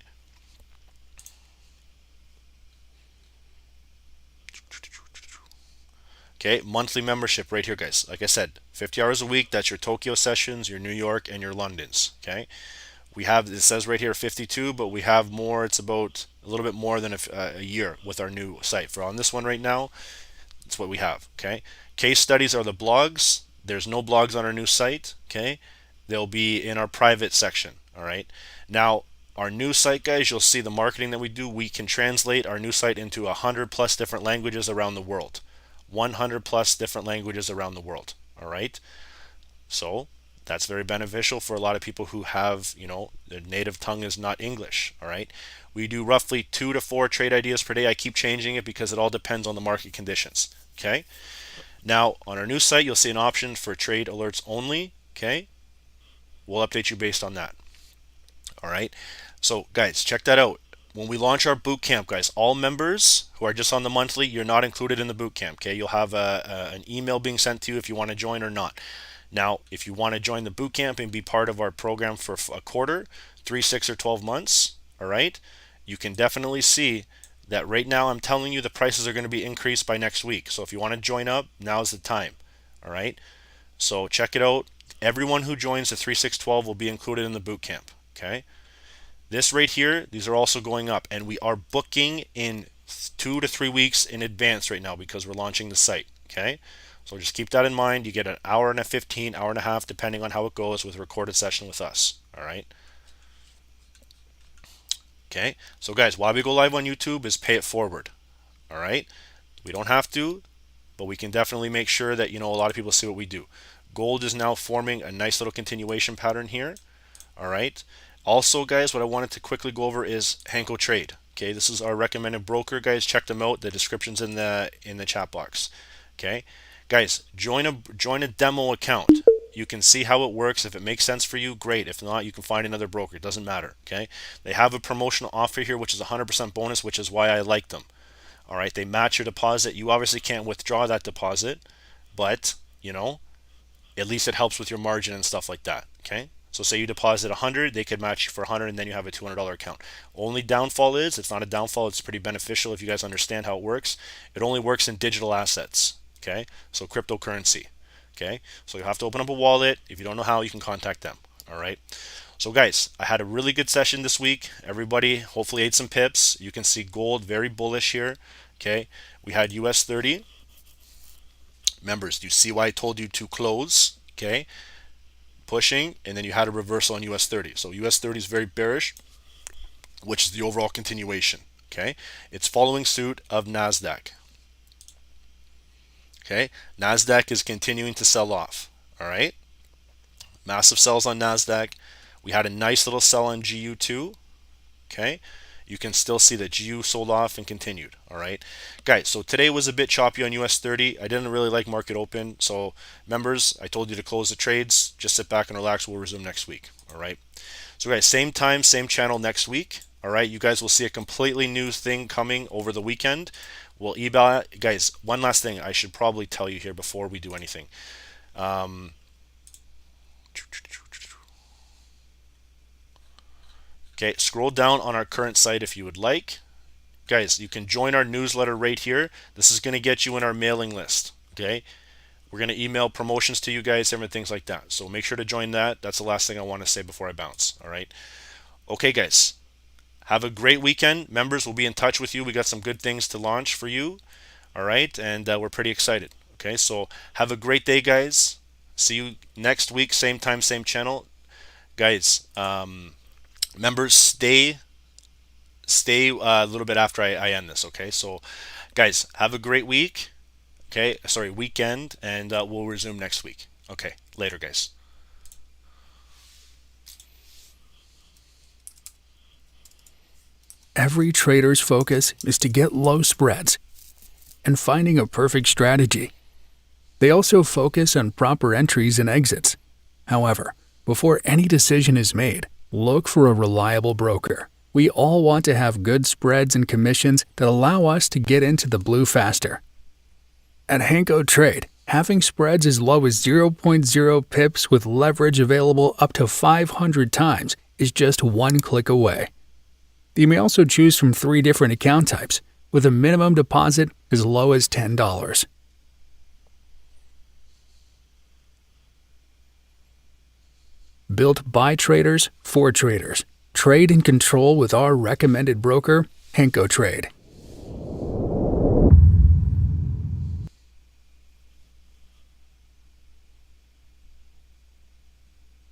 Okay, monthly membership right here, guys. Like I said, 50 hours a week. That's your Tokyo sessions, your New York, and your Londons. Okay, we have, it says right here 52, but we have more. It's about a little bit more than a year with our new site. For on this one right now, that's what we have. Okay, case studies are the blogs. There's no blogs on our new site. Okay, they'll be in our private section. All right, now our new site, guys, you'll see the marketing that we do. We can translate our new site into 100 plus different languages around the world. 100 plus different languages around the world. All right, so that's very beneficial for a lot of people who have, their native tongue is not English. All right, we do roughly 2 to 4 trade ideas per day. I keep changing it because it all depends on the market conditions. Okay, now on our new site you'll see an option for trade alerts only. Okay, we'll update you based on that. All right, so guys, check that out. When we launch our boot camp, guys, all members who are just on the monthly, you're not included in the boot camp. Okay, you'll have an email being sent to you if you want to join or not. Now, if you want to join the boot camp and be part of our program for a quarter, 3, 6, or 12 months, all right, you can definitely see that right now I'm telling you the prices are going to be increased by next week. So if you want to join up, now's the time. All right, so check it out. Everyone who joins the 3, 6, 12 will be included in the boot camp. Okay. This right here, these are also going up, and we are booking in 2 to 3 weeks in advance right now because we're launching the site. Okay, so just keep that in mind. You get an hour and a 15, hour and a half, depending on how it goes with a recorded session with us. All right. Okay, so guys, why we go live on YouTube is pay it forward. All right, we don't have to, but we can definitely make sure that a lot of people see what we do. Gold is now forming a nice little continuation pattern here. All right. Also, guys, what I wanted to quickly go over is HankoTrade. Okay, this is our recommended broker, guys. Check them out. The description's in the chat box. Okay, guys, join a demo account. You can see how it works. If it makes sense for you, great. If not, you can find another broker. It doesn't matter. Okay, they have a promotional offer here, which is 100% bonus, which is why I like them. All right, they match your deposit. You obviously can't withdraw that deposit, but at least it helps with your margin and stuff like that. Okay. So say you deposit 100, they could match you for 100, and then you have a $200 account. Only downfall is, it's not a downfall, it's pretty beneficial if you guys understand how it works. It only works in digital assets, okay? So cryptocurrency, okay? So you have to open up a wallet. If you don't know how, you can contact them, all right? So guys, I had a really good session this week. Everybody hopefully ate some pips. You can see gold very bullish here, okay? We had US 30. Members, do you see why I told you to close, okay? Pushing, and then you had a reversal on US 30. So US 30 is very bearish, which is the overall continuation. Okay, it's following suit of NASDAQ.
Okay, NASDAQ is continuing to sell off. All right, massive sells on NASDAQ. We had a nice little sell on GU2. Okay, you can still see that GU sold off and continued. All right, guys, so today was a bit choppy on US 30. I didn't really like market open. So members, I told you to close the trades. Just sit back and relax. We'll resume next week. All right, so guys, same time, same channel next week. All right, you guys will see a completely new thing coming over the weekend. We'll email, guys, one last thing I should probably tell you here before we do anything. Okay, scroll down on our current site if you would like. Guys, you can join our newsletter right here. This is going to get you in our mailing list. Okay, we're going to email promotions to you guys, different things like that. So make sure to join that. That's the last thing I want to say before I bounce. All right. Okay, guys. Have a great weekend. Members, will be in touch with you. We got some good things to launch for you. All right. And we're pretty excited. Okay. So have a great day, guys. See you next week. Same time, same channel. Guys, members, stay a little bit after I end this. Okay. So, guys, have a great week. Okay. Sorry, weekend. And we'll resume next week. Okay. Later, guys.
Every trader's focus is to get low spreads and finding a perfect strategy. They also focus on proper entries and exits. However, before any decision is made, look for a reliable broker. We all want to have good spreads and commissions that allow us to get into the blue faster. At HankoTrade, having spreads as low as 0.0 pips with leverage available up to 500 times is just one click away. You may also choose from 3 different account types, with a minimum deposit as low as $10. Built by traders for traders. Trade and control with our recommended broker, HankoTrade.